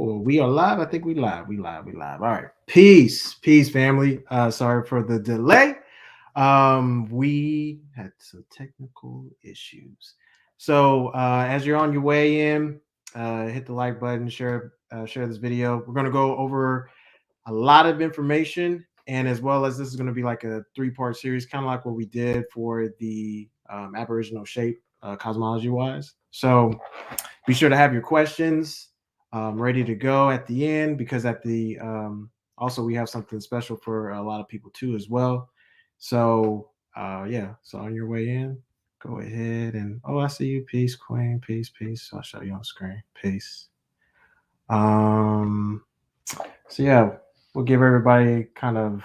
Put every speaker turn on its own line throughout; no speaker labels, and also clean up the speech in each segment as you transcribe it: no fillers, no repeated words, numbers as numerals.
Oh, we are live. I think we live. We live. We live. All right. Peace. Peace, family. Sorry for the delay. We had some technical issues. So as you're on your way in, hit the like button, share this video. We're gonna go over a lot of information, and as well as this is gonna be like a three-part series, kind of like what we did for the Aboriginal shape cosmology wise. So be sure to have your questions ready to go at the end, because at the also we have something special for a lot of people too as well. So yeah, so on your way in, go ahead and I see you. Peace, Queen. Peace, peace. I'll show you on screen. Peace. So yeah, we'll give everybody kind of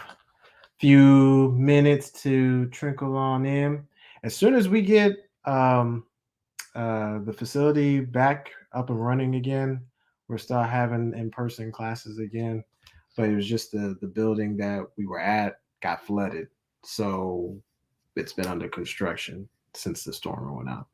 few minutes to trickle on in. As soon as we get the facility back up and running again, we're still having in-person classes again, but it was just the building that we were at got flooded, so it's been under construction since the storm went out.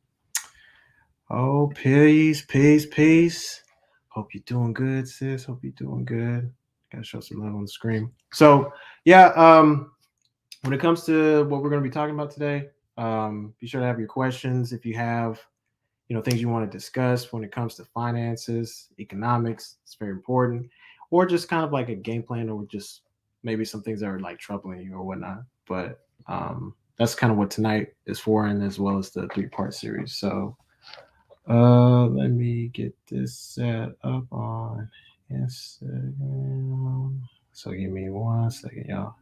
Oh, peace, peace, peace. Hope you're doing good, sis. Hope you're doing good. Gotta show some love on the screen. So yeah, when it comes to what we're going to be talking about today, be sure to have your questions if you have things you want to discuss when it comes to finances, economics. It's very important, or just kind of like a game plan, or just maybe some things that are like troubling you or whatnot. But that's kind of what tonight is for, and as well as the three-part series. So let me get this set up on Instagram. So give me 1 second, y'all,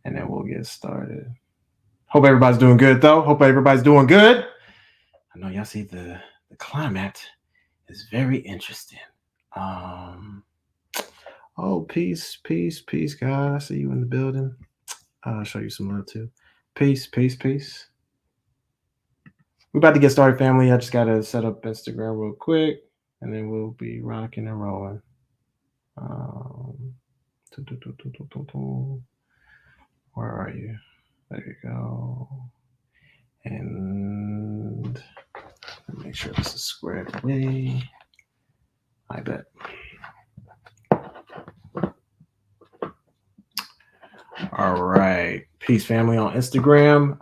and then we'll get started. Hope everybody's doing good, though. Hope everybody's doing good. I know y'all see the climate is very interesting. Oh, peace, peace, peace, God. I see you in the building. I'll show you some love too. Peace, peace, peace. We're about to get started, family. I just gotta set up Instagram real quick, and then we'll be rocking and rolling. Where are you? There you go. And make sure this is squared away. I bet. All right. Peace, family, on Instagram.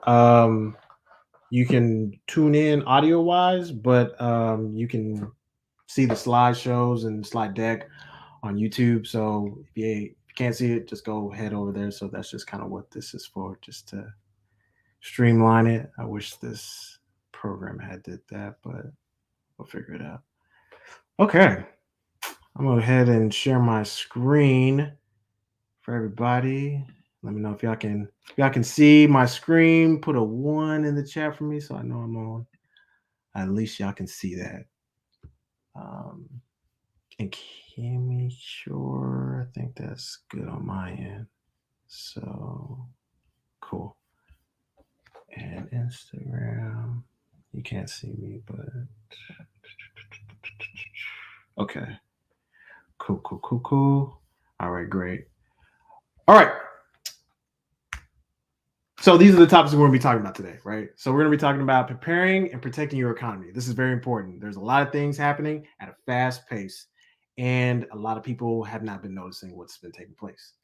You can tune in audio wise, but you can see the slideshows and slide deck on YouTube. So if you can't see it, just go head over there. So that's just kind of what this is for, just to streamline it. I wish this program had did that, but we'll figure it out. Okay. I'm going to go ahead and share my screen for everybody. Let me know if y'all can see my screen. Put a 1 in the chat for me so I know I'm on. At least y'all can see that. And can make sure. I think that's good on my end. So cool. And Instagram. You can't see me, but okay. Cool. All right, great. All right. So these are the topics we're going to be talking about today, right? So we're going to be talking about preparing and protecting your economy. This is very important. There's a lot of things happening at a fast pace, and a lot of people have not been noticing what's been taking place.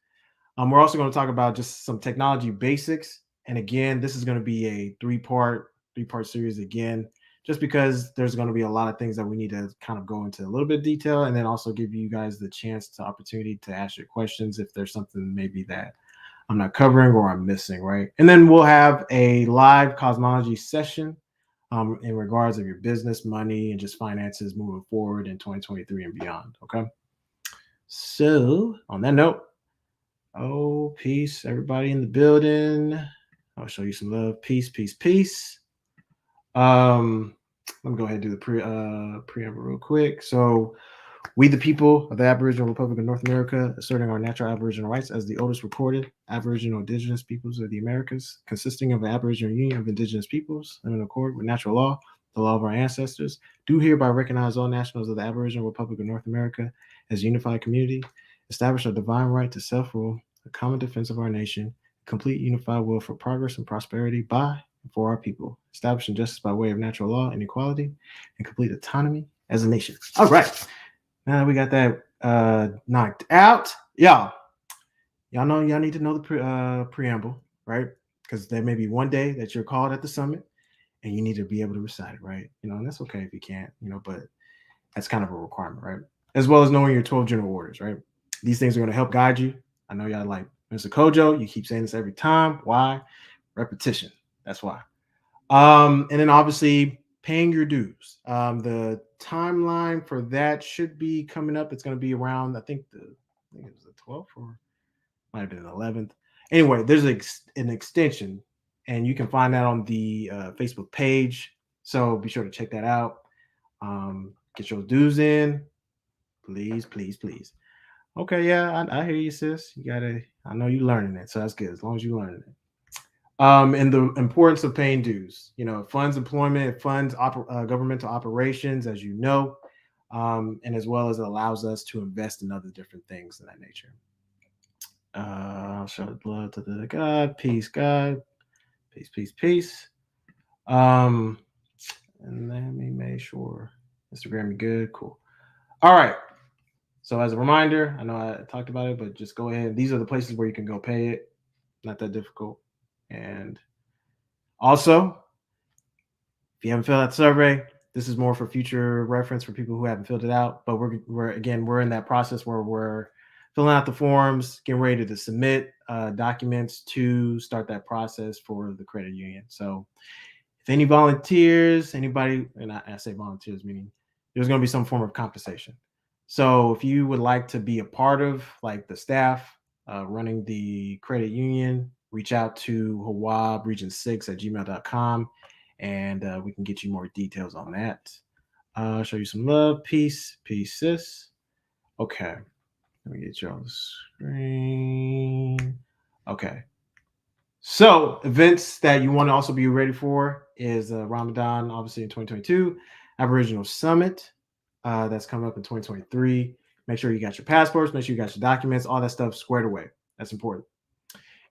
We're also going to talk about just some technology basics. And again, this is going to be a three-part series again, just because there's going to be a lot of things that we need to kind of go into a little bit of detail, and then also give you guys the opportunity to ask your questions if there's something maybe that I'm not covering or I'm missing, right? And then we'll have a live cosmology session in regards of your business, money, and just finances moving forward in 2023 and beyond, okay? So on that note, oh, peace, everybody in the building. I'll show you some love. Peace, peace, peace. Let me go ahead and do the preamble real quick. So, we, the people of the Aboriginal Republic of North America, asserting our natural Aboriginal rights as the oldest recorded Aboriginal Indigenous peoples of the Americas, consisting of an Aboriginal Union of Indigenous peoples, and in accord with natural law, the law of our ancestors, do hereby recognize all nationals of the Aboriginal Republic of North America as a unified community, establish a divine right to self-rule, a common defense of our nation, complete unified will for progress and prosperity by and for our people, establishing justice by way of natural law and equality, and complete autonomy as a nation. All right. Now that we got that knocked out, y'all know y'all need to know the preamble, right? Because there may be one day that you're called at the summit and you need to be able to recite it, right? And that's okay if you can't, but that's kind of a requirement, right? As well as knowing your 12 general orders, right? These things are going to help guide you. I know y'all like Mr. Kojo. You keep saying this every time. Why? Repetition. That's why. And then obviously paying your dues. The timeline for that should be coming up. It's going to be around, I think it was the 12th or might have been the 11th. Anyway, there's an extension, and you can find that on the Facebook page. So be sure to check that out. Get your dues in, please, please, please. Okay, yeah, I hear you, sis. You gotta. I know you're learning it, so that's good. As long as you're learning it. And the importance of paying dues. It funds employment, it funds governmental operations, as you know, and as well as it allows us to invest in other different things of that nature. Show love to the God, peace, peace, peace. Um, and let me make sure Instagram you good, cool. All right. So as a reminder, I know I talked about it, but just go ahead. These are the places where you can go pay it. Not that difficult. And also, if you haven't filled out the survey, this is more for future reference for people who haven't filled it out. But we're in that process where we're filling out the forms, getting ready to submit documents to start that process for the credit union. So if any volunteers, anybody, and I say volunteers, meaning there's going to be some form of compensation. So if you would like to be a part of like the staff running the credit union, reach out to HAWAB Region 6 at gmail.com and we can get you more details on that. Show you some love. Peace. Peace, sis. Okay. Let me get you on the screen. Okay. So events that you want to also be ready for is Ramadan, obviously in 2022, Aboriginal Summit that's coming up in 2023. Make sure you got your passports, make sure you got your documents, all that stuff squared away. That's important.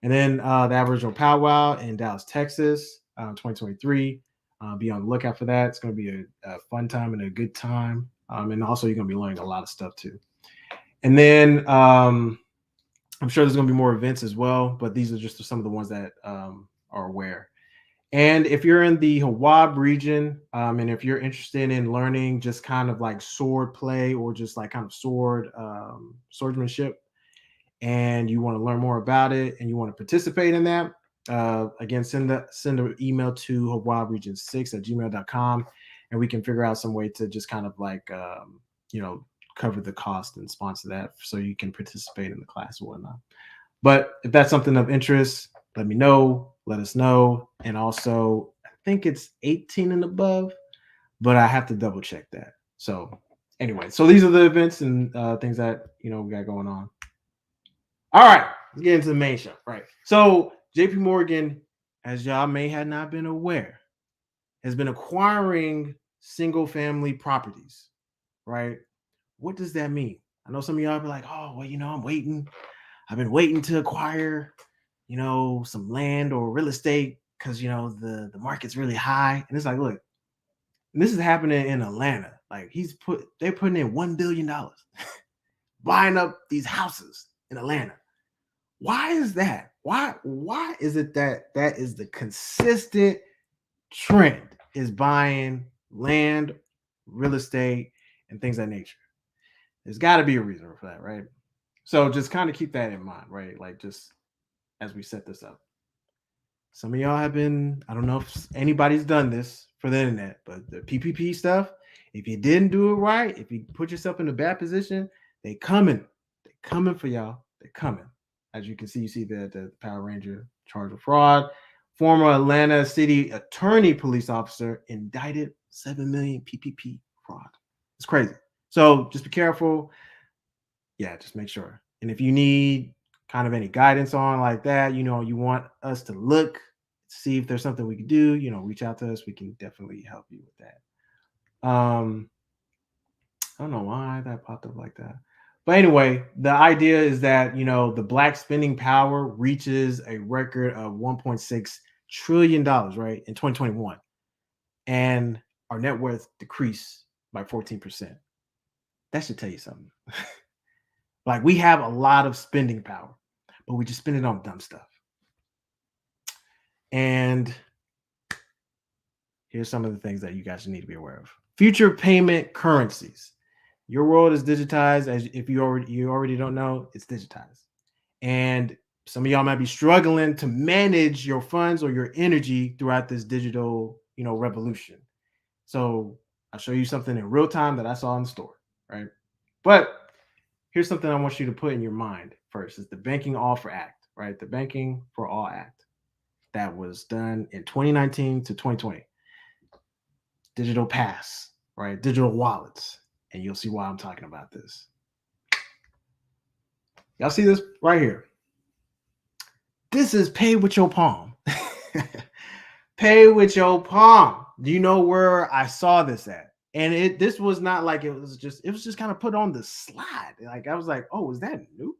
And then the Aboriginal Powwow in Dallas, Texas, 2023. Be on the lookout for that. It's going to be a fun time and a good time. And also, you're going to be learning a lot of stuff too. And then I'm sure there's going to be more events as well, but these are just some of the ones that are aware. And if you're in the HAWAB region, and if you're interested in learning just kind of like sword play or just like kind of swordsmanship, and you want to learn more about it and you want to participate in that, again, send an email to hawabregion6 at gmail.com and we can figure out some way to just kind of like, cover the cost and sponsor that so you can participate in the class or whatnot. But if that's something of interest, let me know, let us know. And also, I think it's 18 and above, but I have to double check that. So anyway, so these are the events and things that, we got going on. All right, let's get into the main show. Right. So JP Morgan, as y'all may have not been aware, has been acquiring single family properties. Right. What does that mean? I know some of y'all be like, oh, well, I'm waiting. I've been waiting to acquire, some land or real estate because the market's really high. And it's like, look, this is happening in Atlanta. Like they're putting in $1 billion buying up these houses in Atlanta. Why is that? Why is it that is the consistent trend is buying land, real estate, and things of that nature? There's got to be a reason for that, right? So just kind of keep that in mind, right? Like just as we set this up. Some of y'all have been, I don't know if anybody's done this for the internet, but the PPP stuff, if you didn't do it right, if you put yourself in a bad position, they coming. They coming for y'all. They're coming. As you can see, the Power Ranger charged with fraud. Former Atlanta City Attorney police officer indicted 7 million PPP fraud. It's crazy. So just be careful. Yeah, just make sure. And if you need kind of any guidance on like that, you want us to look, see if there's something we can do, reach out to us. We can definitely help you with that. I don't know why that popped up like that. But anyway, the idea is that, the black spending power reaches a record of $1.6 trillion, right, in 2021. And our net worth decreased by 14%. That should tell you something. Like we have a lot of spending power, but we just spend it on dumb stuff. And here's some of the things that you guys need to be aware of. Future payment currencies. Your world is digitized. As if you already don't know, it's digitized. And some of y'all might be struggling to manage your funds or your energy throughout this digital, revolution. So I'll show you something in real time that I saw in the store, right? But here's something I want you to put in your mind first: is the Banking All for Act, right? The Banking for All Act that was done in 2019 to 2020. Digital pass, right? Digital wallets. And you'll see why I'm talking about this. Y'all see this right here? This is pay with your palm. Pay with your palm. Do you know where I saw this at? And this was not like it was just kind of put on the slide. Like I was like, oh, is that new?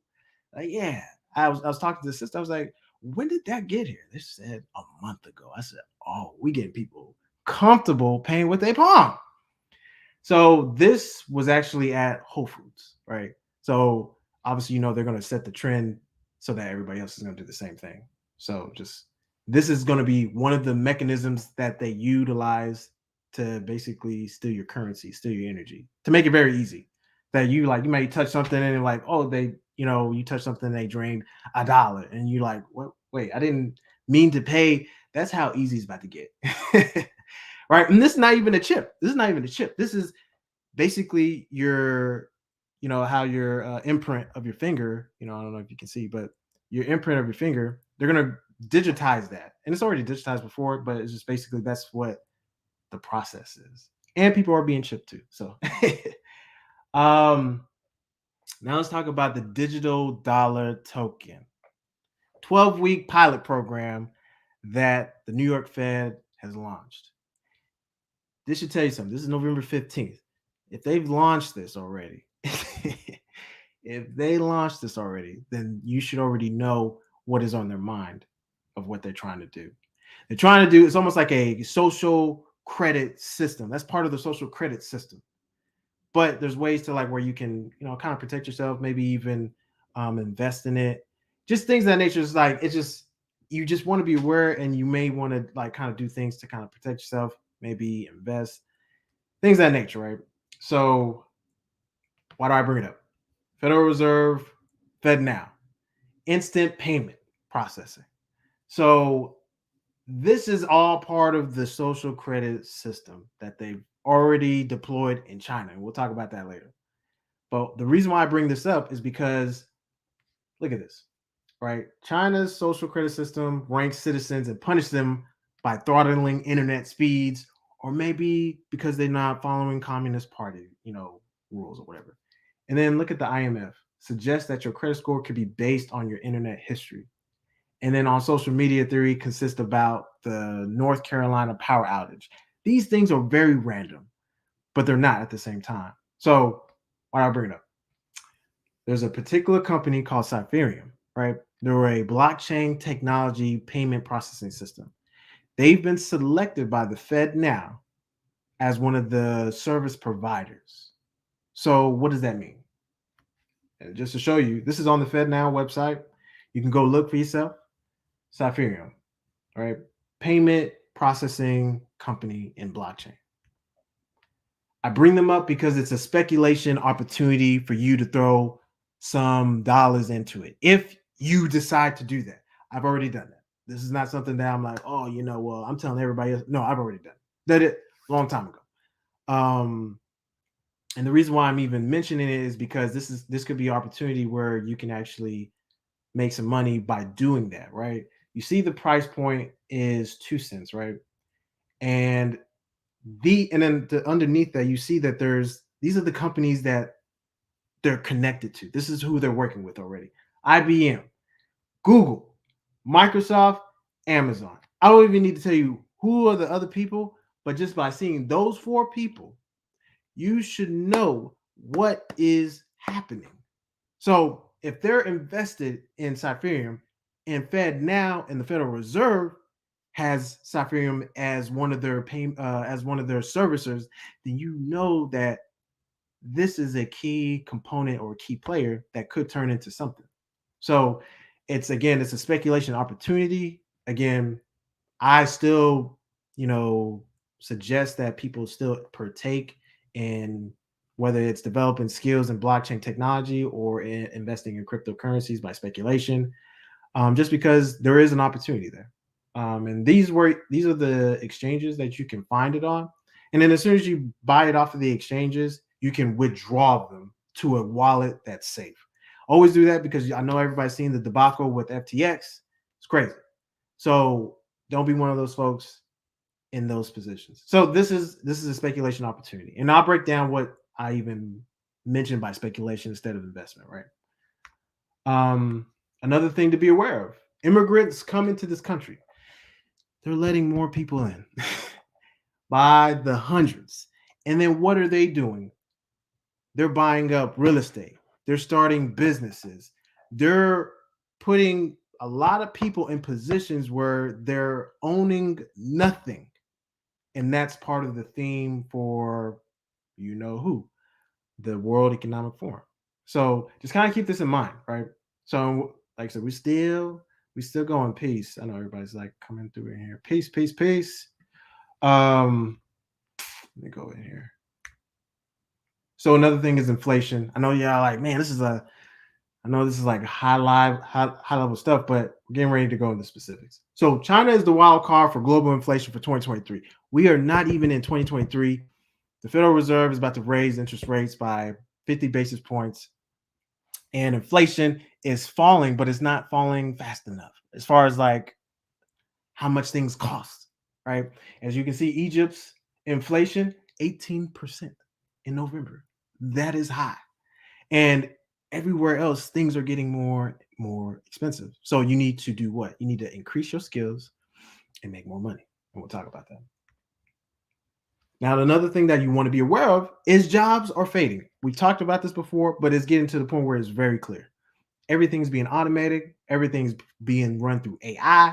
Like, yeah. I was talking to the sister. I was like, when did that get here? They said a month ago. I said, oh, we getting people comfortable paying with their palm. So this was actually at Whole Foods, right? So obviously, they're going to set the trend so that everybody else is going to do the same thing. So just this is going to be one of the mechanisms that they utilize to basically steal your currency, steal your energy, to make it very easy. That you may touch something and like, oh, you touch something, they drained $1, and you like, what? Wait, I didn't mean to pay. That's how easy it's about to get. Right. And this is not even a chip. This is not even a chip. This is basically how your imprint of your finger, I don't know if you can see, but your imprint of your finger, they're going to digitize that. And it's already digitized before, but it's just basically that's what the process is. And people are being chipped too. So now let's talk about the digital dollar token. 12-week pilot program that the New York Fed has launched. This should tell you something. This is November 15th. If they've launched this already, then you should already know what is on their mind of what they're trying to do. They're trying to do, it's almost like a social credit system. That's part of the social credit system. But there's ways to where you can, kind of protect yourself, maybe even invest in it. Just things of that nature. It's like, you just want to be aware, and you may want to kind of do things to kind of protect yourself, maybe invest, things of that nature, right? So why do I bring it up? Federal Reserve, FedNow, instant payment processing. So this is all part of the social credit system that they've already deployed in China. And we'll talk about that later. But the reason why I bring this up is because look at this, right? China's social credit system ranks citizens and punishes them by throttling internet speeds, or maybe because they're not following Communist Party, rules or whatever. And then look at the IMF. Suggests that your credit score could be based on your internet history. And then on social media theory consists about the North Carolina power outage. These things are very random, but they're not at the same time. So why do I bring it up? There's a particular company called Cypherium, right? They're a blockchain technology payment processing system. They've been selected by the Fed now as one of the service providers. So what does that mean? And just to show you, this is on the FedNow website. You can go look for yourself. Cypherium, right? Payment processing company in blockchain. I bring them up because it's a speculation opportunity for you to throw some dollars into it. If you decide to do that, I've already done that. This is not something that I'm like, oh, well, I'm telling everybody else. No, I've already done it. Did it a long time ago. And the reason why I'm even mentioning it is because this could be an opportunity where you can actually make some money by doing that, right? You see the price point is 2 cents, right? And then underneath that, you see that these are the companies that they're connected to. This is who they're working with already. IBM, Google, Microsoft, Amazon. I don't even need to tell you who are the other people, but just by seeing those 4 people, you should know what is happening. So if they're invested in Cypherium, and FedNow and the Federal Reserve has Cypherium as one of their servicers, then you know that this is a key component or key player that could turn into something. So it's a speculation opportunity. Again, I still, you know, suggest that people still partake in whether it's developing skills in blockchain technology or investing in cryptocurrencies by speculation, just because there is an opportunity there. And these are the exchanges that you can find it on. And then as soon as you buy it off of the exchanges, you can withdraw them to a wallet that's safe. Always do that because I know everybody's seen the debacle with FTX. It's crazy. So don't be one of those folks in those positions. So this is a speculation opportunity. And I'll break down what I even mentioned by speculation instead of investment, right? Um, Another thing to be aware of: immigrants come into this country. They're letting more people in by the hundreds. And then what are they doing? They're buying up real estate. They're starting businesses. They're putting a lot of people in positions where they're owning nothing. And that's part of the theme for you know who, the World Economic Forum. So just kind of keep this in mind, right? So, like I said, we still go in peace. I know everybody's like coming through in here. Peace, peace, peace. Um, Let me go in here. So another thing is inflation. I know y'all like, man, I know this is like high level stuff, but we're getting ready to go into specifics. So China is the wild card for global inflation for 2023. We are not even in 2023. The Federal Reserve is about to raise interest rates by 50 basis points, and inflation is falling, but it's not falling fast enough as far as like how much things cost, right? As you can see, Egypt's inflation 18% in November. That is high. And everywhere else, things are getting more expensive. So you need to do what? You need to increase your skills and make more money. And we'll talk about that. Now, another thing that you want to be aware of is jobs are fading. We talked about this before, but it's getting to the point where it's very clear. Everything's being automated, everything's being run through AI,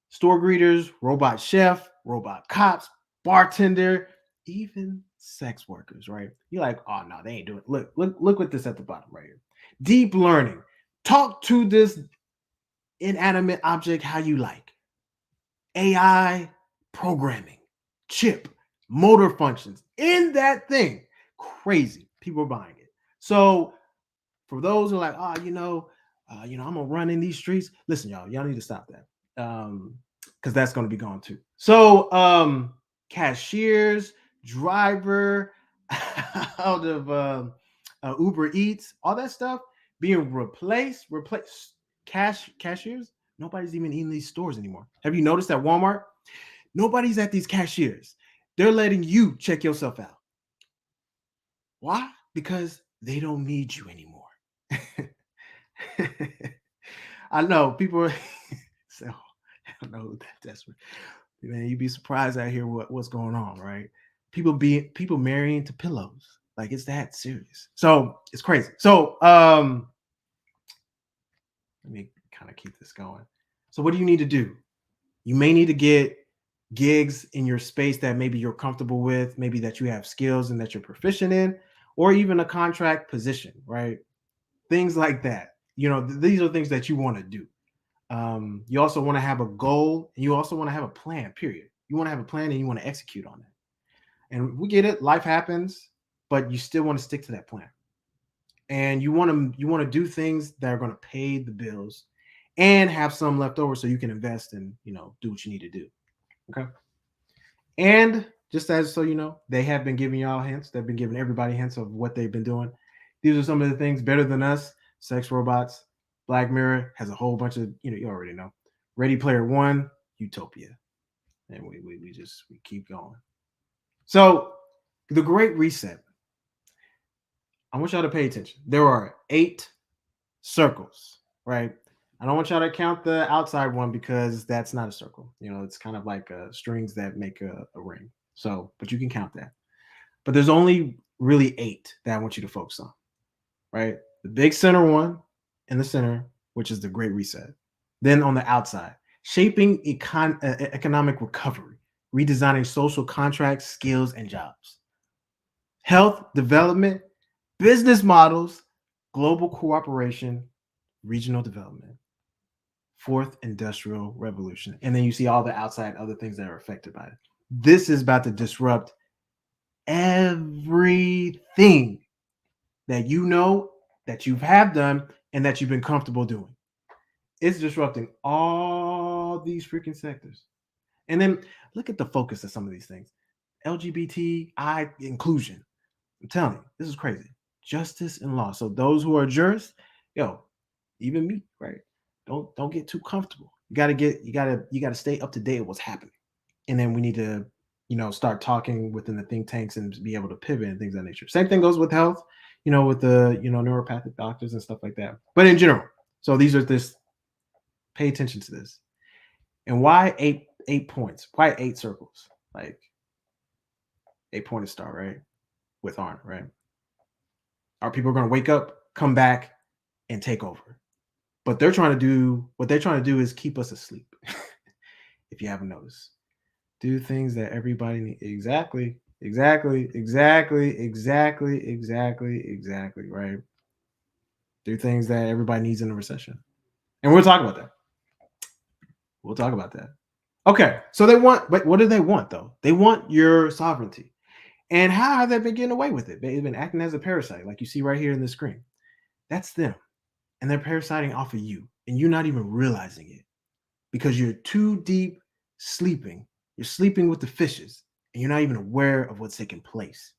store greeters, robot chef, robot cops, bartender, even sex workers, right? You're like, oh no, they ain't doing it. Look what this at the bottom right here. Deep learning. Talk to this inanimate object how you like. AI programming, chip, motor functions in that thing. Crazy. People are buying it. So for those who are like, I'm gonna run in these streets. Listen, y'all need to stop that. Because that's gonna be gone too. So cashiers, driver, out of Uber Eats, all that stuff being replaced. Cashiers. Nobody's even in these stores anymore. Have you noticed at Walmart? Nobody's at these cashiers. They're letting you check yourself out. Why? Because they don't need you anymore. I know people say, oh, I don't know that's man, you'd be surprised out here what's going on, right? People marrying to pillows. Like it's that serious. So it's crazy. So let me kind of keep this going. So what do you need to do? You may need to get gigs in your space that maybe you're comfortable with, maybe that you have skills and that you're proficient in, or even a contract position, right? Things like that. These are things that you want to do. You also want to have a goal, and you also want to have a plan, period. You want to have a plan and you want to execute on it. And we get it, life happens, but you still want to stick to that plan. And you want to do things that are going to pay the bills and have some left over so you can invest and do what you need to do. Okay. And just as so you know, they have been giving y'all hints. They've been giving everybody hints of what they've been doing. These are some of the things: Better Than Us, Sex Robots, Black Mirror has a whole bunch of, you already know. Ready Player One, Utopia. And we keep going. So the Great Reset. I want y'all to pay attention. There are 8 circles, right? I don't want y'all to count the outside one because that's not a circle. It's kind of like strings that make a ring. So, but you can count that. But there's only really 8 that I want you to focus on, right? The big center one in the center, which is the Great Reset. Then on the outside, shaping economic recovery, redesigning social contracts, skills, and jobs. health, development, business models, global cooperation, regional development, fourth industrial revolution. And then you see all the outside other things that are affected by it. This is about to disrupt everything that you know, that you have done, and that you've been comfortable doing. It's disrupting all these freaking sectors. And then look at the focus of some of these things. LGBTI inclusion. I'm telling you, this is crazy. Justice and law. So those who are jurists, yo, even me, right? Don't get too comfortable. You gotta stay up to date with what's happening. And then we need to, start talking within the think tanks and be able to pivot and things of that nature. Same thing goes with health, with the neuropathic doctors and stuff like that. But in general, so these are this. Pay attention to this. And why eight points? Why 8 circles? Like 8-pointed star, right? With Arna, right? Our people are going to wake up, come back, and take over. But what they're trying to do is keep us asleep. If you haven't noticed, do things that everybody needs. Exactly, right? Do things that everybody needs in a recession. And we'll talk about that. Okay, so but what do they want though? They want your sovereignty. And how have they been getting away with it? They've been acting as a parasite, like you see right here in the screen. That's them. And they're parasiting off of you. And you're not even realizing it because you're too deep sleeping. You're sleeping with the fishes and you're not even aware of what's taking place.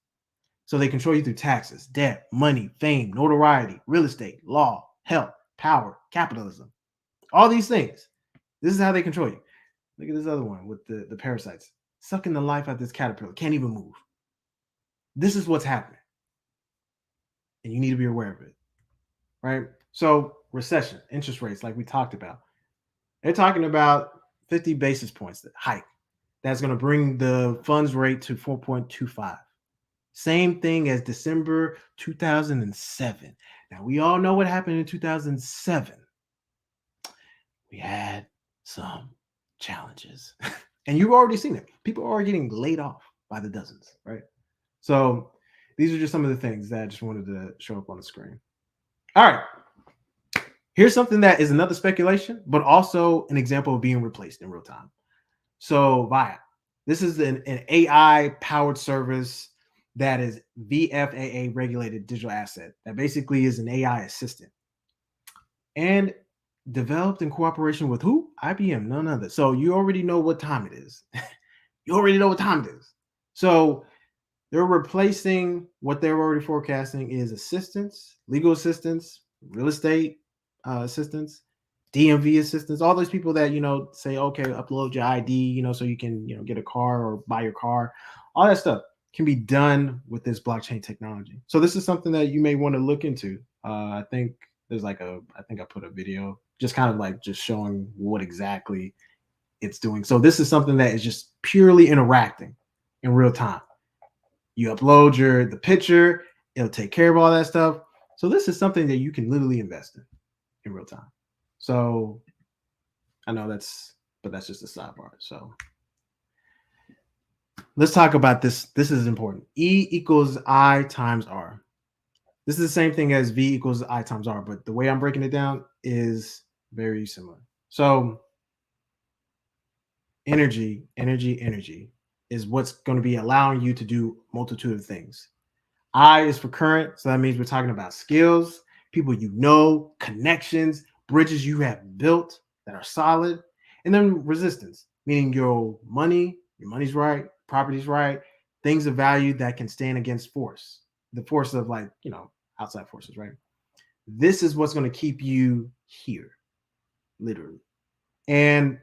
So they control you through taxes, debt, money, fame, notoriety, real estate, law, health, power, capitalism, all these things. This is how they control you. Look at this other one with the parasites sucking the life out of this caterpillar. Can't even move. This is what's happening. And you need to be aware of it. Right? So recession, interest rates, like we talked about. They're talking about 50 basis points that hike. That's going to bring the funds rate to 4.25. Same thing as December 2007. Now, we all know what happened in 2007. We had some challenges. And you've already seen it. People are getting laid off by the dozens, right? So these are just some of the things that I just wanted to show up on the screen. All right. Here's something that is another speculation, but also an example of being replaced in real time. So VIA, this is an AI-powered service that is VFAA regulated digital asset that basically is an AI assistant. And developed in cooperation with who? IBM, none other. So you already know what time it is. So they're replacing what they're already forecasting is assistance, legal assistance, real estate assistance, DMV assistance, all those people that, say, okay, upload your ID, so you can, get a car or buy your car. All that stuff can be done with this blockchain technology. So this is something that you may want to look into. I think there's I think I put a video just kind of just showing what exactly it's doing. So this is something that is just purely interacting in real time. You upload the picture, it'll take care of all that stuff. So this is something that you can literally invest in real time. So I know that's just a sidebar. So let's talk about this. This is important. E equals I times R. This is the same thing as V equals I times R, but the way I'm breaking it down is very similar. So energy is what's going to be allowing you to do a multitude of things. I is for current, so that means we're talking about skills, people connections, bridges you have built that are solid, and then resistance, meaning your money's right, property's right, things of value that can stand against force, the force of outside forces, right? This is what's going to keep you here, literally. And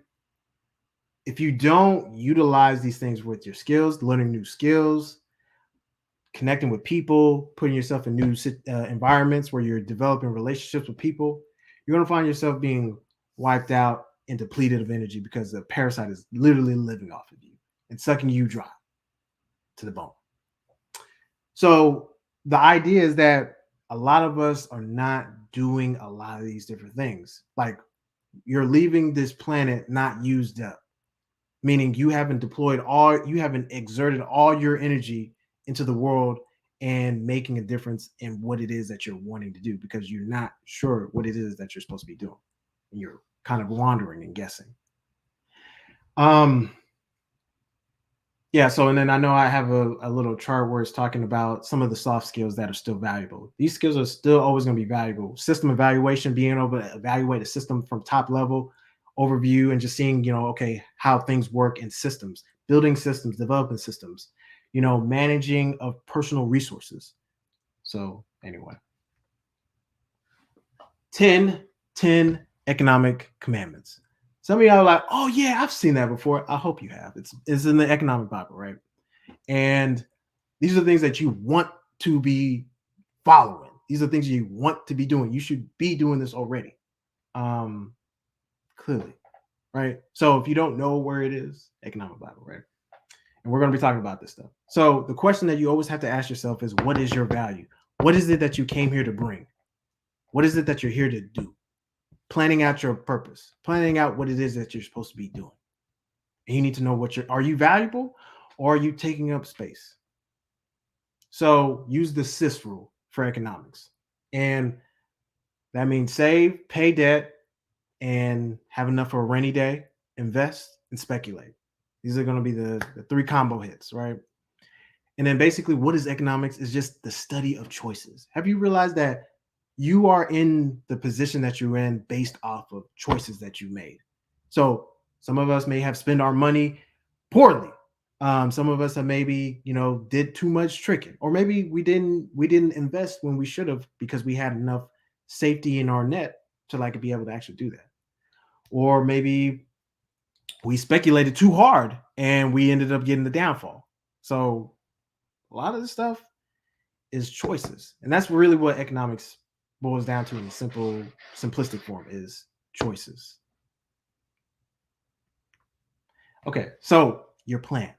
if you don't utilize these things with your skills, learning new skills, connecting with people, putting yourself in new environments where you're developing relationships with people, you're going to find yourself being wiped out and depleted of energy because the parasite is literally living off of you and sucking you dry to the bone. So the idea is that a lot of us are not doing a lot of these different things. Like you're leaving this planet not used up, meaning you haven't exerted all your energy into the world and making a difference in what it is that you're wanting to do because you're not sure what it is that you're supposed to be doing. And you're kind of wandering and guessing. Um, yeah, so and then I know I have a little chart where it's talking about some of the soft skills that are still valuable. These skills are still always going to be valuable. System evaluation, being able to evaluate a system from top level overview and just seeing, okay, how things work in systems, building systems, developing systems, managing of personal resources. So anyway, 10 economic commandments. Some of y'all are like, oh yeah, I've seen that before. I hope you have. It's in the economic Bible, right? And these are things that you want to be following. These are things you want to be doing. You should be doing this already. Clearly, right? So if you don't know where it is, economic Bible, right? And we're going to be talking about this stuff. So the question that you always have to ask yourself is, what is your value? What is it that you came here to bring? What is it that you're here to do? Planning out your purpose, planning out what it is that you're supposed to be doing. And you need to know are you valuable or are you taking up space? So use the SIS rule for economics. And that means save, pay debt, and have enough for a rainy day, invest, and speculate. These are going to be the 3 combo hits, right? And then basically, what is economics? Is just the study of choices. Have you realized that you are in the position that you're in based off of choices that you made? So some of us may have spent our money poorly. Some of us have maybe did too much tricking, or maybe we didn't invest when we should have because we had enough safety in our net to be able to actually do that. Or maybe we speculated too hard and we ended up getting the downfall. So a lot of this stuff is choices, and that's really what economics boils down to in simplistic form is choices. Okay, so your plan.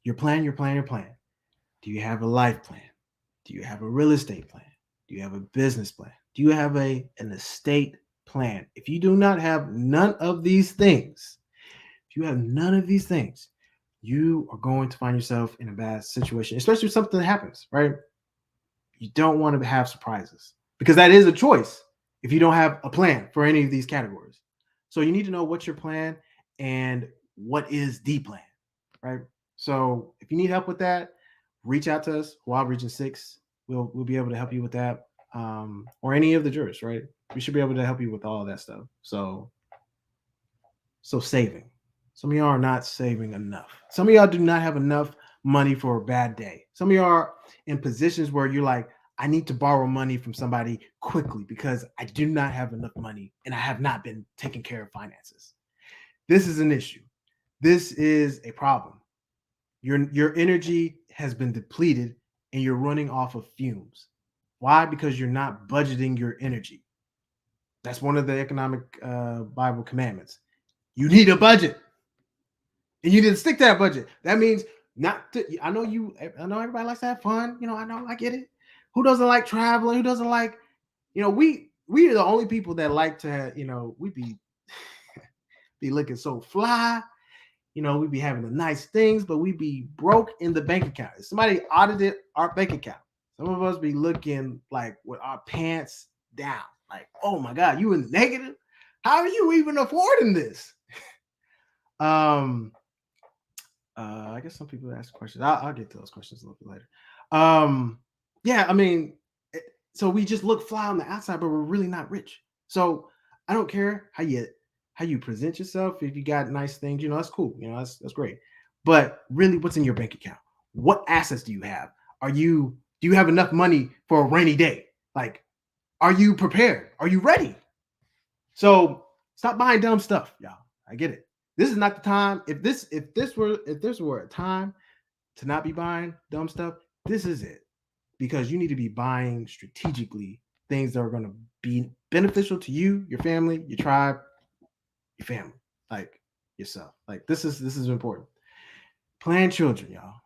Do you have a life plan? Do you have a real estate plan? Do you have a business plan? Do you have an estate plan? If you do not have none of these things, you are going to find yourself in a bad situation, especially if something happens, right? You don't want to have surprises because that is a choice if you don't have a plan for any of these categories. So you need to know what's your plan and what is the plan, right? So if you need help with that, reach out to us, HAWAB Region 6. We'll be able to help you with that, or any of the jurors, right? We should be able to help you with all of that stuff. So saving. Some of y'all are not saving enough. Some of y'all do not have enough money for a bad day. Some of y'all are in positions where you're like, I need to borrow money from somebody quickly because I do not have enough money and I have not been taking care of finances. This is an issue. This is a problem. Your energy has been depleted and you're running off of fumes. Why? Because you're not budgeting your energy. That's one of the economic Bible commandments. You need a budget. And you didn't stick to that budget. That means I know everybody likes to have fun. I get it. Who doesn't like traveling? Who doesn't like, we are the only people that like to, we be looking so fly. We be having the nice things, but we be broke in the bank account. If somebody audited our bank account, some of us be looking like with our pants down. Like, oh my God, you in the negative? How are you even affording this? I guess some people ask questions. I'll get to those questions a little bit later. Yeah, I mean, so we just look fly on the outside, but we're really not rich. So I don't care how you present yourself. If you got nice things, that's cool. That's great. But really, what's in your bank account? What assets do you have? Do you have enough money for a rainy day? Like, are you prepared? Are you ready? So stop buying dumb stuff, y'all. I get it. This is not the time. If this were a time to not be buying dumb stuff, this is it. Because you need to be buying strategically things that are going to be beneficial to you, your family, your tribe, your family, like yourself. Like this is important. Plan children, y'all.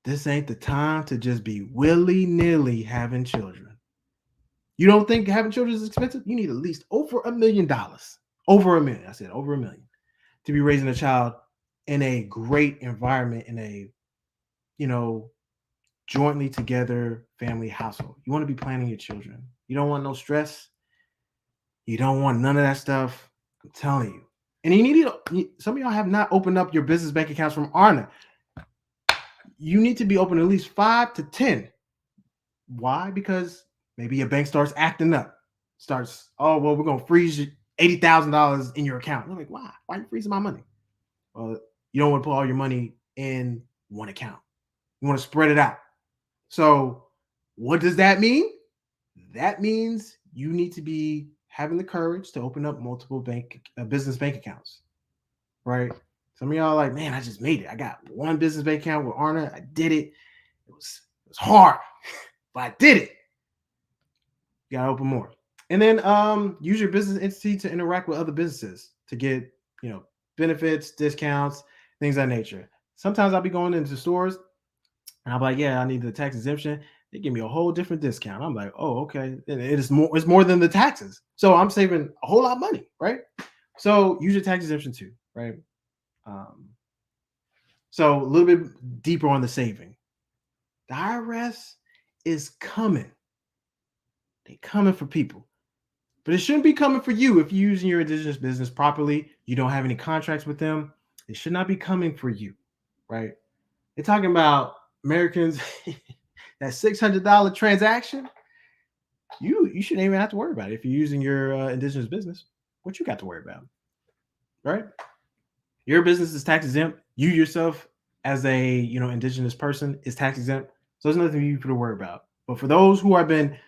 This ain't the time to just be willy-nilly having children. You don't think having children is expensive? You need at least over $1 million. Over $1 million. I said over $1 million to be raising a child in a great environment, in a, jointly together family household. You want to be planning your children. You don't want no stress. You don't want none of that stuff. I'm telling you. And you need to, some of y'all have not opened up your business bank accounts from Arna. You need to be open at least 5 to 10. Why? Because maybe your bank starts acting up. Starts, oh, well, we're going to freeze $80,000 in your account. I'm like, why? Why are you freezing my money? Well, you don't want to put all your money in one account. You want to spread it out. So what does that mean? That means you need to be having the courage to open up multiple business bank accounts, right? Some of y'all are like, man, I just made it. I got one business bank account with Arna. I did it. It was hard, but I did it. You gotta open more. And then use your business entity to interact with other businesses to get, benefits, discounts, things of that nature. Sometimes I'll be going into stores and I'm like, yeah, I need the tax exemption. They give me a whole different discount. I'm like, oh, okay. It's more than the taxes. So I'm saving a whole lot of money, right? So use your tax exemption too, right? So a little bit deeper on the saving. The IRS is coming. They're coming for people. But it shouldn't be coming for you if you're using your indigenous business properly. You don't have any contracts with them. It should not be coming for you, right? They're talking about Americans, that $600 transaction. You shouldn't even have to worry about it if you're using your indigenous business. What you got to worry about, right? Your business is tax exempt. You yourself, as a indigenous person, is tax exempt. So there's nothing you to worry about. But for those who have been,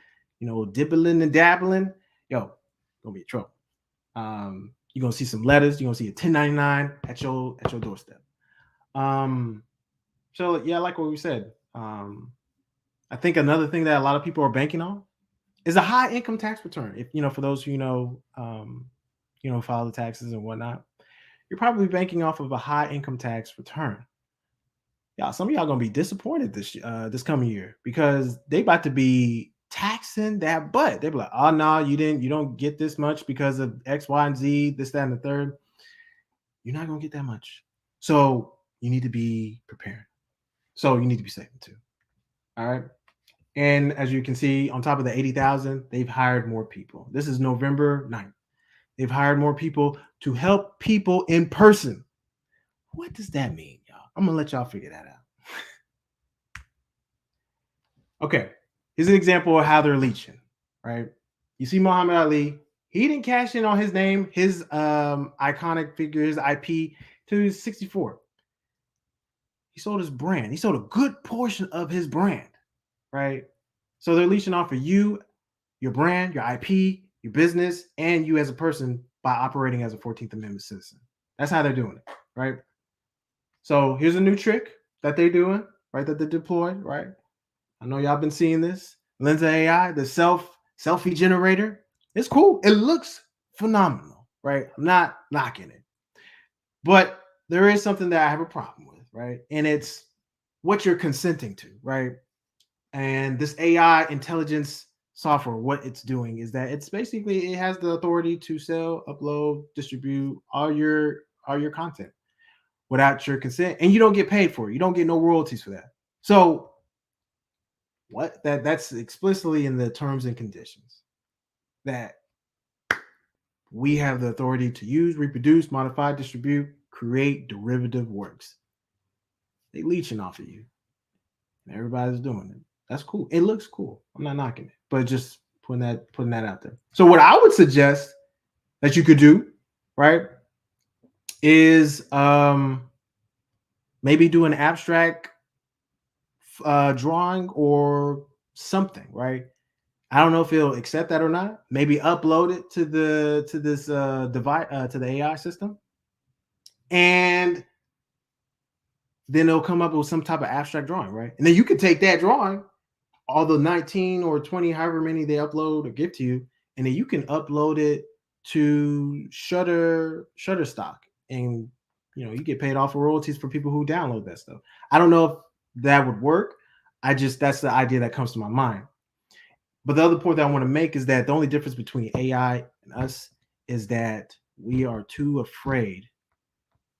dibbling and dabbling, gonna be in trouble. You're gonna see some letters. You're gonna see a 1099 at your doorstep. So yeah, like what we said. I think another thing that a lot of people are banking on is a high income tax return. If for those who file the taxes and whatnot, you're probably banking off of a high income tax return. Yeah, some of y'all gonna be disappointed this coming year because they about to be taxing that butt. They be like, oh no, you don't get this much because of X, Y, and Z, this, that, and the third. You're not gonna get that much. So you need to be prepared. So you need to be saving too. All right. And as you can see, on top of the 80,000, they've hired more people. This is November 9th. They've hired more people to help people in person. What does that mean, y'all? I'm gonna let y'all figure that out. Okay, here's an example of how they're leeching, right? You see Muhammad Ali, he didn't cash in on his name, his iconic figure, his IP, till he was 64. He sold his brand. He sold a good portion of his brand, right? So they're leeching off of you, your brand, your IP, your business, and you as a person by operating as a 14th Amendment citizen. That's how they're doing it, right? So here's a new trick that they're doing, right? That they deployed, right? I know y'all been seeing this. Lensa AI, the selfie generator. It's cool. It looks phenomenal, right? I'm not knocking it. But there is something that I have a problem with, right? And it's what you're consenting to, right? And this AI intelligence software, what it's doing is that it's basically it has the authority to sell, upload, distribute all your content without your consent, and you don't get paid for it. You don't get no royalties for that. So that's explicitly in the terms and conditions that we have the authority to use, reproduce, modify, distribute, create derivative works. They leeching off of you. And everybody's doing it. That's cool. It looks cool. I'm not knocking it, but just putting that out there. So what I would suggest that you could do, right, is maybe do an abstract drawing or something, right? I don't know if it'll accept that or not. Maybe upload it to this device to the AI system, and then it'll come up with some type of abstract drawing, right? And then you can take that drawing, all the 19 or 20, however many they upload or give to you, and then you can upload it to Shutterstock, and you get paid off of royalties for people who download that stuff. I don't know if that would work. That's the idea that comes to my mind. But the other point that I want to make is that the only difference between AI and us is that we are too afraid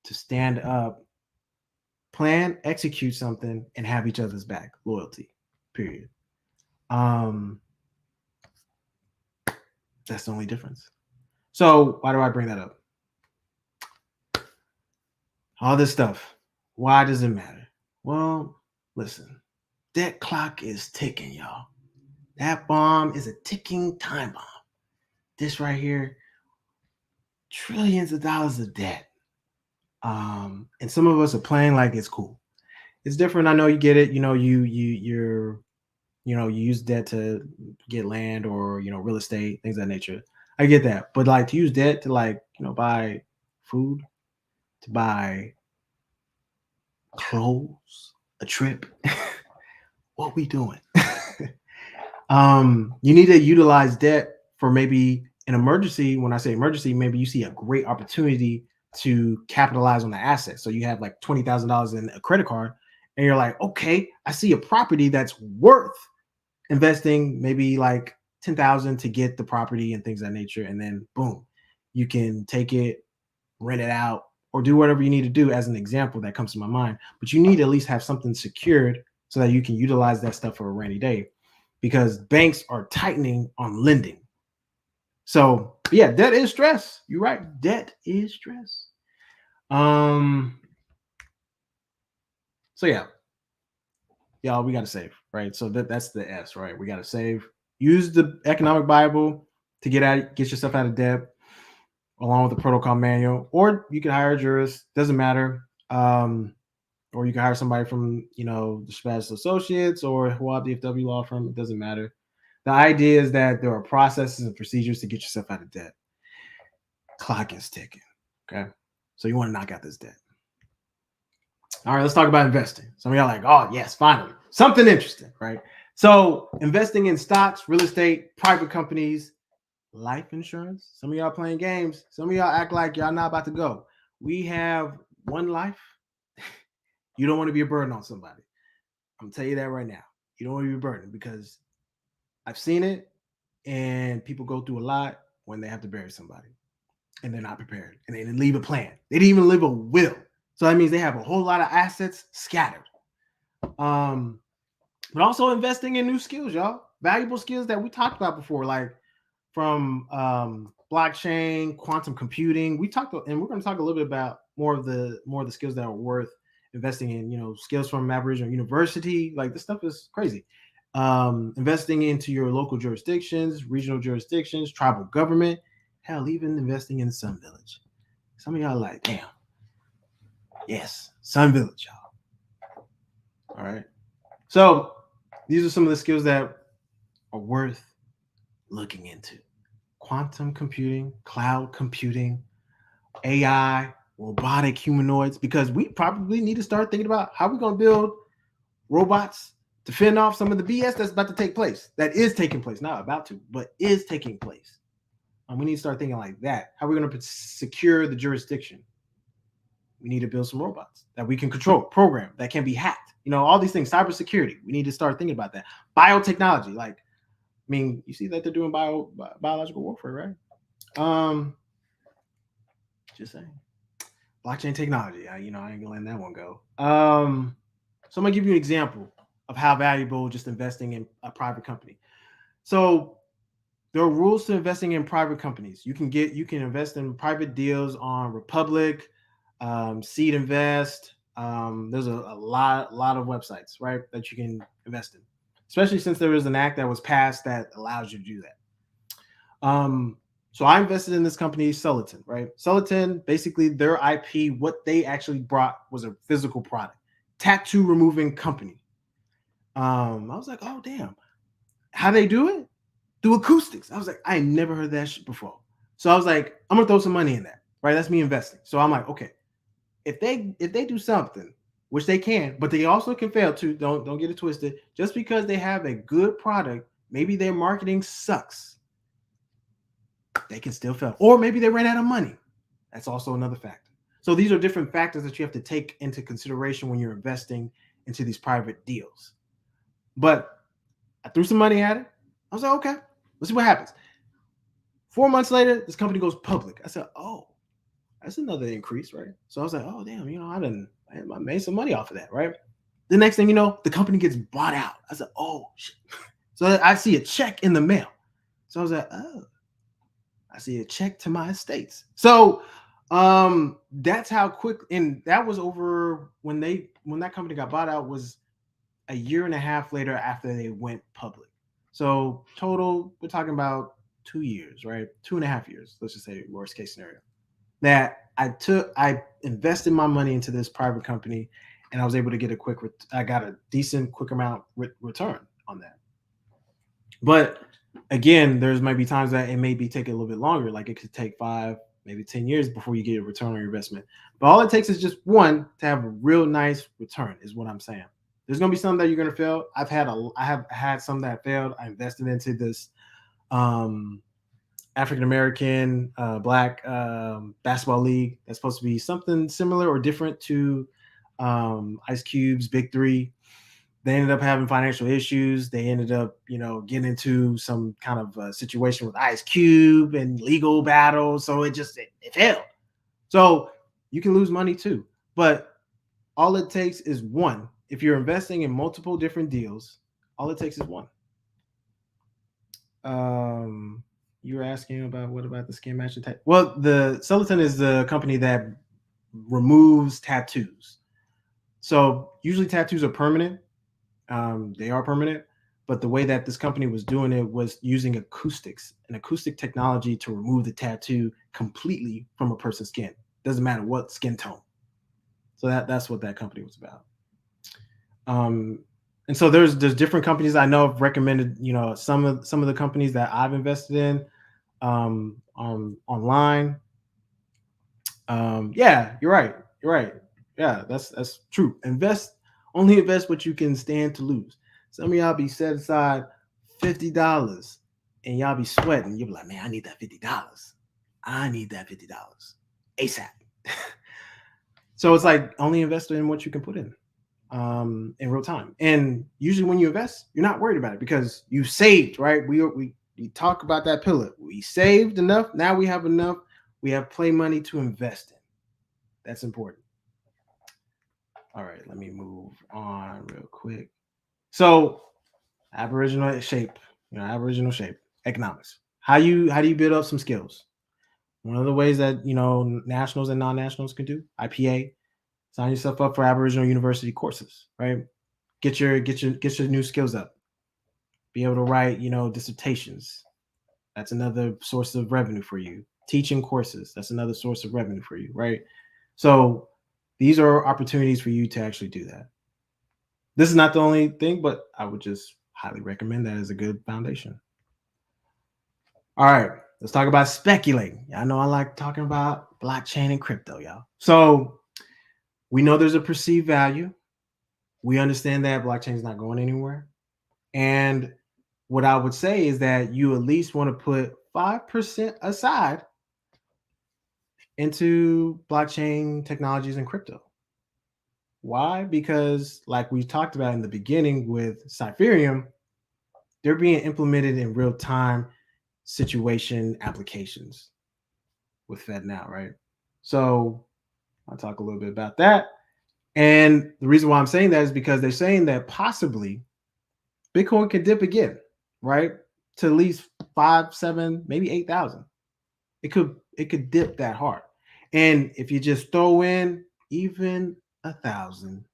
to stand up, plan, execute something, and have each other's back. Loyalty. period. Um, that's the only difference. So why do I bring that up? All this stuff. Why does it matter? Well, listen, that clock is ticking, y'all. That bomb is a ticking time bomb. This right here, trillions of dollars of debt. And some of us are playing like it's cool. It's different. I know you get it. You use debt to get land or real estate, things of that nature. I get that. But like to use debt to buy food, to buy clothes, a trip. What we doing? You need to utilize debt for maybe an emergency. When I say emergency, maybe you see a great opportunity to capitalize on the asset. So you have like $20,000 in a credit card, and you're like, okay, I see a property that's worth investing maybe like 10,000 to get the property and things of that nature, and then boom, you can take it, rent it out, or do whatever you need to do. As an example that comes to my mind, but you need to at least have something secured so that you can utilize that stuff for a rainy day, because banks are tightening on lending. So yeah, debt is stress. You're right, debt is stress. So yeah, y'all, we got to save, right? So that's the S, right? We got to save. Use the economic Bible to get yourself out of debt, along with the protocol manual, or you can hire a jurist. Doesn't matter. Or you can hire somebody from the Special Associates or HAWAB DFW law firm. It doesn't matter. The idea is that there are processes and procedures to get yourself out of debt. Clock is ticking. Okay, so you want to knock out this debt. All right, let's talk about investing. Some of y'all are like, oh yes, finally something interesting, right? So investing in stocks, real estate, private companies, life insurance. Some of y'all playing games. Some of y'all act like y'all not about to go. We have one life. You don't want to be a burden on somebody. I'm gonna tell you that right now. You don't want to be a burden, because I've seen it, and people go through a lot when they have to bury somebody and they're not prepared and they didn't leave a plan. They didn't even leave a will. So that means they have a whole lot of assets scattered. But also investing in new skills, y'all. Valuable skills that we talked about before, like from blockchain, quantum computing. We talked, and we're going to talk a little bit about more of the skills that are worth investing in. Skills from Aboriginal University. Like, this stuff is crazy. Investing into your local jurisdictions, regional jurisdictions, tribal government. Hell, even investing in Sun Village. Some of y'all are like, damn. Yes, Sun Village, y'all. All right. So these are some of the skills that are worth looking into. Quantum computing, cloud computing, AI, robotic humanoids, because we probably need to start thinking about how we're going to build robots to fend off some of the BS that's about to take place. That is taking place, not about to, but is taking place. And we need to start thinking like that. How are we going to secure the jurisdiction? We need to build some robots that we can control, program, that can be hacked. All these things, cybersecurity. We need to start thinking about that. Biotechnology, like, I mean, you see that they're doing biological warfare, right? Just saying. Blockchain technology. I ain't gonna let that one go. So I'm gonna give you an example of how valuable just investing in a private company. So there are rules to investing in private companies. You can invest in private deals on Republic, Seed Invest. There's a lot of websites, right, that you can invest in, especially since there is an act that was passed that allows you to do that. So I invested in this company, Celoton, right? Celoton, basically their IP, what they actually brought was a physical product, tattoo removing company. I was like, oh damn, how they do it? Through acoustics. I was like, I never heard that shit before. So I was like, I'm gonna throw some money in that, right? That's me investing. So I'm like, okay, if they do something, which they can, but they also can fail too. Don't get it twisted. Just because they have a good product, maybe their marketing sucks. They can still fail. Or maybe they ran out of money. That's also another factor. So these are different factors that you have to take into consideration when you're investing into these private deals. But I threw some money at it. I was like, okay, let's see what happens. 4 months later, this company goes public. I said, oh, that's another increase, right? So I was like, oh, damn, I made some money off of that, right? The next thing you know, the company gets bought out. I said, oh shit. So I see a check in the mail. So I was like, oh, I see a check to my estates. So that's how quick, and that was over when that company got bought out was a year and a half later after they went public. So total, we're talking about 2 years, right? 2.5 years, let's just say worst case scenario. That I invested my money into this private company, and I was able to get I got a decent, quick amount return on that. But again, there's might be times that it may be taking a little bit longer. Like it could take 5, maybe 10 years before you get a return on your investment. But all it takes is just one to have a real nice return, is what I'm saying. There's gonna be some that you're gonna fail. I have had some that failed. I invested into this African American black basketball league that's supposed to be something similar or different to Ice Cube's Big Three. They ended up having financial issues. They ended up, getting into some kind of situation with Ice Cube and legal battles. So it failed. So you can lose money too. But all it takes is one. If you're investing in multiple different deals, all it takes is one. You were asking about what about the skin matching type? Well, the Celoton is the company that removes tattoos. So usually tattoos are permanent. They are permanent, but the way that this company was doing it was using acoustics, an acoustic technology to remove the tattoo completely from a person's skin. Doesn't matter what skin tone. So that's what that company was about. And so there's different companies I know have recommended, some of the companies that I've invested in online. Yeah, you're right. You're right. Yeah, that's true. Only invest what you can stand to lose. Some of y'all be set aside $50 and y'all be sweating. You'll be like, man, I need that $50. I need that $50 ASAP. So it's like only invest in what you can put in real time. And usually when you invest, you're not worried about it because you saved, right? We talk about that pillar. We saved enough. Now we have enough. We have play money to invest in. That's important. All right, let me move on real quick. So, Aboriginal shape, economics. How do you build up some skills? One of the ways that nationals and non-nationals can do IPA, sign yourself up for Aboriginal University courses, right? Get your new skills up. Be able to write, dissertations. That's another source of revenue for you. Teaching courses, that's another source of revenue for you, right? So these are opportunities for you to actually do that. This is not the only thing, but I would just highly recommend that as a good foundation. All right, let's talk about speculating. I know I like talking about blockchain and crypto, y'all. So we know there's a perceived value. We understand that blockchain is not going anywhere. And what I would say is that you at least want to put 5% aside into blockchain technologies and crypto. Why? Because like we talked about in the beginning with Cypherium, they're being implemented in real time situation applications with FedNow, right? So I'll talk a little bit about that. And the reason why I'm saying that is because they're saying that possibly Bitcoin could dip again, right? To at least 5, 7, maybe 8,000. It could dip that hard. And if you just throw in even 1,000,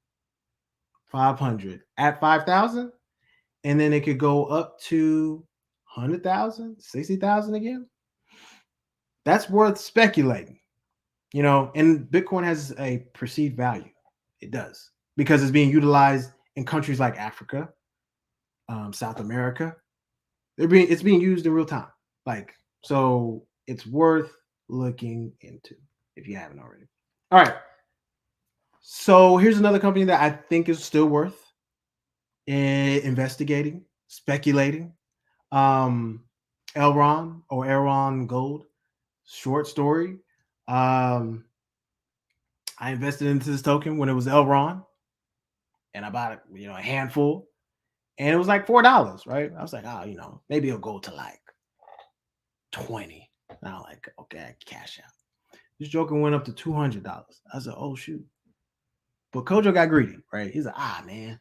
500 at 5,000, and then it could go up to 100,000, 60,000 again. That's worth speculating, and Bitcoin has a perceived value. It does because it's being utilized in countries like Africa, South America. It's being used in real time. So it's worth looking into if you haven't already. All right. So here's another company that I think is still worth investigating, speculating. Elron or Elron Gold. Short story. I invested into this token when it was Elron, and I bought a handful, and it was like $4, right? I was like, maybe it'll go to like 20. And I'm like, okay, I cash out. This joker went up to $200. I said, oh shoot. But Kojo got greedy, right? He's like, man,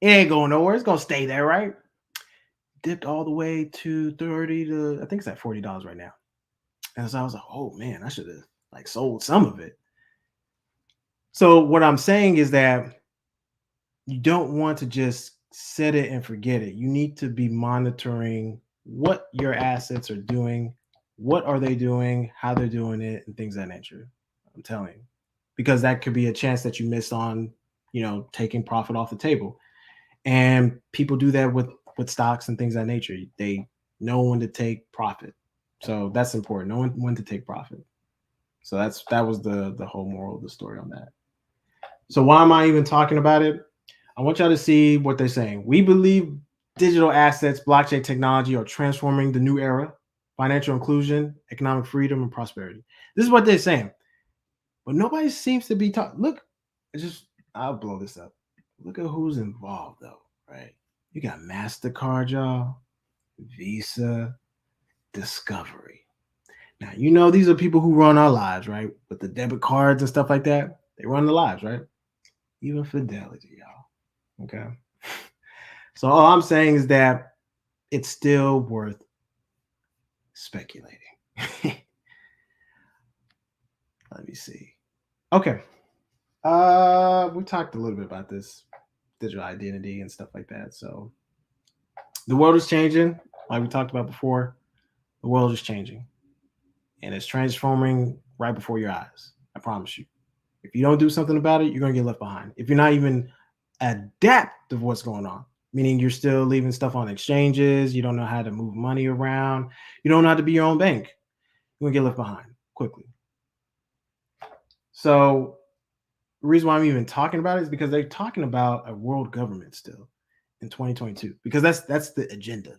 it ain't going nowhere. It's gonna stay there, right? Dipped all the way to 30 to I think it's at $40 right now. And so I was like, oh man, I should have like sold some of it. So what I'm saying is that you don't want to just set it and forget it. You need to be monitoring what your assets are doing, what are they doing, how they're doing it, and things of that nature. I'm telling you, because that could be a chance that you missed on, taking profit off the table. And people do that with stocks and things of that nature. They know when to take profit, so that's important. Know when to take profit. So that was the whole moral of the story on that. So why am I even talking about it? I want y'all to see what they're saying. We believe digital assets, blockchain technology are transforming the new era, financial inclusion, economic freedom, and prosperity. This is what they're saying. But nobody seems to be talking. Look, I'll blow this up. Look at who's involved, though, right? You got MasterCard, y'all, Visa, Discovery. Now, these are people who run our lives, right? With the debit cards and stuff like that. They run the lives, right? Even Fidelity, y'all. Okay. So all I'm saying is that it's still worth speculating. Let me see. Okay. We talked a little bit about this digital identity and stuff like that. So the world is changing, like we talked about before. The world is changing. And it's transforming right before your eyes. I promise you. If you don't do something about it, you're gonna get left behind. If you're not even adapt to what's going on, meaning you're still leaving stuff on exchanges, you don't know how to move money around, you don't know how to be your own bank, you're gonna get left behind quickly. So the reason why I'm even talking about it is because they're talking about a world government still in 2022, because that's the agenda.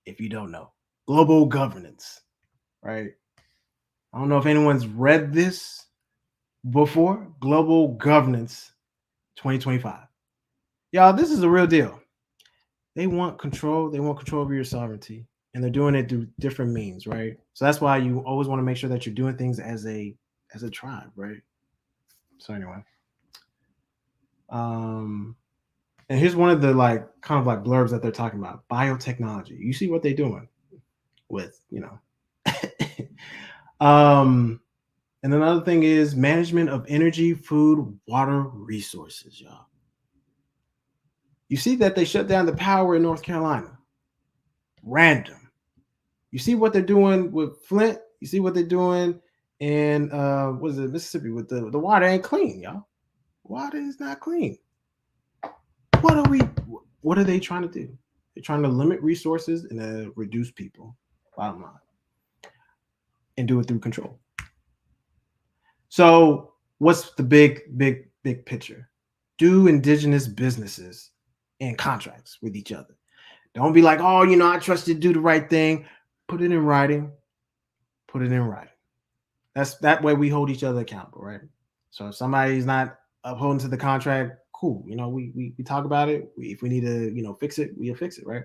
If you don't know, global governance, right? I don't know if anyone's read this before. Global governance 2025. Y'all, this is a real deal. They want control. They want control over your sovereignty, and they're doing it through different means, right? So that's why you always want to make sure that you're doing things as a tribe, right? So anyway, and here's one of the kind of blurbs that they're talking about: biotechnology. You see what they're doing with, and another thing is management of energy, food, water resources, y'all. You see that they shut down the power in North Carolina. Random. You see what they're doing with Flint. You see what they're doing in what is it, Mississippi, with the water ain't clean, y'all. Water is not clean. What are they trying to do? They're trying to limit resources and reduce people, bottom line, and do it through control. So what's the big picture? Do indigenous businesses and contracts with each other. Don't be like, oh, I trust you to do the right thing. Put it in writing. Put it in writing. That way we hold each other accountable, right? So if somebody's not upholding to the contract, cool. We talk about it. If we need to, fix it, we'll fix it, right?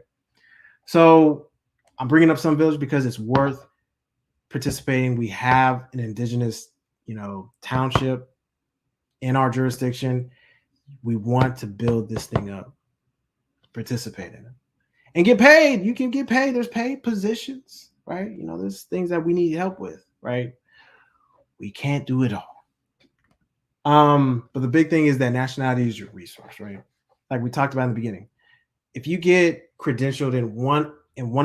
So I'm bringing up Sun Village because it's worth participating. We have an indigenous, township in our jurisdiction. We want to build this thing up, participate in it, and get paid. You can get paid. There's paid positions, right? There's things that we need help with, right? We can't do it all. But the big thing is that nationality is your resource, right? Like we talked about in the beginning. If you get credentialed in one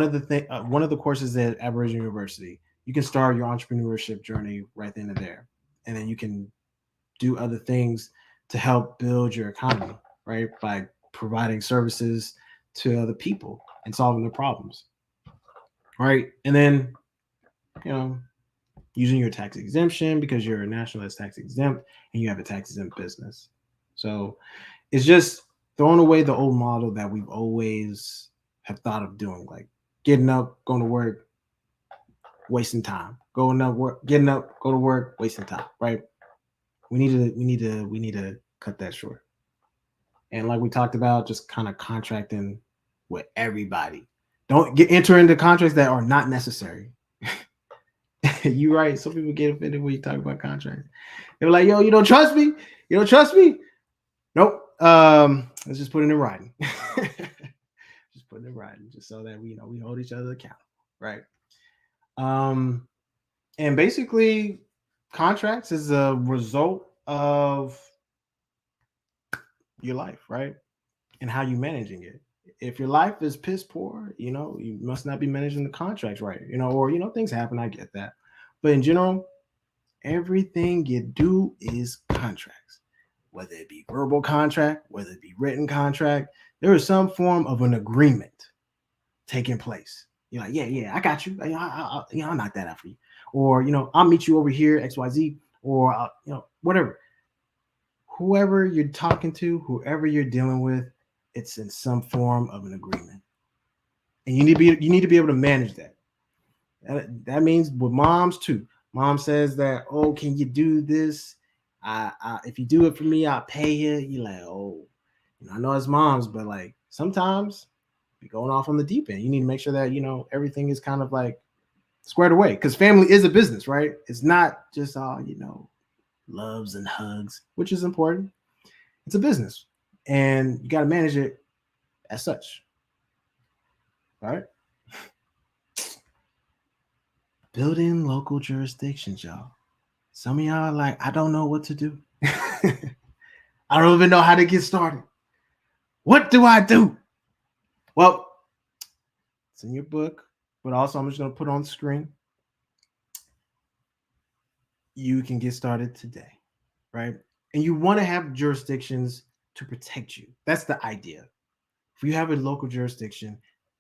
of the courses at Aboriginal University, you can start your entrepreneurship journey right then and there, and then you can do other things to help build your economy, right? By providing services to other people and solving their problems, right? And then, using your tax exemption because you're a nationalist tax exempt and you have a tax exempt business. So it's just throwing away the old model that we've always have thought of doing, like getting up, going to work, wasting time, getting up, go to work, wasting time, right? We need to cut that short. And like we talked about, just kind of contracting with everybody. Don't enter into contracts that are not necessary. You right. Some people get offended when you talk about contracts. They're like, yo, you don't trust me? You don't trust me? Nope. Let's just put it in writing. Just put it in writing, just so that we hold each other accountable, right? Um, and basically, contracts is a result of your life, right? And how you managing it. If your life is piss poor, you must not be managing the contracts right, or things happen. I get that, but in general, everything you do is contracts, whether it be verbal contract, whether it be written contract. There is some form of an agreement taking place. You're like, yeah, yeah, I got you. I'll knock that out for you, or I'll meet you over here, X, Y, Z, or whatever. Whoever you're talking to, whoever you're dealing with, it's in some form of an agreement, and you need to be able to manage that. That means with moms too. Mom says that, oh, can you do this? If you do it for me, I'll pay you. You like, oh, I know it's moms, but like sometimes you're going off on the deep end. You need to make sure that everything is kind of like squared away, because family is a business, right? It's not just all loves and hugs, which is important. It's a business, and you got to manage it as such. All right. Building local jurisdictions, y'all. Some of y'all are like, I don't know what to do. I don't even know how to get started. What do I do? Well, it's in your book, but also I'm just going to put on the screen. You can get started today, right? And you want to have jurisdictions to protect you. That's the idea. If you have a local jurisdiction,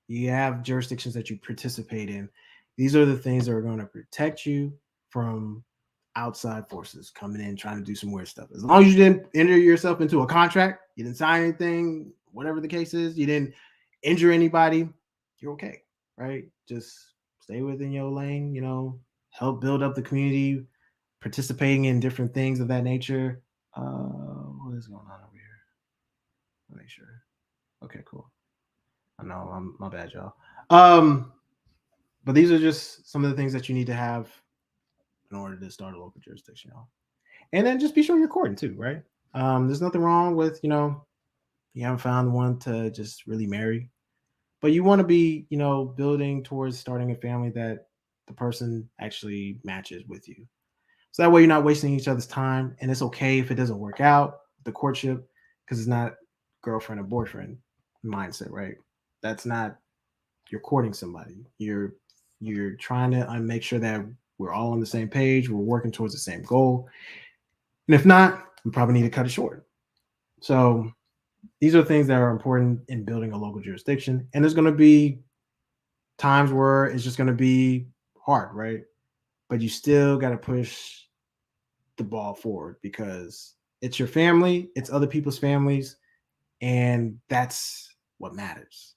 you have jurisdictions that you participate in. These are the things that are going to protect you from outside forces coming in trying to do some weird stuff. As long as you didn't enter yourself into a contract, you didn't sign anything, whatever the case is, you didn't injure anybody, you're okay, right? Just stay within your lane, help build up the community, participating in different things of that nature. What is going on over here? Let me make sure. Okay, cool. I know, my bad, y'all. But these are just some of the things that you need to have in order to start a local jurisdiction, y'all. And then just be sure you're courting too, right? There's nothing wrong with you haven't found one to just really marry, but you want to be building towards starting a family that the person actually matches with you. So that way you're not wasting each other's time, and it's okay if it doesn't work out the courtship, because it's not girlfriend or boyfriend mindset, right? That's not, you're courting somebody. You're trying to make sure that we're all on the same page. We're working towards the same goal. And if not, we probably need to cut it short. So these are things that are important in building a local jurisdiction. And there's going to be times where it's just going to be hard, right? But you still got to push the ball forward, because it's your family, it's other people's families, and that's what matters.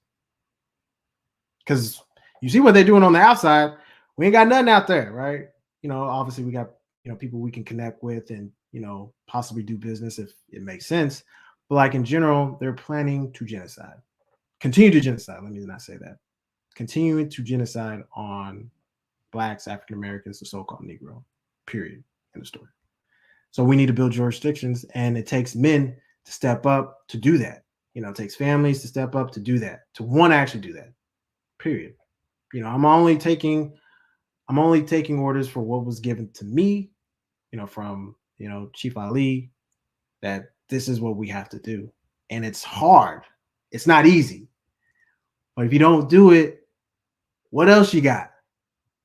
Because you see what they're doing on the outside. We ain't got nothing out there, right? Obviously we got people we can connect with and possibly do business if it makes sense. But like in general, they're planning to genocide, continue to genocide. Let me not say that. Continuing to genocide on blacks, African Americans, the so-called Negro. Period. In the story. So we need to build jurisdictions, and it takes men to step up to do that. It takes families to step up to do that, to want to actually do that. Period. I'm only taking orders for what was given to me, from Chief Ali, that this is what we have to do. And it's hard. It's not easy. But if you don't do it, what else you got?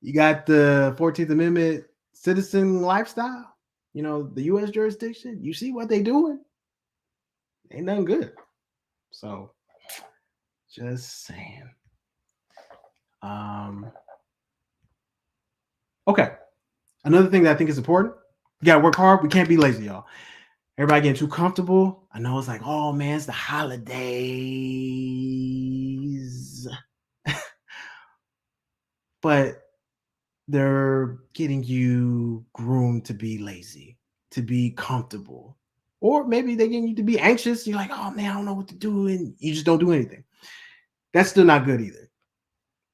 You got the 14th Amendment citizen lifestyle, the US jurisdiction. You see what they doing? Ain't nothing good. So just saying. Okay. Another thing that I think is important, you gotta work hard. We can't be lazy, y'all. Everybody getting too comfortable. I know it's like, oh man, it's the holidays. But they're getting you groomed to be lazy, to be comfortable. Or maybe they're getting you to be anxious. You're like, oh man, I don't know what to do. And you just don't do anything. That's still not good either.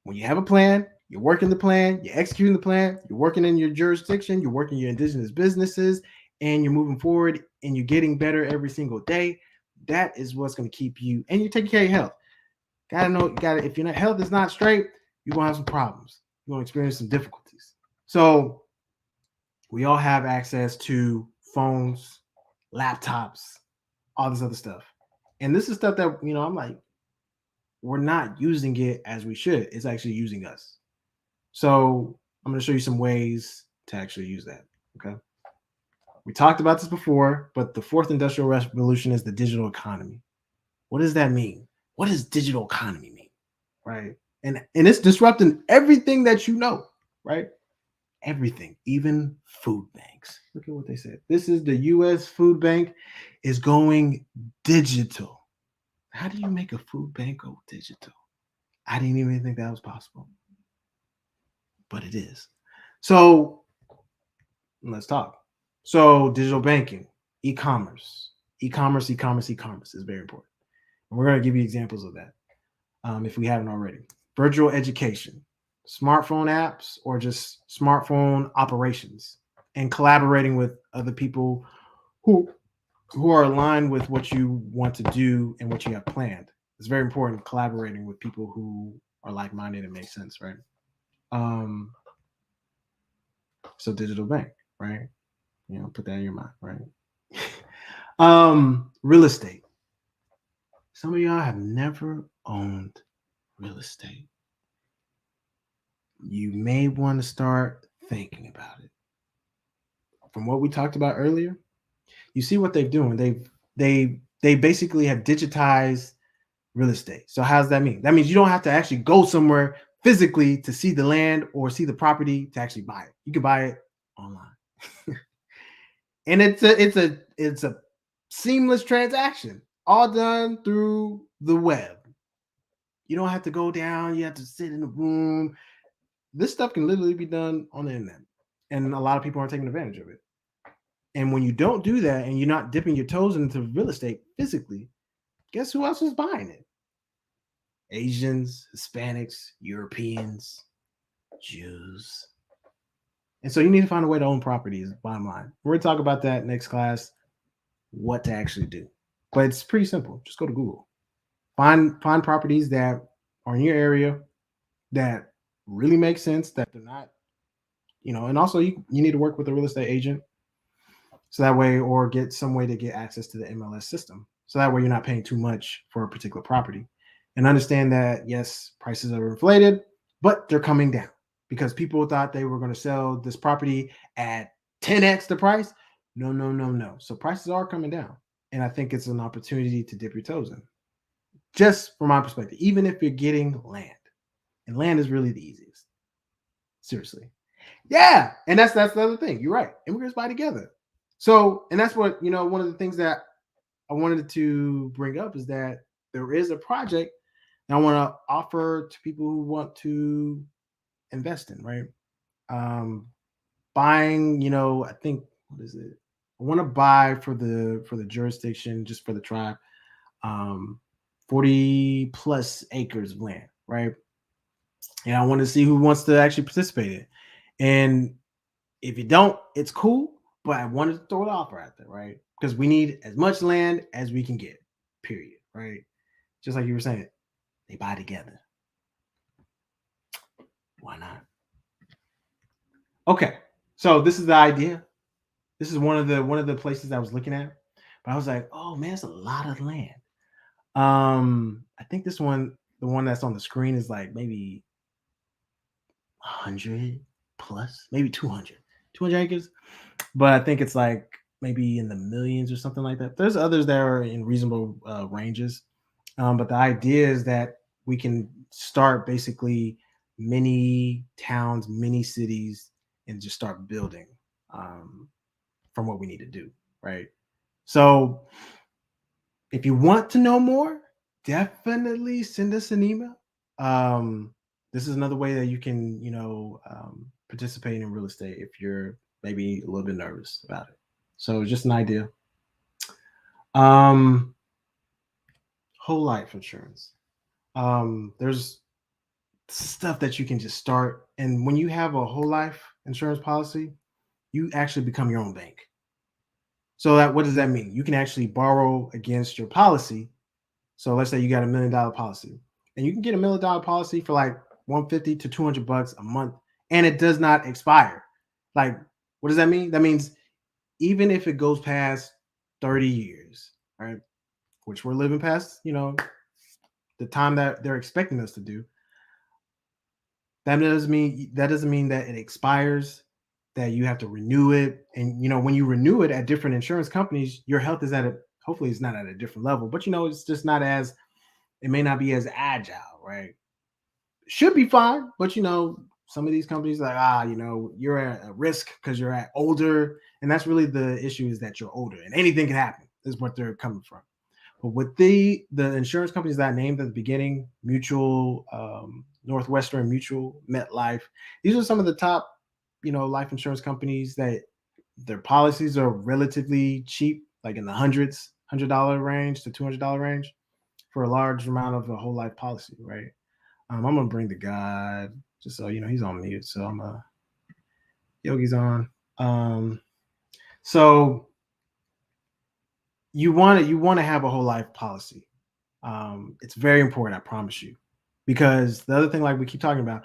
When you have a plan, you're working the plan, you're executing the plan, you're working in your jurisdiction, you're working your indigenous businesses, and you're moving forward and you're getting better every single day. That is what's going to keep you, and you're taking care of your health. Gotta know, gotta, if your health is not straight, you're going to have some problems. You're going to experience some difficulties. So we all have access to phones, laptops, all this other stuff. And this is stuff that, I'm like, we're not using it as we should. It's actually using us. So I'm going to show you some ways to actually use that. Okay. We talked about this before, but the fourth industrial revolution is the digital economy. What does that mean? What does digital economy mean? Right. And it's disrupting everything that you know, right? Everything, even food banks. Look at what they said. This is the US food bank is going digital. How do you make a food bank go digital? I didn't even think that was possible, but it is. So let's talk. So digital banking, e-commerce, e-commerce is very important. And we're going to give you examples of that if we haven't already. Virtual education, smartphone apps, or just smartphone operations, and collaborating with other people who are aligned with what you want to do and what you have planned. It's very important collaborating with people who are like-minded and make sense, right? Um, so digital bank, right? Put that in your mind, right? Real estate. Some of y'all have never owned real estate. You may want to start thinking about it. From what we talked about earlier, you see what they're doing. They basically have digitized real estate. So how does that mean? That means you don't have to actually go somewhere physically to see the land or see the property to actually buy it. You can buy it online. And it's a seamless transaction, all done through the web. You don't have to go down, you have to sit in a room. This stuff can literally be done on the internet. And a lot of people aren't taking advantage of it. And when you don't do that and you're not dipping your toes into real estate physically, guess who else is buying it? Asians, Hispanics, Europeans, Jews. And so you need to find a way to own properties, bottom line. We're going to talk about that next class, what to actually do. But it's pretty simple. Just go to Google. Find properties that are in your area that really make sense, that they're not, and also you need to work with a real estate agent so that way, or get some way to get access to the MLS system. So that way you're not paying too much for a particular property. And understand that, yes, prices are inflated, but they're coming down because people thought they were going to sell this property at 10x the price. No. So prices are coming down. And I think it's an opportunity to dip your toes in. Just from my perspective, even if you're getting land, and land is really the easiest. Seriously. Yeah. And that's the other thing. You're right. Immigrants buy together. So, and that's what, one of the things that I wanted to bring up is that there is a project that I want to offer to people who want to invest in, right? Buying, I think, what is it? I want to buy for the jurisdiction, just for the tribe, 40 plus acres of land, right? And I want to see who wants to actually participate in it. And if you don't, it's cool. But I wanted to throw an offer out there, right? Because we need as much land as we can get, period, right? Just like you were saying, they buy together. Why not? Okay, so this is the idea. This is one of the places I was looking at, but I was like, oh man, it's a lot of land. I think this one, the one that's on the screen, is like maybe 100 plus, maybe 200 acres. But I think it's like maybe in the millions or something like that. There's others that are in reasonable ranges. But the idea is that we can start basically mini towns, mini cities, and just start building from what we need to do, right? So if you want to know more, definitely send us an email. This is another way that you can, participate in real estate if you're maybe a little bit nervous about it. So just an idea. Whole life insurance. There's stuff that you can just start. And when you have a whole life insurance policy, you actually become your own bank. So that what does that mean? You can actually borrow against your policy. So let's say you got $1 million policy, and you can get $1 million policy for like 150 to $200 a month, and it does not expire. Like, what does that mean? That means even if it goes past 30 years, right? Which we're living past, the time that they're expecting us to do. That doesn't mean that it expires, that you have to renew it. And when you renew it at different insurance companies, your health is hopefully it's not at a different level, but it's just not as it may not be as agile, right? Should be fine, but some of these companies like you're at a risk because you're at older, and that's really the issue, is that you're older and anything can happen is what they're coming from. But with the insurance companies that I named at the beginning, Mutual, Northwestern Mutual, MetLife, these are some of the top, life insurance companies that their policies are relatively cheap, like in the $100 range to $200 range for a large amount of a whole life policy, right? I'm gonna bring the guy just so he's on mute. So Yogi's on. So you want to have a whole life policy. It's very important, I promise you, because the other thing, like we keep talking about,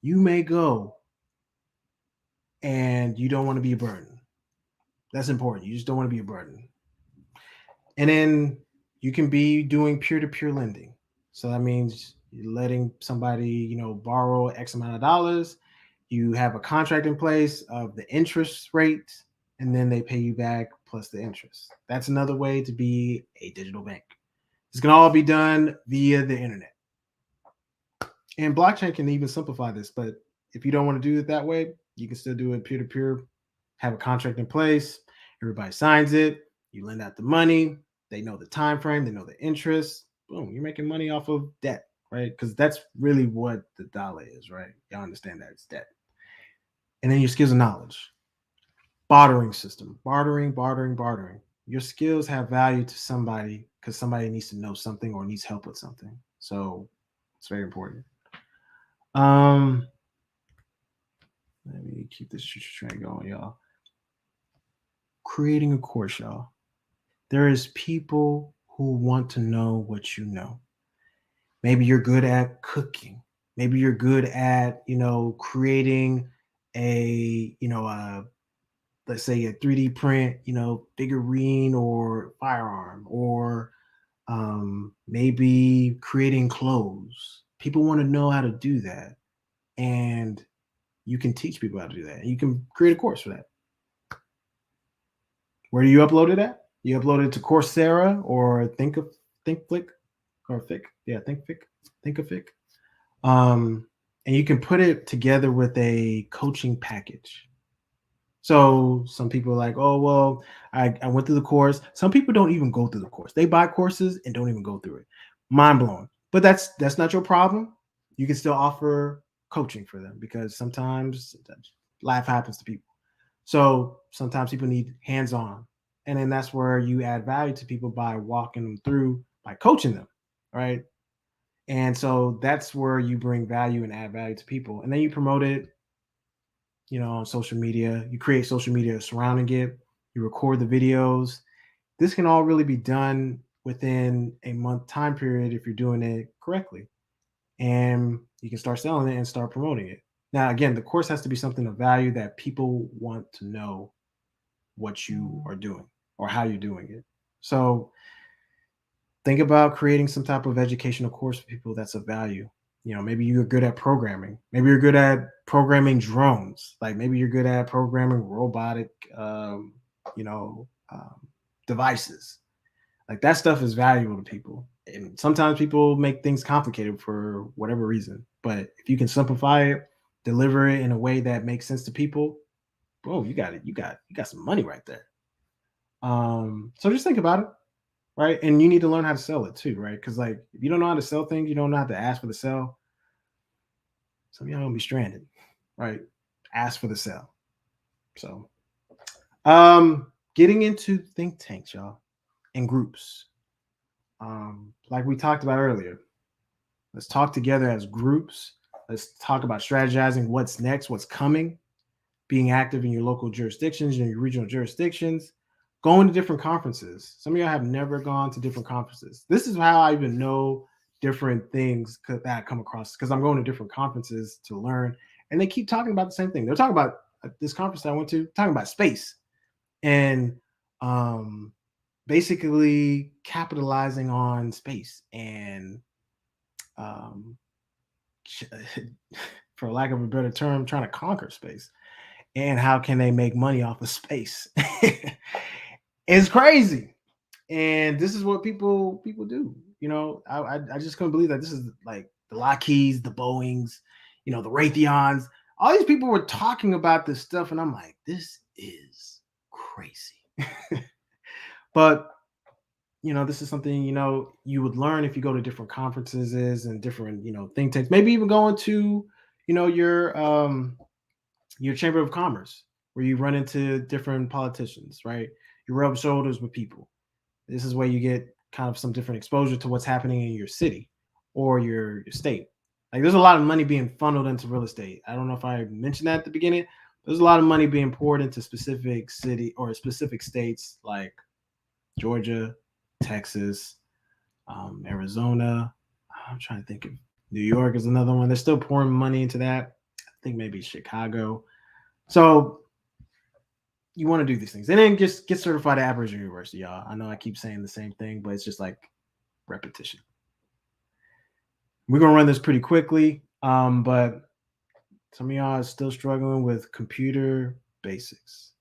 you may go and you don't want to be a burden. That's important. You just don't want to be a burden. And then you can be doing peer-to-peer lending. So that means you're letting somebody, borrow X amount of dollars. You have a contract in place of the interest rate, and then they pay you back plus the interest. That's another way to be a digital bank. This can all be done via the internet. And blockchain can even simplify this, but if you don't want to do it that way, you can still do it peer to peer, have a contract in place, everybody signs it, you lend out the money, they know the time frame, they know the interest. Boom, you're making money off of debt, right? Because that's really what the dollar is, right? Y'all understand that it's debt. And then your skills and knowledge. Bartering system. Bartering. Your skills have value to somebody because somebody needs to know something or needs help with something. So it's very important. Let me keep this train going, y'all. Creating a course, y'all. There is people who want to know what you know. Maybe you're good at cooking. Maybe you're good at, creating let's say a 3D print, figurine or firearm, or maybe creating clothes. People want to know how to do that. And you can teach people how to do that. And you can create a course for that. Where do you upload it at? You upload it to Coursera or ThinkFlick or Fic. Yeah, Thinkific. And you can put it together with a coaching package. So some people are like, oh, well, I went through the course. Some people don't even go through the course. They buy courses and don't even go through it. Mind blowing. But that's not your problem. You can still offer coaching for them because sometimes life happens to people. So sometimes people need hands-on. And then that's where you add value to people by walking them through, by coaching them, right? And so that's where you bring value and add value to people. And then you promote it, on social media. You create social media surrounding it. You record the videos. This can all really be done within a month time period if you're doing it correctly. And you can start selling it and start promoting it. Now, again, the course has to be something of value that people want to know what you are doing or how you're doing it. So think about creating some type of educational course for people that's of value. Maybe you're good at programming. Maybe you're good at programming drones. Like maybe you're good at programming robotic, devices. Like that stuff is valuable to people. And sometimes people make things complicated for whatever reason. But if you can simplify it, deliver it in a way that makes sense to people, bro, you got it. You got some money right there. So just think about it, right? And you need to learn how to sell it too, right? Because like if you don't know how to sell things, you don't know how to ask for the sell. Some of y'all gonna be stranded, right? Ask for the sell. So, getting into think tanks, y'all, and groups. Like we talked about earlier, let's talk together as groups. Let's talk about strategizing what's next, what's coming, being active in your local jurisdictions and your regional jurisdictions. going to different conferences. Some of y'all have never gone to different conferences. This is how I even know different things that I come across because I'm going to different conferences to learn, and they keep talking about the same thing. They're talking about this conference I went to, talking about space and um, basically capitalizing on space and um, for lack of a better term, trying to conquer space. And how can they make money off of space? It's crazy. And this is what people do. I just couldn't believe that this is like the Lockheeds, the Boeings, the Raytheons. All these people were talking about this stuff, and I'm like, this is crazy. But this is something you would learn if you go to different conferences and different think tanks. Maybe even going to your chamber of commerce where you run into different politicians, right? You rub shoulders with people. This is where you get kind of some different exposure to what's happening in your city or your state. Like there's a lot of money being funneled into real estate. I don't know if I mentioned that at the beginning. There's a lot of money being poured into specific city or specific states like Georgia, Texas, Arizona. I'm trying to think of New York is another one. They're still pouring money into that. I think maybe Chicago. So you want to do these things and then just get certified at Aboriginal University, y'all. I know I keep saying the same thing, but it's just like repetition. We're gonna run this pretty quickly, but some of y'all are still struggling with computer basics.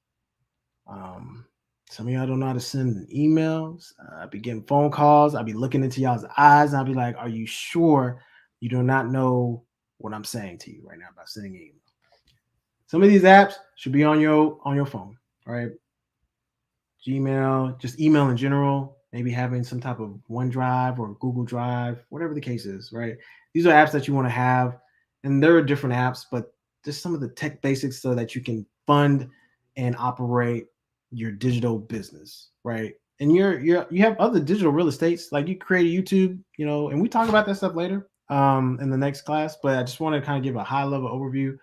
Some of y'all don't know how to send emails. I be getting phone calls. I be looking into y'all's eyes. And I'll be like, "Are you sure you do not know what I'm saying to you right now about sending an email?" Some of these apps should be on your phone, all right? Gmail, just email in general, maybe having some type of OneDrive or Google Drive, whatever the case is, right? These are apps that you want to have, and there are different apps, but just some of the tech basics so that you can fund and operate your digital business, right? And you have other digital real estates, like you create a YouTube, and we talk about that stuff later in the next class. But I just want to kind of give a high level overview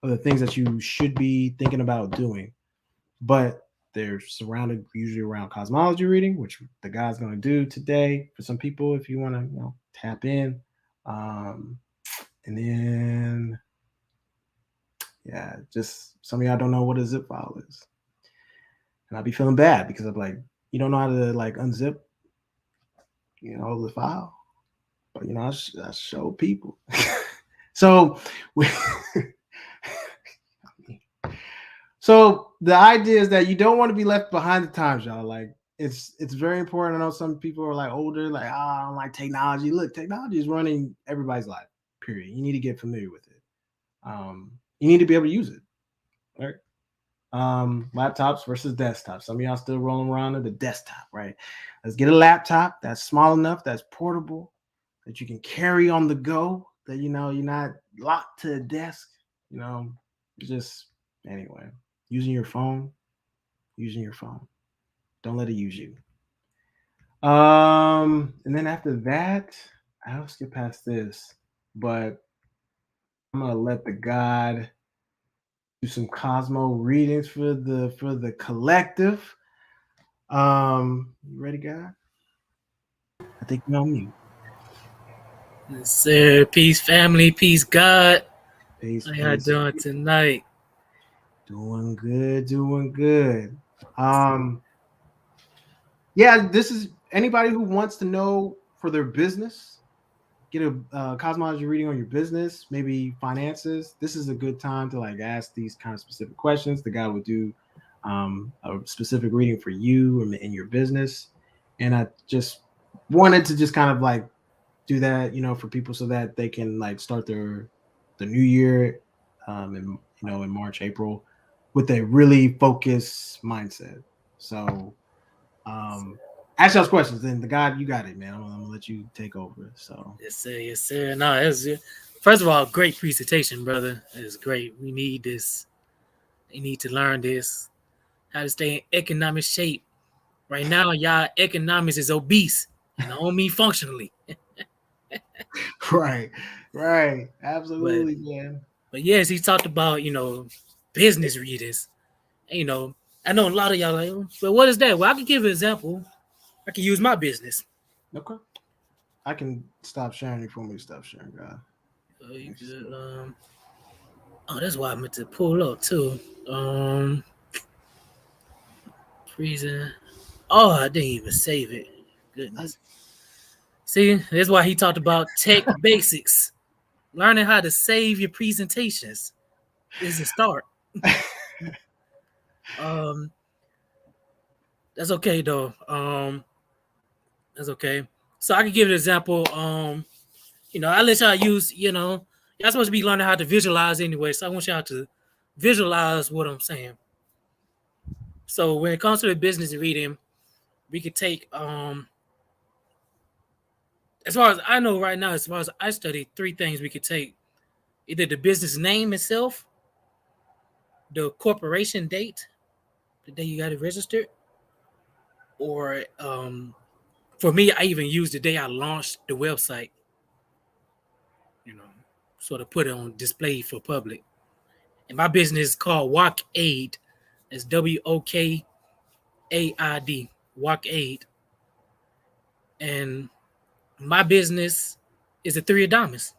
of the things that you should be thinking about doing. But they're surrounded usually around cosmology reading, which the guy's going to do today for some people if you want to tap in. And then just some of y'all don't know what a zip file is, and I'll be feeling bad because I'm like, you don't know how to like unzip the file, but I show people. So we So the idea is that you don't want to be left behind the times, y'all. Like it's very important. I know some people are like older, like, I don't like technology. Look, technology is running everybody's life. Period. You need to get familiar with it. You need to be able to use it. Right? Laptops versus desktops. Some of y'all still rolling around with the desktop, right? Let's get a laptop that's small enough, that's portable, that you can carry on the go. That you're not locked to a desk. Just anyway. Using your phone. Don't let it use you. And then after that, I'll skip past this, but I'm gonna let the God do some Cosmo readings for the collective. You ready, God? I think you're on mute.
Yes, sir. Peace, family. Peace, God.
Peace,
How y'all
peace.
doing tonight?
Doing good, doing good. Um, yeah, this is anybody who wants to know for their business, get a cosmology reading on your business, maybe finances. This is a good time to like ask these kind of specific questions. The guy will do a specific reading for you in your business, and I just wanted to just kind of like do that, for people so that they can like start the new year, in March, April, with a really focused mindset. So ask those questions. Then the God, you got it, man. I'm gonna let you take over. So
Yes, sir. Yes, sir. No, that's first of all, great presentation, brother. It's great. We need this. We need to learn this. How to stay in economic shape. Right now, y'all economics is obese, and I don't mean functionally.
right, right,
But
absolutely, man.
but yes, he talked about business readers. You know, I know a lot of y'all like, but what is that? Well, I can give an example. I can use my business.
Okay. I can stop sharing if you want me to stop sharing, guys.
You
Let me
could,
see.
oh, that's why I meant to pull up too. Um, freezing. Oh, I didn't even save it.
I,
Goodness. See, that's why he talked about tech basics. Learning how to save your presentations is a start. Um, that's okay though. That's okay. So I can give an example. I let y'all use, y'all supposed to be learning how to visualize anyway. So I want y'all to visualize what I'm saying. So when it comes to the business reading, we could take as far as I know right now, as far as I studied, three things we could take. Either the business name itself, the corporation date, the day you got it registered, or for me, I even used the day I launched the website, you know, sort of put it on display for public. And my business is called Walk Aid. It's WOKAID, Walk Aid. And my business is a three of diamonds.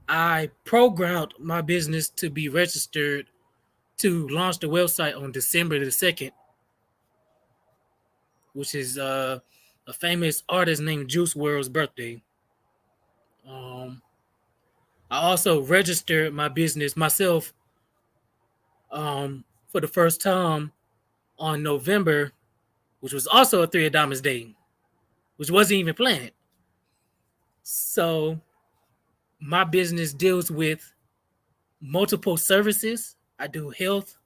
I programmed my business to be registered to launch the website on December the 2nd, which is a famous artist named Juice WRLD's birthday. Um, I also registered my business myself for the first time on November, which was also a three of diamonds day, which wasn't even planned. So my business deals with multiple services. I do health,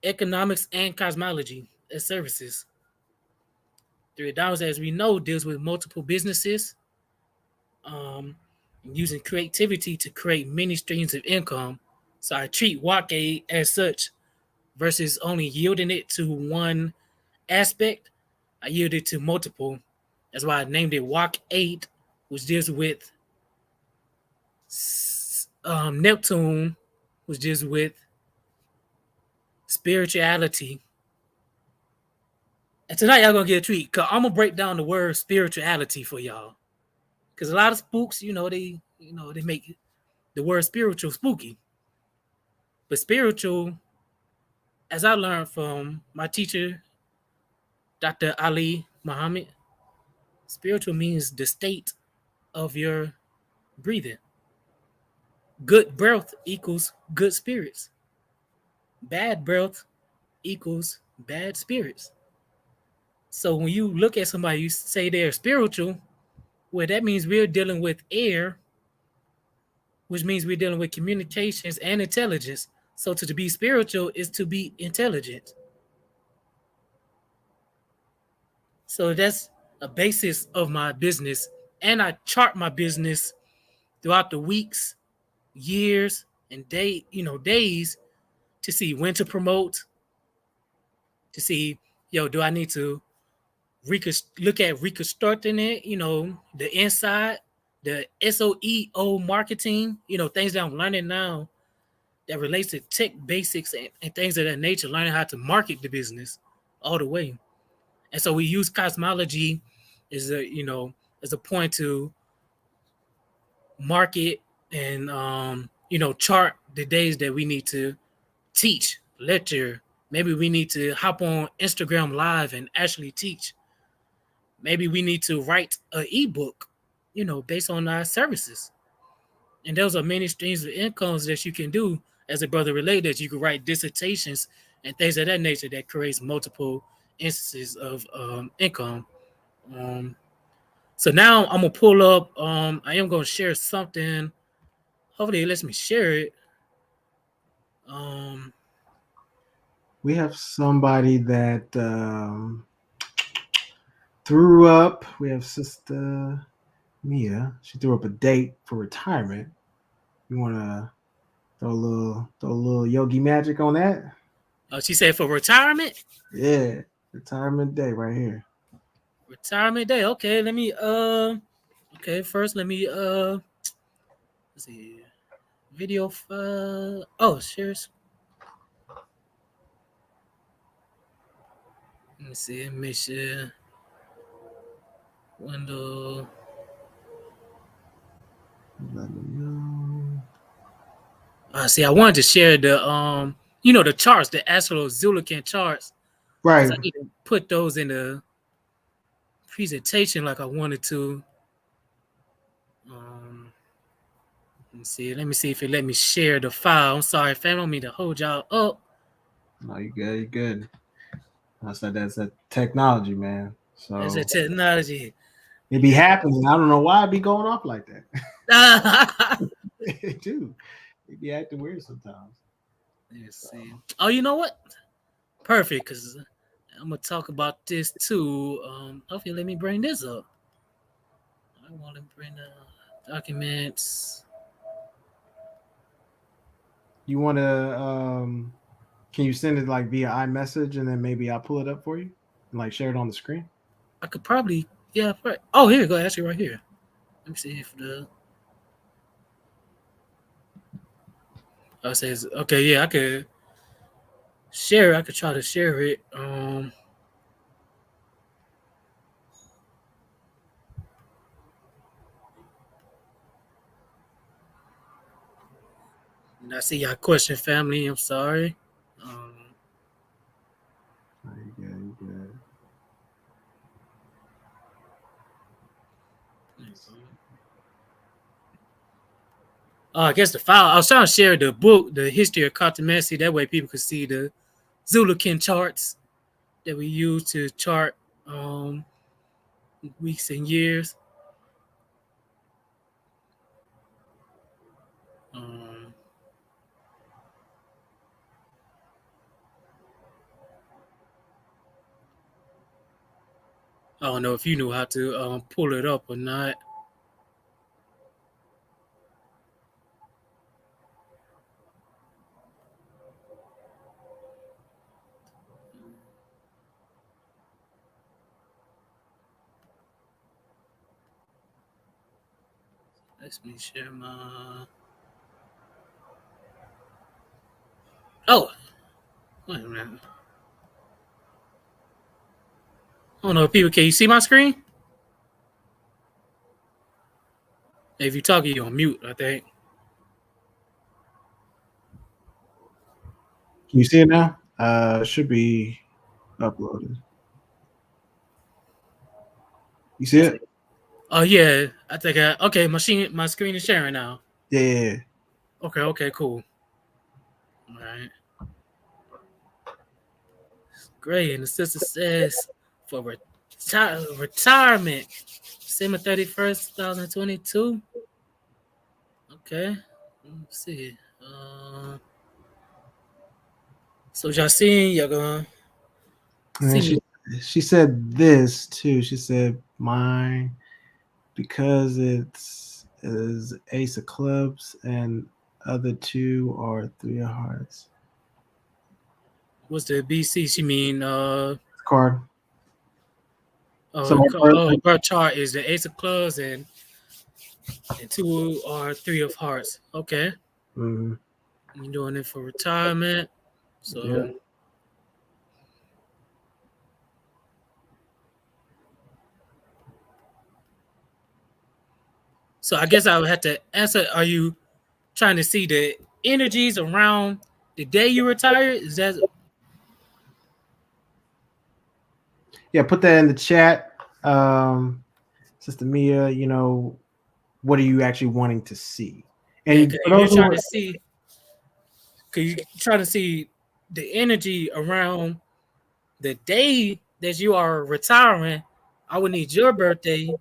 economics, and cosmology as services. Three of diamonds, as we know, deals with multiple businesses, um, using creativity to create many streams of income. So I treat Wake as such versus only yielding it to one aspect. I yield it to multiple. That's why I named it Walk 8, which deals with Neptune, which deals with spirituality. And tonight y'all gonna get a treat, cause I'm gonna break down the word spirituality for y'all. Cause a lot of spooks, they make the word spiritual spooky. But spiritual, as I learned from my teacher, Dr. Ali Muhammad, spiritual means the state of your breathing. Good breath equals good spirits. Bad breath equals bad spirits. So when you look at somebody, you say they're spiritual, well, that means we're dealing with air, which means we're dealing with communications and intelligence. So to be spiritual is to be intelligent. So that's a basis of my business. And I chart my business throughout the weeks, years, and days to see when to promote, to see, do I need to look at reconstructing it, the inside, the SOEO marketing, things that I'm learning now that relates to tech basics and things of that nature, learning how to market the business all the way. And so we use cosmology as a point to market and chart the days that we need to teach, lecture. Maybe we need to hop on Instagram live and actually teach. Maybe we need to write an ebook, based on our services. And those are many streams of incomes that you can do as a brother related, that you can write dissertations and things of that nature that creates multiple instances of income. Um, so now I'm gonna pull up. I am gonna share something. Hopefully, it lets me share it. Um,
We have somebody that threw up. We have Sister Mia. She threw up a date for retirement. You want to throw a little yogi magic on that?
she said for retirement.
Yeah, retirement day right here.
Retirement day. Okay, let me. Okay, first let me. Let's see. Video file. Oh, shares. Let me see. Make sure window.
Let me know.
See, I wanted to share the charts, the Astro Zulukin charts, because
Right.
I need to put those in the presentation like I wanted to. Um, let me see if it let me share the file. I'm sorry, fam, I don't mean to hold y'all up.
No, you good. You good. That's that technology, man.
There's
So
a technology.
it be
Yeah.
happening. I don't know why it be going off like that.
Let's
It do. It be acting weird sometimes. So,
see. Oh, you know what? Perfect, because I'm gonna talk about this too. Okay, let me bring this up. I want to bring the documents.
you want to? Can you send it like via iMessage and then maybe I'll pull it up for you and like share it on the screen?
I could probably, yeah. Oh, here you go. Actually, right here. Let me see if the. I says okay. Yeah, I could share. I could try to share it. And I see y'all question, family. I'm sorry. Um,
Oh, you good. You good.
I guess the file. I was trying to share the book, the history of cartomancy. That way, people could see the Zulukin charts that we use to chart um, weeks and years. Um, I don't know if you knew how to pull it up or not. Let me share my. Oh, wait a minute. I don't know if people can you see my screen? If you talking, you're on mute. I think.
Can you see it now? It should be uploaded. You see it?
Oh yeah, I think. Okay, my screen is sharing now.
Yeah, yeah, yeah.
Okay, okay, cool. All right, great. And the sister says for retirement, December 31st, 2022. Okay, let's see. So y'all seeing, y'all gonna
And then
see me.
she said this too. She said mine because it's is ace of clubs and other two are three of hearts.
What's the BC? She mean
Card. So
birth chart is the ace of clubs and two or three of hearts. Okay.
mm,
You're doing it for retirement.
yeah.
So I guess I would have to answer. Are you trying to see the energies around the day you retire? Is that
Yeah, put that in the chat. Sister Mia, what are you actually wanting to see?
yeah?
And
Cause
for
if you're
those who
trying
are
to see, cause you trying to see the energy around the day that you are retiring, I would need your birthday,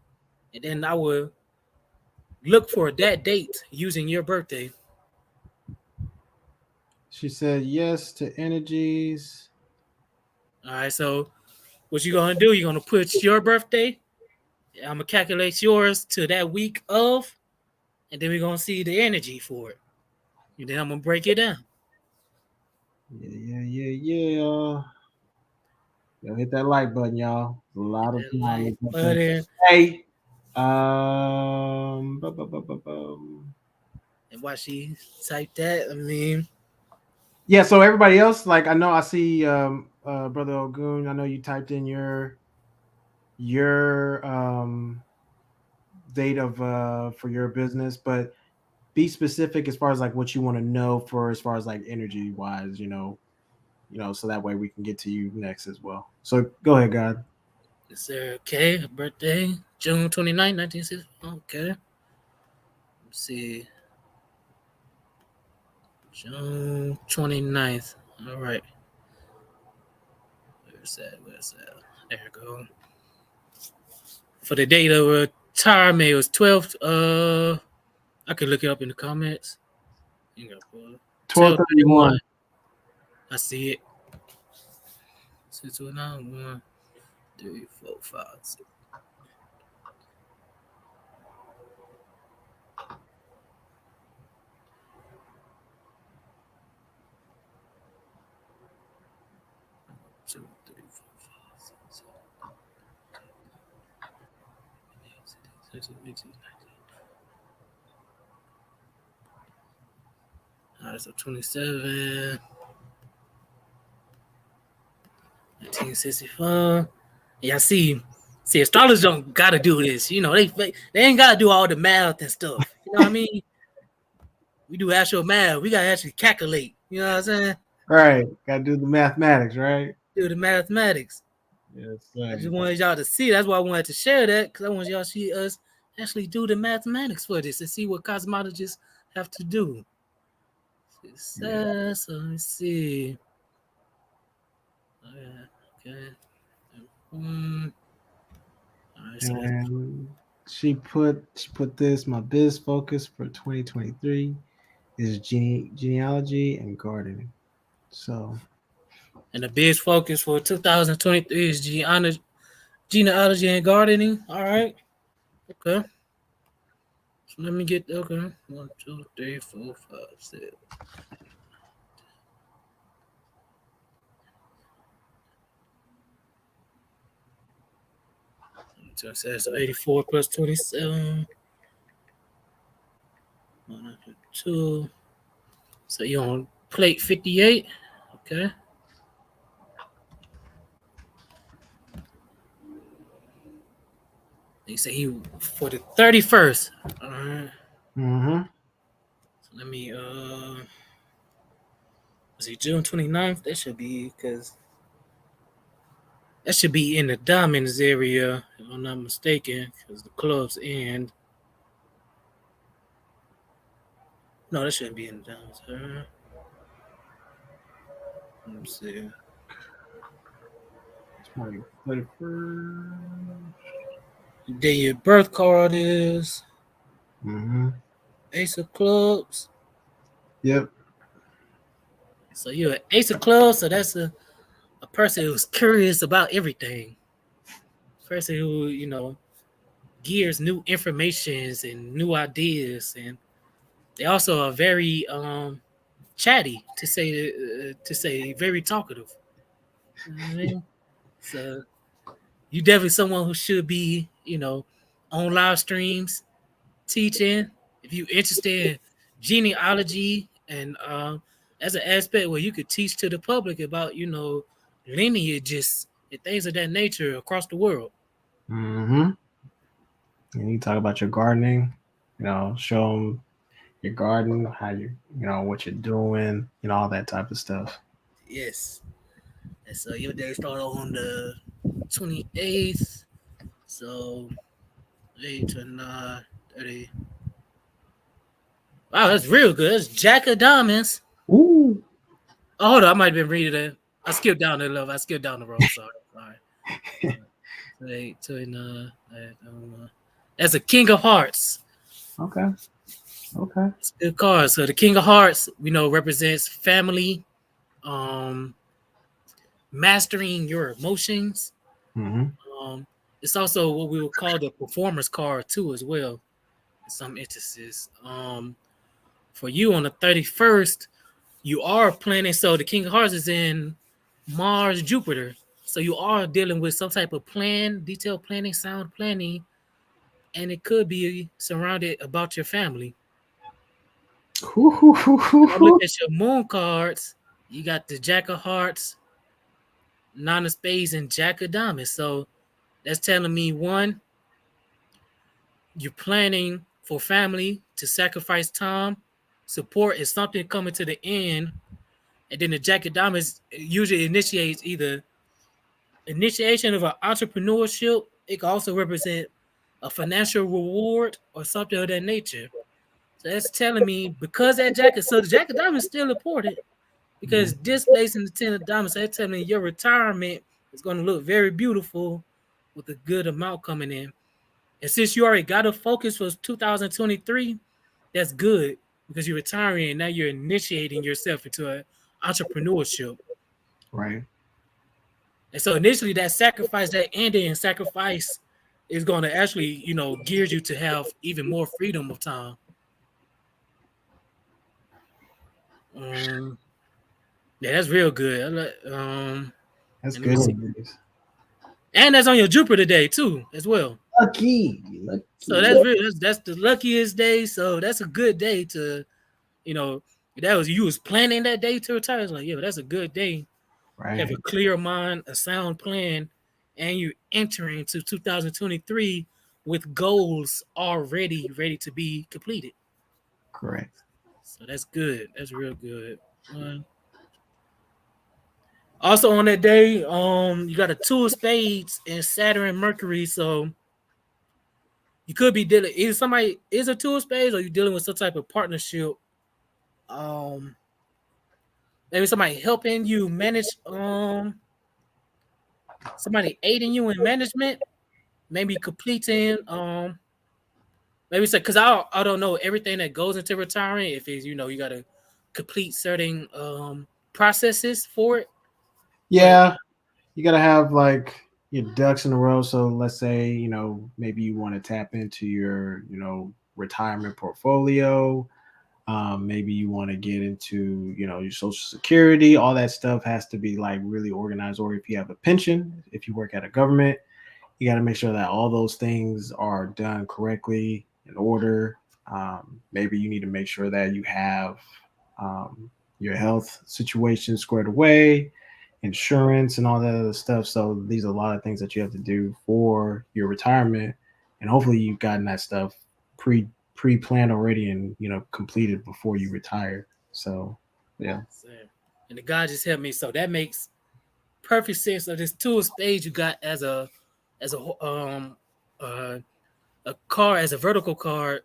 and then I would look for that date using your birthday.
she said yes to energies.
All right. So what you gonna do? You're gonna put your birthday. I'm gonna calculate yours to that week of, and then we're gonna see the energy for it. And then I'm gonna break it down.
Yeah. Yo, hit that like button, y'all. A
Hit
lot of
that like
knowledge up in
button
Hey,
and watch she type that. I mean,
yeah. So everybody else, like I know, I see Brother Ogun. I know you typed in your date of for your business, but be specific as far as like what you want to know for as far as like energy wise, so that way we can get to you next as well. So go ahead, God.
Is there okay? Birthday June 29th, 1960. Okay. Let's see. June 29th. All right. Where's that? Where's that? There we go. For the date of retirement, it was 12. I could look it up in the comments. 12/31.
12/31.
I see it. 629, 1, 3, 4, 5, 6. Two, three, four, five, six, seven, 16, 18, 19. All right, so 27, 1965. Yeah, see, astrologers don't gotta do this. They ain't gotta do all the math and stuff. You know what I mean? We do actual math. We gotta actually calculate. You know what I'm saying?
Right. Gotta do the mathematics, right?
Do the mathematics.
Yes,
I just
right.
wanted y'all to see. That's why I wanted to share that, because I want y'all to see us actually do the mathematics for this and see what cosmologists have to do.
Yeah.
So let me see. Okay. All right, so that's
And she put this, my biz focus for 2023 is genealogy and gardening. So
and the big focus for 2023 is genealogy and gardening. All right. Okay. So let me get okay. 1, 2, 3, 4, 5, 6. So it says 84 plus 27. 102. So you're on plate 58. Okay. They say he for the 31st. All right.
mm-hmm.
So let me was it June 29th? That should be because that should be in the diamonds area, if I'm not mistaken, because the clubs end. No, that shouldn't be in the diamonds. Let me see.
It's my 31st.
Then your birth card is
Mm-hmm.
Ace of Clubs.
Yep.
So you're an Ace of Clubs, so that's a person who's curious about everything. Person who, gears new informations and new ideas, and they also are very chatty to say very talkative. You know what I mean? So you definitely someone who should be, on live streams teaching. If you're interested in genealogy and as an aspect where you could teach to the public about, lineages and things of that nature across the world.
Mm-hmm. And you talk about your gardening, show them your garden, how what you're doing, all that type of stuff.
Yes. And so your day started on the 28th. So 8 to 9, 30. Wow, that's real good. That's Jack of Diamonds.
Ooh.
Oh, hold on. I might have been reading it. I skipped down the love. I skipped down the road. Sorry. So 8 to 9. That's a King of Hearts.
Okay. Okay.
It's a good card. So the King of Hearts, represents family, um, mastering your emotions.
Mm-hmm.
Um, it's also what we would call the performer's card too, as well. In some instances, for you on the 31st, you are planning. So the King of Hearts is in Mars, Jupiter. So you are dealing with some type of plan, detailed planning, sound planning, and it could be surrounded about your family. When I look at your moon cards, you got the Jack of Hearts, nine of spades, and jack of diamonds. So that's telling me one, you're planning for family to sacrifice time, support is something coming to the end, and then the jack of diamonds usually initiates either initiation of an entrepreneurship. It can also represent a financial reward or something of that nature. So that's telling me because that jacket, so the jack of diamonds is still important because
Mhm.
displacing the ten of diamonds, so that's telling me your retirement is going to look very beautiful with a good amount coming in. And since you already got a focus for 2023, that's good because you're retiring and now you're initiating yourself into an entrepreneurship.
Right.
And so initially that sacrifice, that ending and sacrifice is going to actually, gear you to have even more freedom of time. Um, yeah, that's real good.
That's
And let me
good.
see. And that's on your Jupiter day too, as well.
Lucky.
So
Lucky.
that's real. That's the luckiest day. So that's a good day to, you know, that was you was planning that day to retire. It's like, yeah, that's a good day. You have a
Right.
clear mind, a sound plan, and you're entering to 2023 with goals already ready to be completed.
Correct.
So that's good. That's real good. Uh, Also on that day, you got a two of spades and Saturn and Mercury. So you could be dealing either somebody is a two of spades or you're dealing with some type of partnership. Um, Maybe somebody helping you manage. Somebody aiding you in management. Maybe completing. Maybe it's because I don't know everything that goes into retiring. If it's you got to complete certain processes for it, but
Yeah, you gotta have like your ducks in a row. So let's say, maybe you want to tap into your, retirement portfolio. Maybe you want to get into, your social security. All that stuff has to be like really organized. Or if you have a pension, if you work at a government, you got to make sure that all those things are done correctly in order. Maybe you need to make sure that you have um, your health situation squared away, insurance, and all that other stuff. So these are a lot of things that you have to do for your retirement, and hopefully you've gotten that stuff pre planned already and completed before you retire. So yeah.
and the guy just helped me. So that makes perfect sense. So this two of spades you got as uh, a card as a vertical card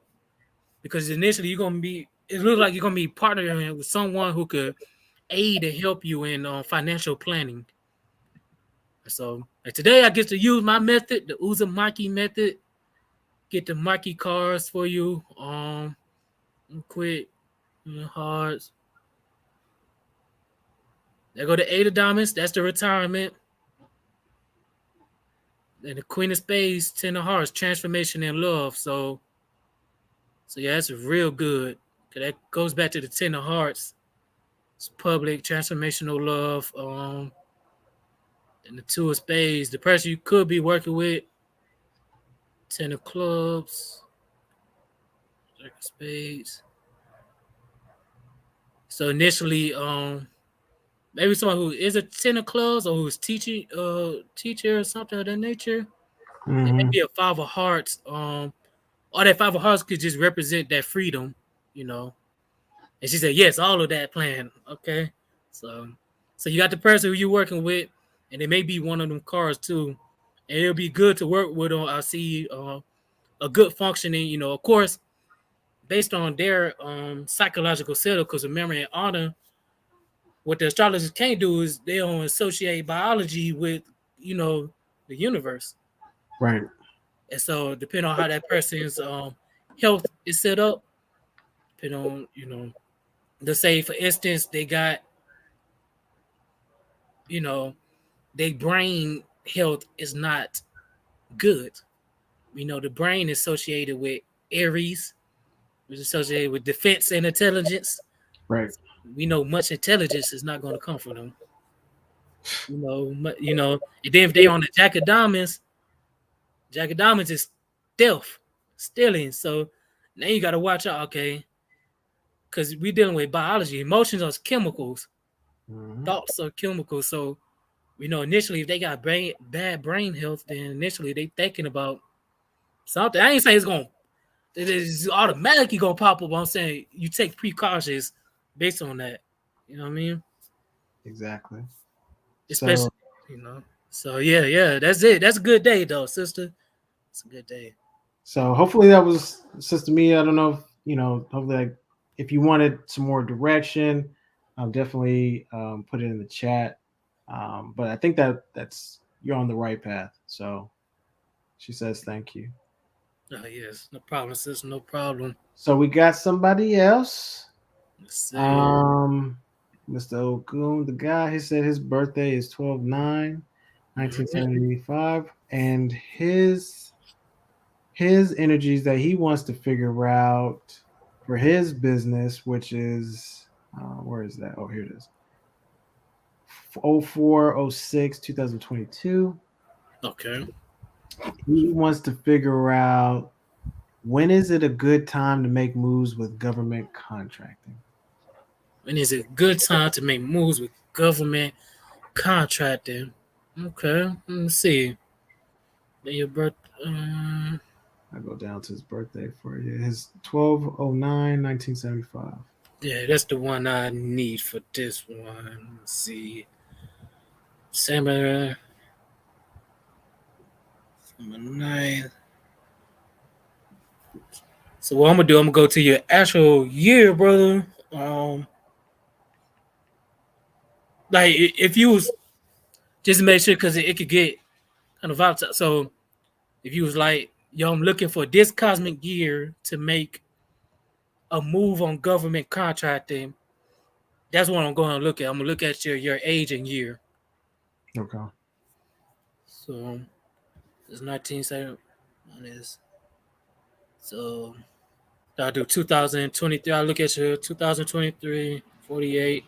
because initially you're gonna be. It looks like you're gonna be partnering with someone who could aid and help you in financial planning. So like today I get to use my method, the Uzumaki method. Get the Maki cards for you. Quick, hearts. There go the eight of diamonds. That's the retirement. And the Queen of Spades, Ten of Hearts, transformation and love. So yeah, that's real good. Cause that goes back to the Ten of Hearts. It's public, transformational love. And the Two of Spades, the person you could be working with, Ten of Clubs, Jack of Spades. So initially, maybe someone who is a Ten of Clubs or who's teaching, teacher or something of that nature. It may
Hmm.
be a Five of Hearts. Or that Five of Hearts could just represent that freedom, you know. And she said, yes, all of that plan. Okay. So you got the person who you're working with, and it may be one of them cars too. And it'll be good to work with on I see a good functioning, of course, based on their psychological setup, because remember in honor, what the astrologers can't do is they don't associate biology with, you know, the universe.
Right.
And so depending on how that person's health is set up, depending on, let's say for instance, they got, you know, their brain health is not good. The brain is associated with Aries, which is associated with defense and intelligence.
Right.
We know much intelligence is not going to come from them. And then if they on the Jack of Diamonds is stealth, stealing. So now you got to watch out, okay? Because we dealing with biology. Emotions are chemicals.
Hmm.
Thoughts are chemicals. So Initially if they got bad brain health, then initially they thinking about something. I ain't saying it is automatically gonna pop up. I'm saying you take precautions based on that. You know what I mean?
Exactly. So
Especially, you know. So yeah, that's it. That's a good day though, sister. It's a good day.
hopefully that was Sister Mia. I don't know if hopefully like, if you wanted some more direction, definitely put it in the chat. But I think that's you're on the right path. So she says thank you.
Oh yes, no problem, sister. No problem.
So we got somebody else.
Let's see.
Um, Mr. Okun, the guy, he said his birthday is 12/9,
Mhm.
1975, and his energies that he wants to figure out for his business, which is where is that? Oh, here it is. 04/06, 2022.
Okay.
He wants to figure out when is it a good time to make moves with government contracting.
And is it a good time to make moves with government contracting? Okay. Let me see. Then your birth.
I'll go down to his birthday for you. His 12/09, 1975.
Yeah, that's the one I need for this one. Let's see. December 9th. So what I'm gonna do, I'm gonna go to your actual year, brother. Um, like if you was just to make sure, because it could get kind of volatile. So if you was like, yo, I'm looking for this cosmic year to make a move on government contracting, that's what I'm going to look at. I'm gonna look at your age and year.
Okay.
So it's 1970. So I'll do 2023. I'll look at your 2023, 48.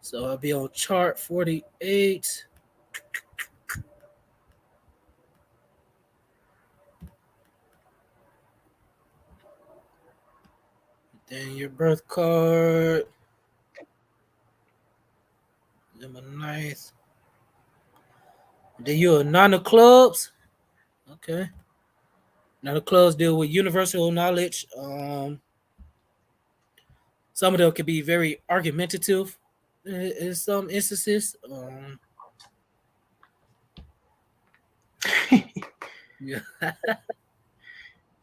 So I'll be on chart 48. Then your birth card. Then my ninth. Then you're a nine of clubs. Okay. Nine of clubs deal with universal knowledge. Some of them can be very argumentative in some instances. Yeah,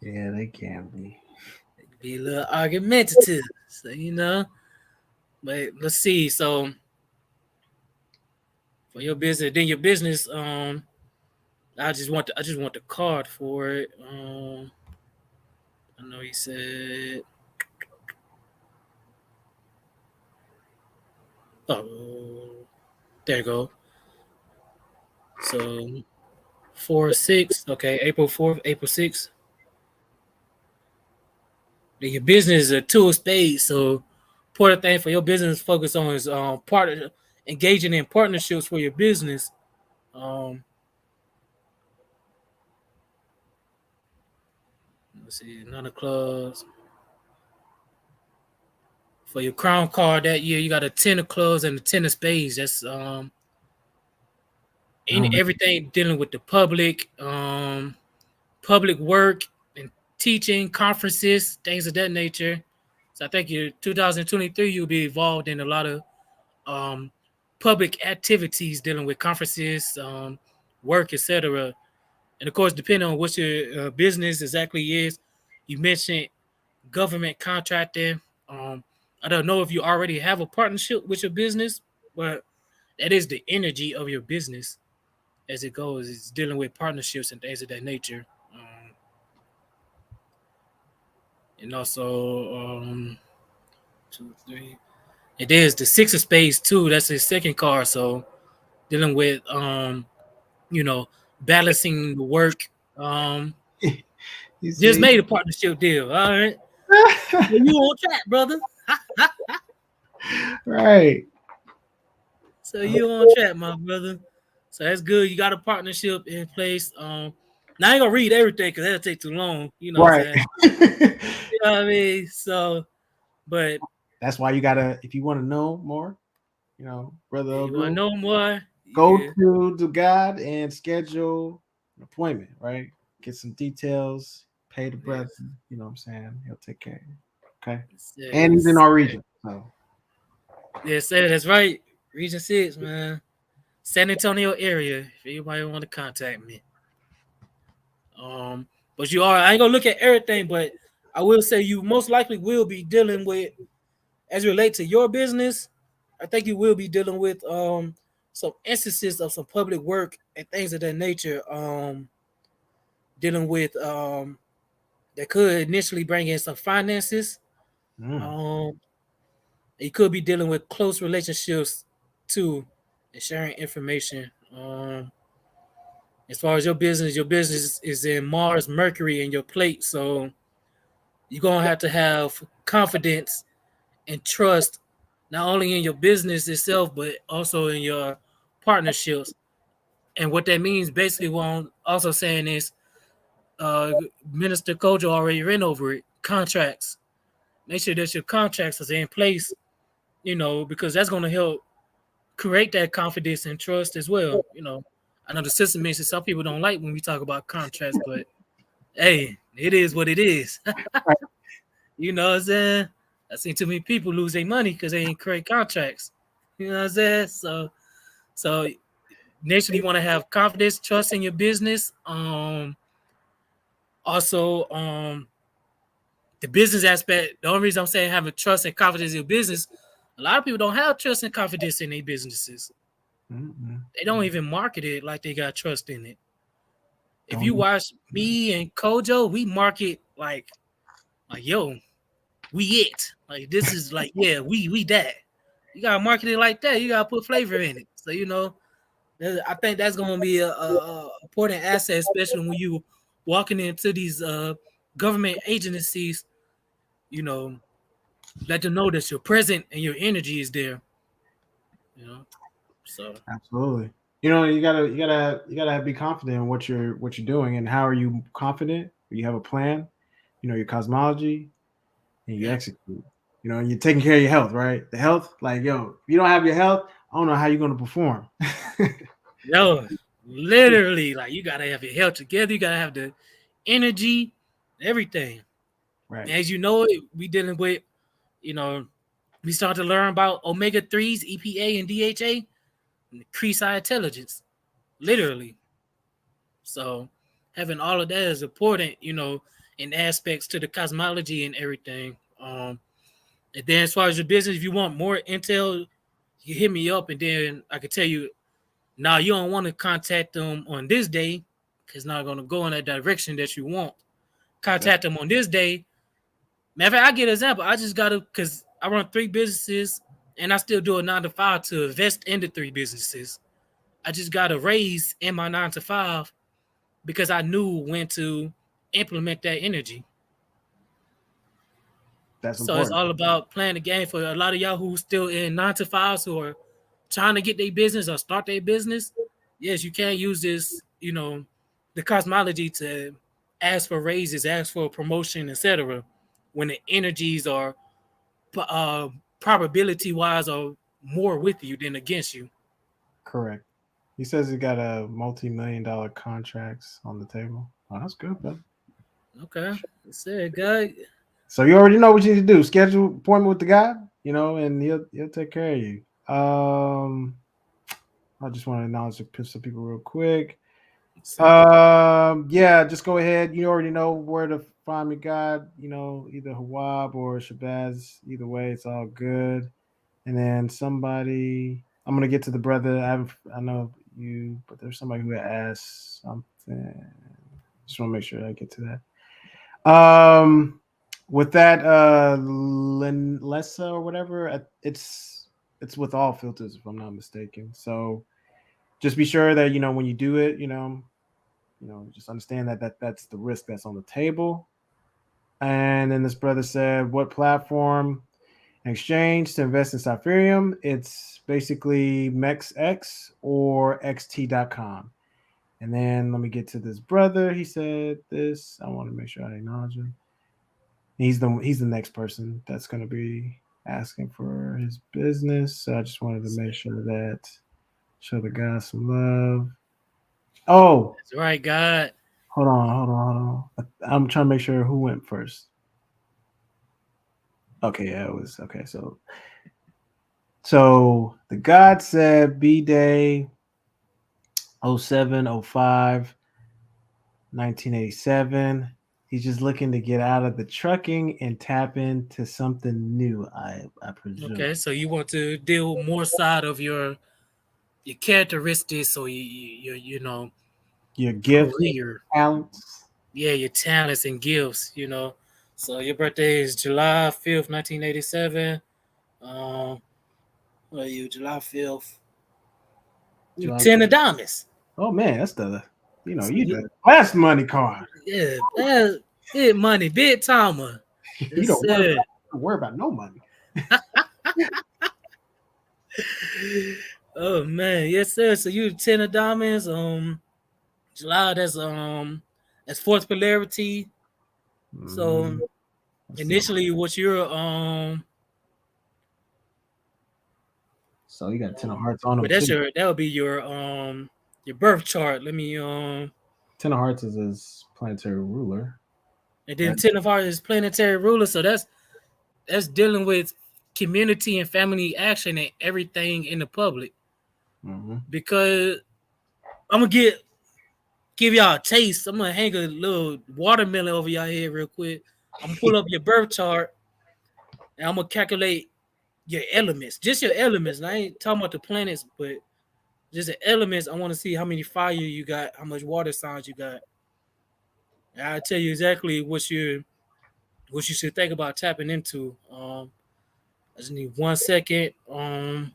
Yeah, they can be.
be a little argumentative. So but let's see. So for your business, then your business, I just want the card for it. I know he said, oh, there you go. So 4/6, okay, April 4th, April 6th. Then your business is a two of spades. So important thing for your business focus on is partner engaging in partnerships for your business. Um, let's see, none of clubs. For your crown card that year, you got a 10 of clubs and a 10 of spades. That's in
Um,
everything dealing with the public work and teaching, conferences, things of that nature. So I think your 2023 you'll be involved in a lot of um, public activities dealing with conferences, work, etc. And of course, depending on what your business exactly is, you mentioned government contracting. Um, I don't know if you already have a partnership with your business, but that is the energy of your business as it goes. It's dealing with partnerships and things of that nature. And also, 2, 3. It is the 6 of spades too. That's his second card. So dealing with you know, balancing the work. Um,
you
just
see,
made a partnership deal. All right. So you on track, brother.
right?
So you on track, my brother. So that's good. You got a partnership in place. Now I ain't gonna read everything because that'll take too long. You know what I'm
Right.
saying? You know what I mean? So, but
That's why you gotta, if you want to know more, brother
Yeah, you want to
Ogu,
know more?
go
Yeah,
to the God and schedule an appointment, right? Get some details, pay the brother,
yes,
you know what I'm saying? He'll take care of you. Okay. And he's in
yes,
our region. So
yes, sir. That's right. Region 6, man. San Antonio area. If anybody want to contact me. Um, but you are. I ain't gonna look at everything, but I will say you most likely will be dealing with, as it relates to your business. I think you will be dealing with some instances of some public work and things of that nature. Dealing with that could initially bring in some finances.
mm,
Um, you could be dealing with close relationships too, and sharing information. As far as your business is in Mars, Mercury, and your plate, so you're gonna have to have confidence and trust, not only in your business itself, but also in your partnerships. And what that means, basically, what I'm also saying is, uh, Minister Kojo already ran over it. Contracts. Make sure that your contracts is in place. Because that's gonna help create that confidence and trust as well. I know the system mentions some people don't like when we talk about contracts, but hey, it is what it is. You know what I'm saying? I've seen too many people lose their money because they ain't create contracts. You know what I'm saying? So initially you want to have confidence, trust in your business. Also, the business aspect. The only reason I'm saying having trust and confidence in your business, a lot of people don't have trust and confidence in their businesses.
mm, mm,
They don't
mm.
even market it like they got trust in it. If
Don't
you watch me and Kojo, we market like yo, we it. Like this is like yeah, we that. You gotta market it like that. You gotta put flavor in it. So I think that's gonna be a important asset, especially when you walking into these government agencies. You know, let them know that you're present and your energy is there. You know, so
absolutely. You gotta be confident in what you're doing. And how are you confident? You have a plan, your cosmology, and you
yeah,
execute. And you're taking care of your health, right? The health, like if you don't have your health, I don't know how you're gonna perform.
yo, literally, like you gotta have your health together. You gotta have the energy, everything.
Right.
As you know, we dealing with you know we start to learn about omega 3s, EPA, and DHA, increase our intelligence, literally. So having all of that is important, in aspects to the cosmology and everything. And then as far as your business, if you want more intel, you hit me up, and then I can tell you. Now you don't want to contact them on this day because it's not going to go in that direction that you want.
That's
Contact them on this day. Matter of fact, I get an example. I just got to, because I run 3 businesses and I still do a 9 to 5 to invest in the 3 businesses. I just got a raise in my 9 to 5 because I knew when to implement that energy.
that's
So it's
important.
all about playing the game for a lot of y'all who still in 9 to 5s who are trying to get their business or start their business. Yes, you can use this, the cosmology to ask for raises, ask for promotion, etc. When the energies are uh, probability wise are more with you than against you.
Correct. He says he got a multi-million-dollar contracts on the table. Oh, that's good, bro.
Okay, that's it, guy.
So you already know what you need to do. Schedule appointment with the guy, and he'll take care of you. I just want to acknowledge some people real quick.
That's it.
Yeah, just go ahead. You already know where to find me, God. Either Hawab or Shabazz. Either way, it's all good. And then somebody, I'm gonna get to the brother. I know you, but there's somebody who asked something. Just want to make sure I get to that. With that, Lessa or whatever, it's with all filters, if I'm not mistaken. So just be sure that when you do it, just understand that's the risk that's on the table. And then this brother said, what platform exchange to invest in Ethereum? It's basically MEXX or XT.com. And then let me get to this brother. He said this. I want to make sure I acknowledge him. He's the next person that's going to be asking for his business. So I just wanted to make sure that show the guy some love. Oh,
That's right, God.
hold on. I'm trying to make sure who went first. Okay, yeah, it was okay. So the God said B Day 0705 1987. He's just looking to get out of the trucking and tap into something new, I presume.
Okay, so you want to deal more side of your characteristics or
Your gift,
career.
talents.
Yeah, your talents and gifts. So your birthday is July 5th, 1987. Um, what are you, July 5th? You
July.
10 of diamonds.
Oh man, that's the
So
you the last money card.
yeah, that's big money, big timer.
You
Yes,
don't
sir.
worry about no money.
Oh man, yes, sir. So you 10 of diamonds. July, that's fourth polarity. So
Mhm. Let's see.
initially, what's your
So you got 10 of hearts on
but
him too.
that would be your birth chart. Let me
10 of hearts is his planetary ruler,
and then
right?
10 of hearts is planetary ruler. So that's dealing with community and family action and everything in the public.
Mm-hmm.
Because I'm gonna give y'all a taste. I'm gonna hang a little watermelon over y'all head real quick. I'm gonna pull up your birth chart and I'm gonna calculate your elements, just your elements. And I ain't talking about the planets, but just the elements. I want to see how many fire you got, how much water signs you got. And I'll tell you exactly what you should think about tapping into. I just need 1 second. Uh,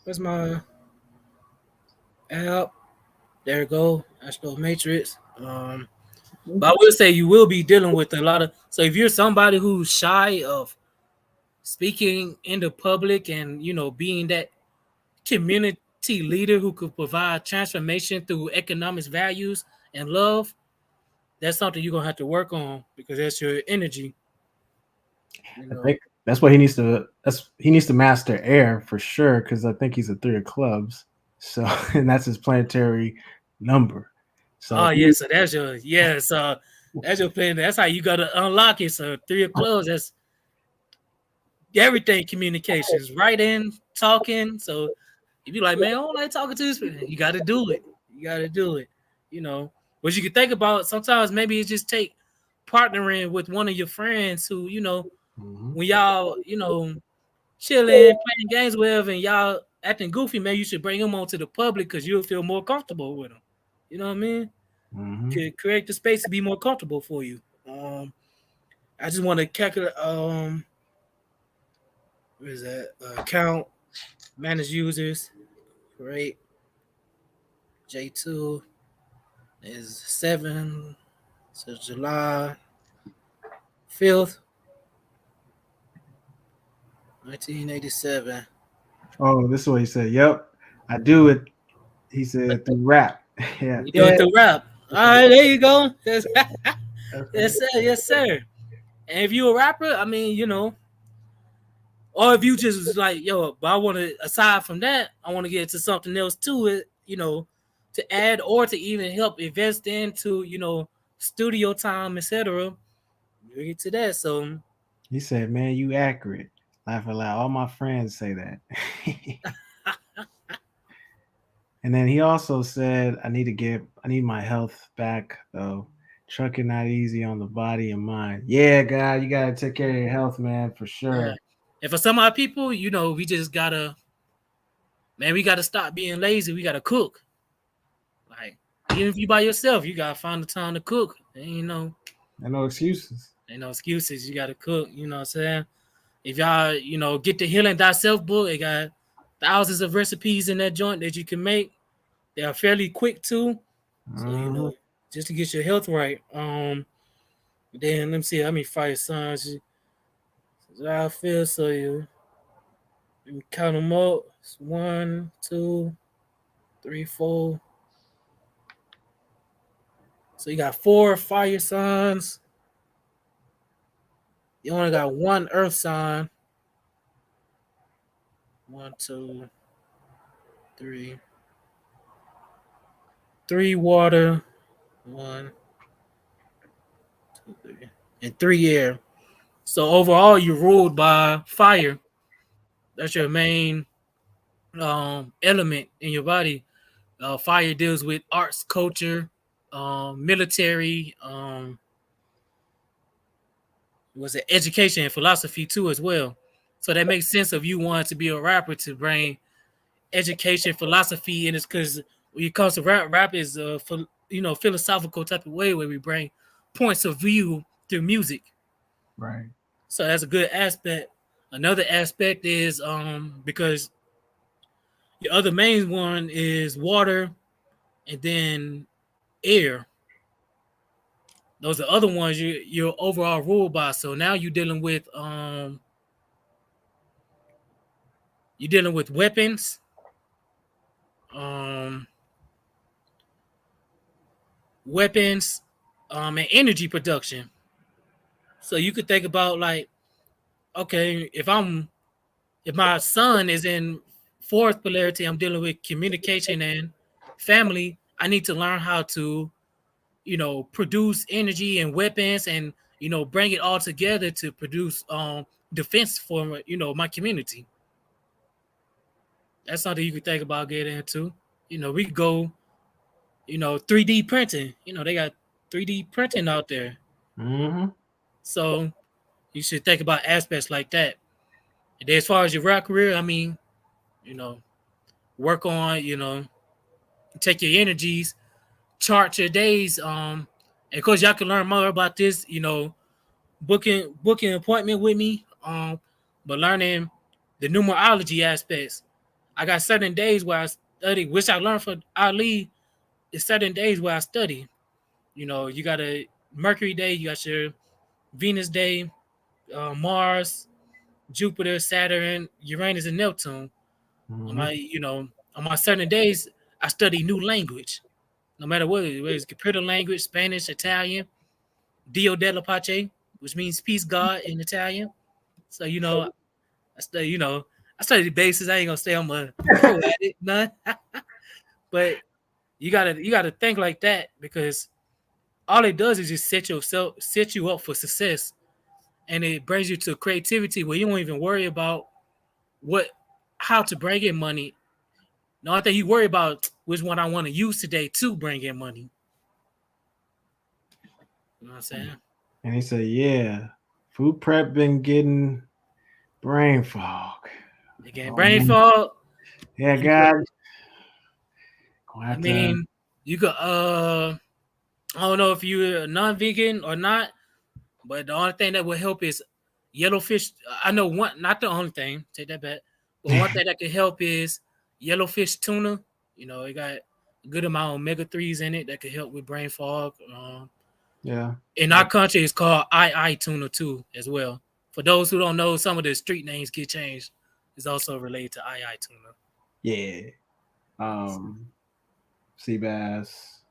where's my app? There it go. Astro Matrix. But I will say you will be dealing with a lot of. So if you're somebody who's shy of speaking in the public and being that community leader who could provide transformation through economics values and love, that's something you're gonna have to work on because that's your energy. You
I
know.
think that's what he needs to. That's he needs to master air for sure because I think he's a 3 of clubs. So and that's his planetary number. So
Oh
if
yeah,
he,
so that's your plan. That's how you gotta unlock it. So 3 of clubs, that's everything communications, writing, talking. So if you like, man, I don't like talking to this person, you gotta do it. You gotta do it. You know. But you can think about sometimes maybe it just take partnering with one of your friends who,
Mhm.
when y'all, chilling, playing games with, and y'all acting goofy, man, you should bring them onto the public because you'll feel more comfortable with them. You know what I mean?
Mhm.
Could create the space to be more comfortable for you. I just want to calculate. What is that? Count, manage users. Great. J2 is 7. So July 5th, 1987.
Oh, this is what he said. Yep, I do it. He said through rap. Yeah,
You do
yeah.
it through rap. All
That's right.
right, there you go. Yes,
That's right.
yes, sir. Yes, sir. And if you a rapper, I mean, or if you just like, yo, but I want to, aside from that, I want to get to something else to it, to add or to even help invest into, studio time, etc. We get to that. So,
He said, "Man, you accurate." Laugh aloud. All my friends say that. And then he also said, I need my health back though. Trucking not easy on the body and mind. Yeah, God, you gotta take care of your health, man, for
yeah.
sure.
And for some of our people, we just gotta, man, we gotta stop being lazy. We gotta cook. Like, even if you by yourself, you gotta find the time to cook.
And no excuses.
Ain't no excuses. You gotta cook. You know what I'm saying? If y'all, get the Healing Thyself book, it got thousands of recipes in that joint that you can make. They are fairly quick too. So,
Mhm.
just to get your health right. Then let me see how many fire signs I feel. So let me count them up. It's 1, 2, 3, 4. So you got 4 fire signs. You only got one earth sign. One, two, three. Three water. One, two, three. And three air. So overall, you're ruled by fire. That's your main element in your body. Fire deals with arts, culture, military, was it education and philosophy too as well. So that makes sense of you wanting to be a rapper to bring education, philosophy, and it's because when it comes to rap is philosophical type of way where we bring points of view through music.
Right.
So that's a good aspect. Another aspect is because your other main one is water and then air. Those are other ones you're overall ruled by. So now you're dealing with weapons, um, weapons, and energy production. So you could think about like, okay, if my son is in fourth polarity, I'm dealing with communication and family. I need to learn how to, produce energy and weapons and bring it all together to produce defense for my community. That's something you could think about getting into. We could go, 3D printing. They got 3D printing out there.
Mm-hmm.
So you should think about aspects like that. And then as far as your rap career, I mean, you know, work on, take your energies, chart your days. And of course y'all can learn more about this, booking an appointment with me. But learning the numerology aspects. I got certain days where I study, which I learned from Ali. It's certain days where I study. You got a Mercury day, you got your Venus day, Mars, Jupiter, Saturn, Uranus, and Neptune. On
Mm-hmm.
my certain days, I study new language. No matter what, whether it's computer language, Spanish, Italian, Dio della Pace, which means peace God in Italian. So I study, I study the basis. I ain't gonna say I'm a pro at it, none. But you gotta think like that because all it does is just set you up for success, and it brings you to creativity where you don't even worry about what how to bring in money. The only thing you worry about which one I want to use today to bring in money. You know what I'm saying?
And he said, "Yeah, food prep been getting brain fog.
Again,
Oh
brain
man,
fog.
yeah,
You could,
God, gonna
I
have to."
mean, you could. I don't know if you're non-vegan or not, but the only thing that will help is yellowfish. I know one, not the only thing. Take that back. But one thing that could help is yellowfish tuna. It got a good amount of omega threes in it that could help with brain fog.
Yeah.
In our country, it's called I tuna too, as well. For those who don't know, some of the street names get changed. It's also related to I tuna.
Yeah. Um, sea bass,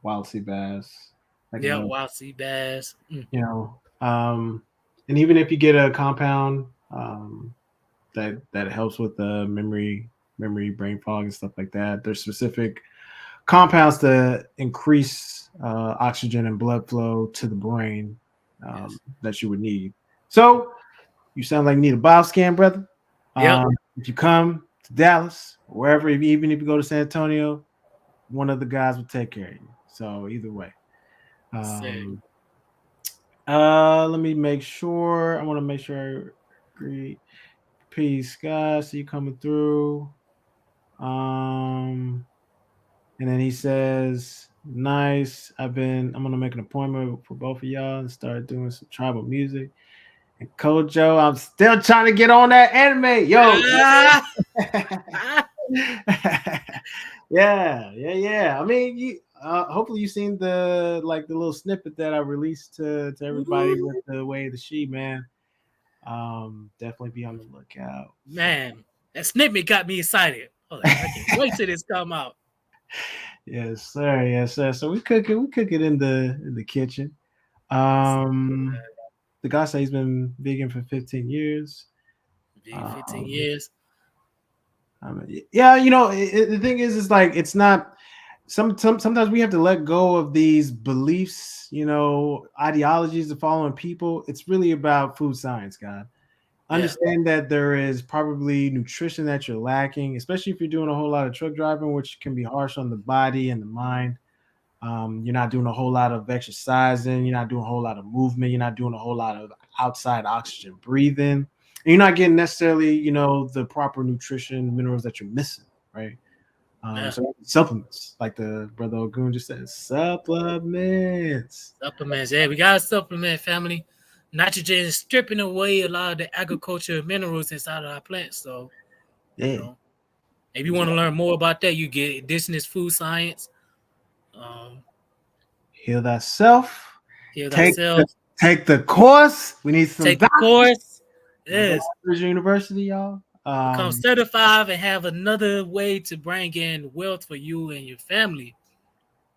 wild sea bass. That can
Yeah,
help.
wild sea bass.
You know, and even if you get a compound, that helps with the memory, brain fog, and stuff like that. There's specific compounds that increase oxygen and blood flow to the brain
Yes.
that you would need. So you sound like you need a bioscan, brother.
Yep.
If you come to Dallas, wherever, even if you go to San Antonio, one of the guys will take care of you. So either way.
Sick.
Um, Let me make sure. I want to make sure I agree. Peace, guys. See you coming through. Um, and then he says, "Nice. I'm gonna make an appointment for both of y'all and start doing some tribal music." And Kojo, I'm still trying to get on that anime, yo.
Ah!
Yeah. I mean, you hopefully you seen the little snippet that I released to everybody with the way of the she, man. Definitely be on the lookout for.
Man, that snippet got me excited. I was like, I can't wait till this come out.
Yes, sir. Yes, sir. So we cook it in the kitchen.
That's
Um The guy said he's been vegan for 15 years.
Big 15
Um,
years.
I mean, yeah, you know, the thing is like it's not. Sometimes we have to let go of these beliefs, you know, ideologies of following people. It's really about food science, God.
Yeah.
Understand that there is probably nutrition that you're lacking, especially if you're doing a whole lot of truck driving, which can be harsh on the body and the mind. You're not doing a whole lot of exercising. You're not doing a whole lot of movement. You're not doing a whole lot of outside oxygen breathing. And you're not getting necessarily, you know, the proper nutrition, minerals that you're missing, right?
Yeah.
So supplements, like the brother Ogun just said, supplements.
Supplements. Yeah, we got a supplement family. Nitrogen is stripping away a lot of the agricultural minerals inside of our plants. So, you
Yeah,
know, if you want to
exactly.
learn more about that, you get Indigenous Food Science. Um,
Heal thyself.
Heal
Take the
Thyself.
take the course. We need some
Take the
doctors.
course.
Like
Yes.
University, y'all.
Become certified and have another way to bring in wealth for you and your family.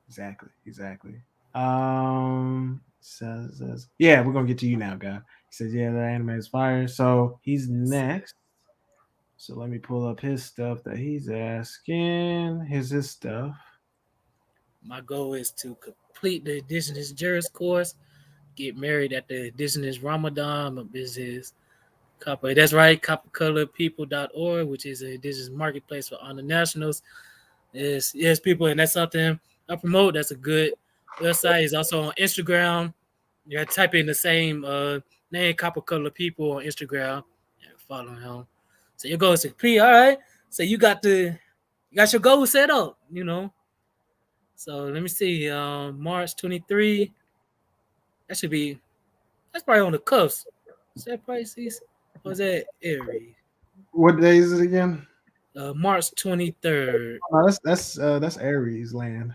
Exactly. Says yeah, we're gonna get to you now, guy. He says, yeah, the anime is fire. So he's next. So let me pull up his stuff that he's asking. Here's his stuff.
My goal is to complete the Indigenous Juris course, get married at the Indigenous Ramadan. My business Copper. That's right, coppercolorpeople.org, which is a indigenous marketplace for honor nationals. Yes, people, and that's something I promote. That's a good website. It's also on Instagram. You gotta type in the same name, Copper Color People on Instagram. And follow him. So your goal is to complete. All right. So you got your goal set up, you know. So let me see. March 23. That should be that's probably on the cuffs. Is that Pisces? Or is that Aries?
What day is it again?
March 23rd.
Oh, that's Aries land.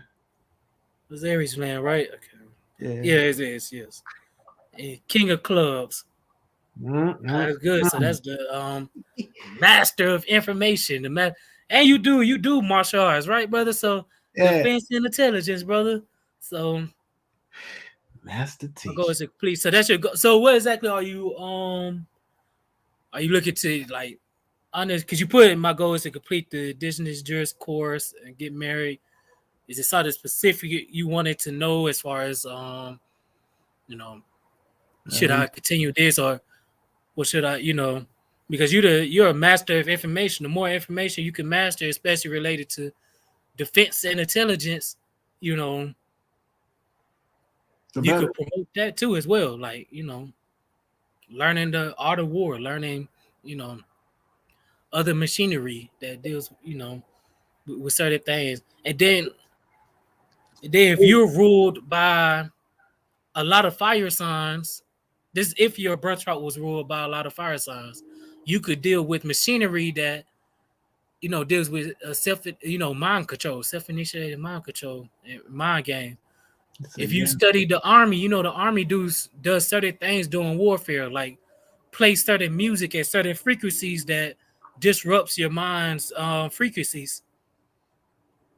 Was Aries man, right? Okay.
Yeah.
Yeah, it is, yes. And King of Clubs. That's good. So
Mm.
that's the master of information. And you do martial arts, right, brother? So
Yeah.
defense and intelligence, brother. So
Master
my goal
teacher.
is to complete. So that's your go. So what exactly are you looking to like honest because you put in my goal is to complete the indigenous juris course and get married. Is it something specific you wanted to know as far as you know, should
He,
I continue this or what should I, because you're a master of information. The more information you can master, especially related to defense and intelligence, you know,
the
you
better.
could promote that too as well. Like, learning the art of war, learning, you know, other machinery that deals, with certain things. And then if you're ruled by a lot of fire signs, this if your birth chart was ruled by a lot of fire signs, you could deal with machinery that deals with mind control, self-initiated mind control, and mind game.
He said,
If you
yeah.
study the army, the army does certain things during warfare, like play certain music at certain frequencies that disrupts your mind's frequencies.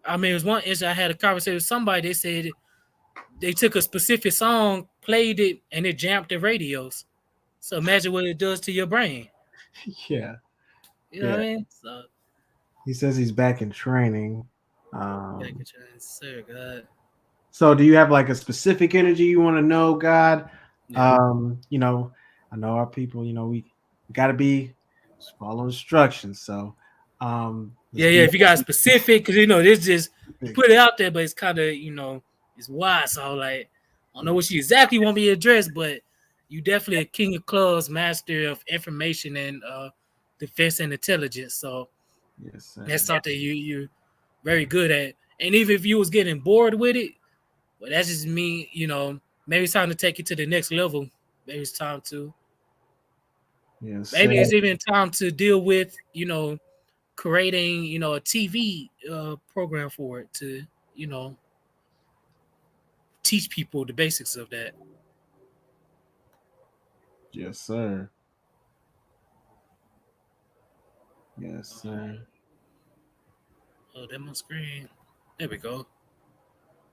I mean, it was one instance I had a conversation with somebody. They said they took a specific song, played it, and it jammed the radios. So imagine what it does to your brain.
Yeah.
You know
Yeah.
what I mean? So
He says he's back in training.
back
Um,
at your sir, God.
so do you have like a specific energy you want to know, God?
Yeah.
You know, I know our people, you know, we gotta be just follow instructions. So let's
Yeah, yeah.
be
If you got specific, because this just you
specific.
put it out there, but it's kind of it's wide. So like, I don't know what you exactly want me to address, but you definitely a king of clubs, master of information and defense and intelligence. So
Yes,
that's
sir.
something you very good at. And even if you was getting bored with it, well, that's just me. Maybe it's time to take it to the next level. Maybe it's time to.
Yes, sir.
Maybe it's even time to deal with creating a TV program for it to you know teach people the basics of that.
Yes, sir. Yes, sir.
Oh, that my screen. There we go.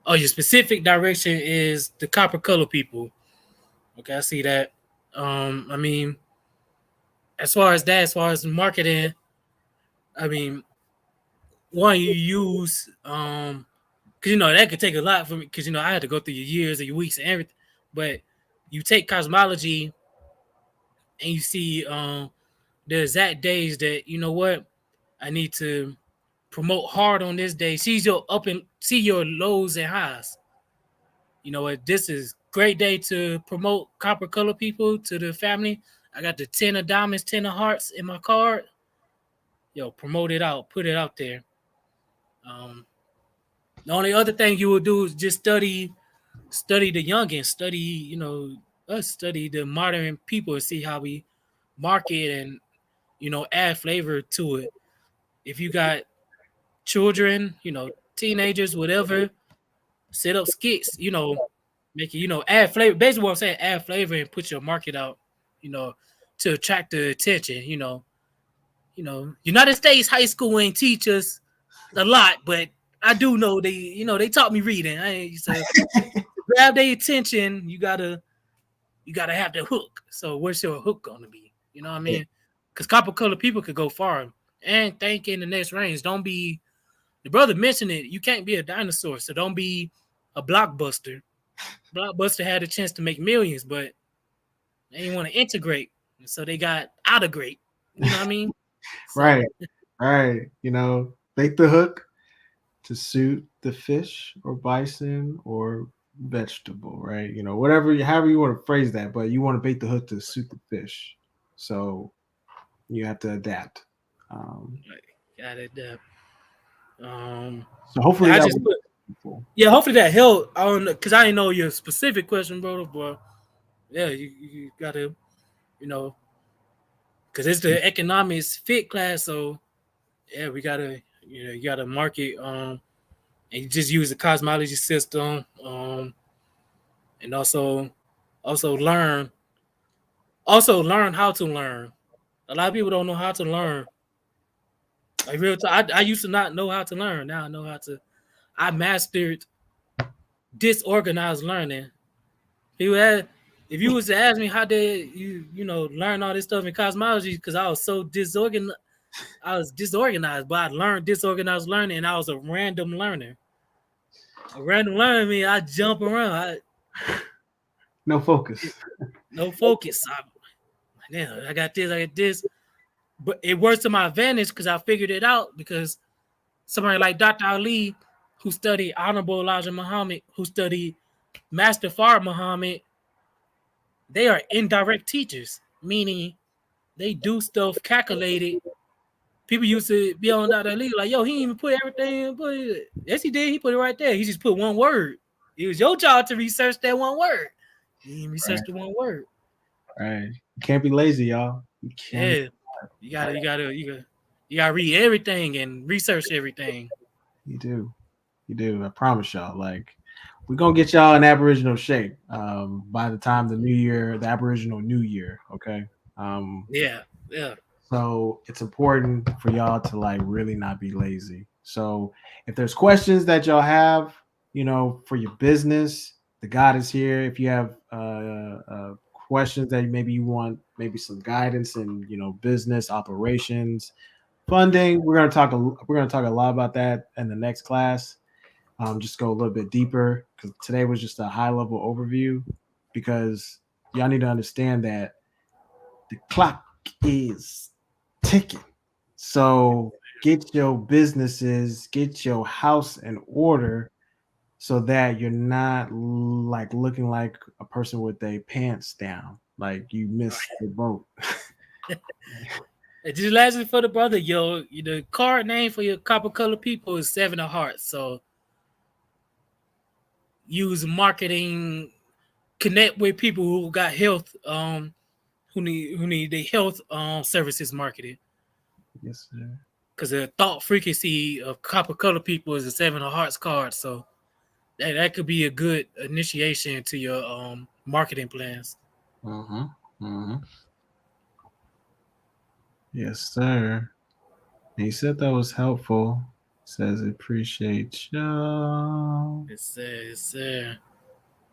Oh, your specific direction is the copper color people. Okay, I see that. I mean, as far as that, as far as marketing, I mean, one you use, because that could take a lot for me, because I had to go through your years and your weeks and everything. But you take cosmology and you see the exact days that what I need to promote hard on this day. See your lows and highs. You know what? This is great day to promote copper color people to the family. I got the 10 of diamonds, 10 of hearts in my card. Promote it out, put it out there. Um, the only other thing you will do is just study the youngins, study, us study the modern people and see how we market and add flavor to it. If you got children, teenagers, whatever, set up skits, make it, add flavor. Basically what I'm saying, add flavor and put your market out, you know, to attract the attention, United States high school ain't teach us a lot, but I do know they taught me reading. So to grab their attention, you gotta have the hook. So what's your hook gonna be? You know what I mean? Because copper color people could go far and think in the next range. Don't be the brother mentioned it. You can't be a dinosaur, so don't be a blockbuster. Blockbuster had a chance to make millions, but they didn't want to integrate, so they got out of great. You know what I mean? So,
Right, right. Bait the hook to suit the fish or bison or vegetable, right? Whatever, however you want to phrase that, but you want to bait the hook to suit the fish. So you have to adapt. Um,
got it. Um,
so hopefully
I
that
just
was
put
helpful.
yeah. Hopefully that helped. I don't know because I didn't know your specific question, brother. But yeah, you gotta you know because it's the economics fit class, so yeah, we gotta you gotta market and you just use the cosmology system and also learn how to learn. A lot of people don't know how to learn. Like real time, I used to not know how to learn. Now I know how to. I mastered disorganized learning. People had, if you was to ask me how did you learn all this stuff in cosmology, because I was so disorganized. I was disorganized, but I learned disorganized learning, and I was a random learner. A random learner means I jump around.
No focus.
No focus. I got this. I got this. But it works to my advantage because I figured it out. Because somebody like Dr. Ali, who studied Honorable Elijah Muhammad, who studied Master Fard Muhammad, they are indirect teachers, meaning they do stuff calculated. People used to be on Dr. Ali like, yo, he didn't even put everything. Yes, he did. He put it right there. He just put one word. It was your job to research that one word. You didn't research
Right,
the one word.
right. You can't be lazy, y'all. You can't.
Yeah, you gotta read everything and research everything.
You do. You do. I promise y'all. Like, we're gonna get y'all in Aboriginal shape by the time the Aboriginal New Year. Okay. Um,
Yeah, yeah.
so it's important for y'all to like really not be lazy. So if there's questions that y'all have, for your business, the God is here. If you have questions that maybe you want, maybe some guidance in, business operations, funding, we're gonna talk a lot about that in the next class. Just go a little bit deeper because today was just a high level overview because y'all need to understand that the clock is ticking. So get your businesses, get your house in order so that you're not like looking like a person with their pants down, like you missed the boat.
Just lastly for the brother, the card name for your copper color people is Seven of Hearts. So use marketing, connect with people who got health, who need the health services marketed.
Yes, sir.
Because the thought frequency of copper color people is a Seven of Hearts card. So that could be a good initiation to your marketing plans.
Mm-hmm. Mm-hmm. Yes, sir. He said that was helpful. Says appreciate y'all.
It's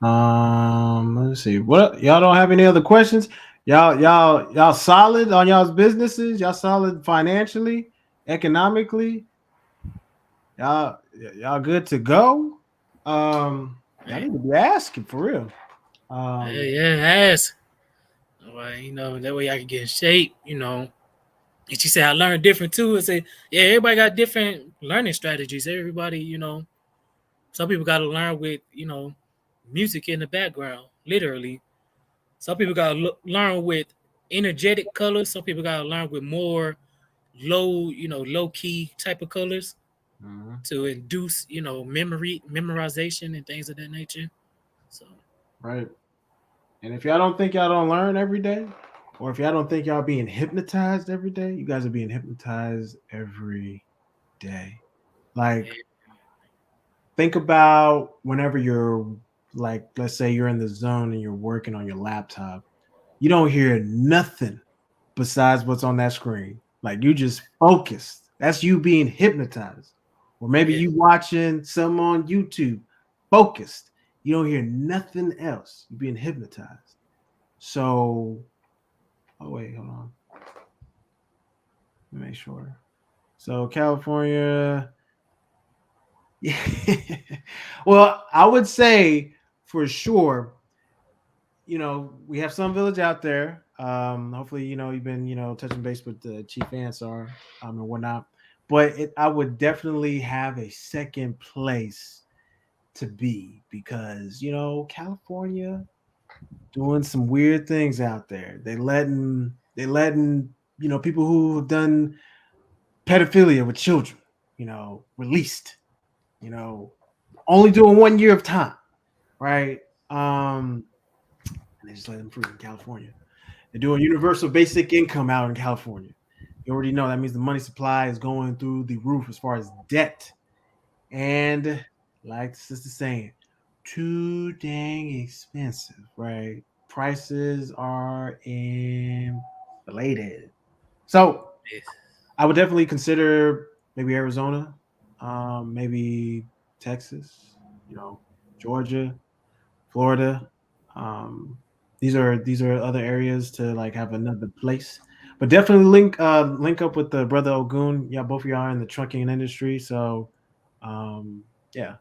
Let's see. What y'all don't have any other questions? y'all solid on y'all's businesses. Y'all solid financially, economically. Y'all good to go. Y'all
Right.
need to be asking for real.
Yeah,
Um,
yeah, ask. Well, that way I can get in shape. And she said I learned different too. And say, yeah, everybody got different learning strategies. Everybody. Some people got to learn with music in the background, literally. Some people got to learn with energetic colors. Some people got to learn with more low key type of colors
mhm,
to induce memorization and things of that nature. So
right. And if y'all don't think y'all don't learn every day, or if y'all don't think y'all being hypnotized every day, you guys are being hypnotized every day. Like,
yeah,
think about whenever you're like, let's say you're in the zone and you're working on your laptop, you don't hear nothing besides what's on that screen. Like, you just focused. That's you being hypnotized. Or maybe
yeah,
you watching some on YouTube, focused. You don't hear nothing else. You're being hypnotized. So, oh wait, hold on. Let me make sure. So California, yeah. Well, I would say for sure, we have some village out there. Hopefully, you've been, touching base with the chief answer and whatnot. But I would definitely have a second place to be because California doing some weird things out there. They letting people who have done pedophilia with children, released. You know, only doing 1 year of time, right? And they just let them free in California. They're doing universal basic income out in California. You already know that means the money supply is going through the roof as far as debt. And like the sister saying, too dang expensive, right? Prices are inflated. So
yeah.
I would definitely consider maybe Arizona, maybe Texas, Georgia, Florida. Um, these are other areas to like have another place, but definitely link up with the brother Ogun. Yeah, both of y'all are in the trucking industry, so um, yeah.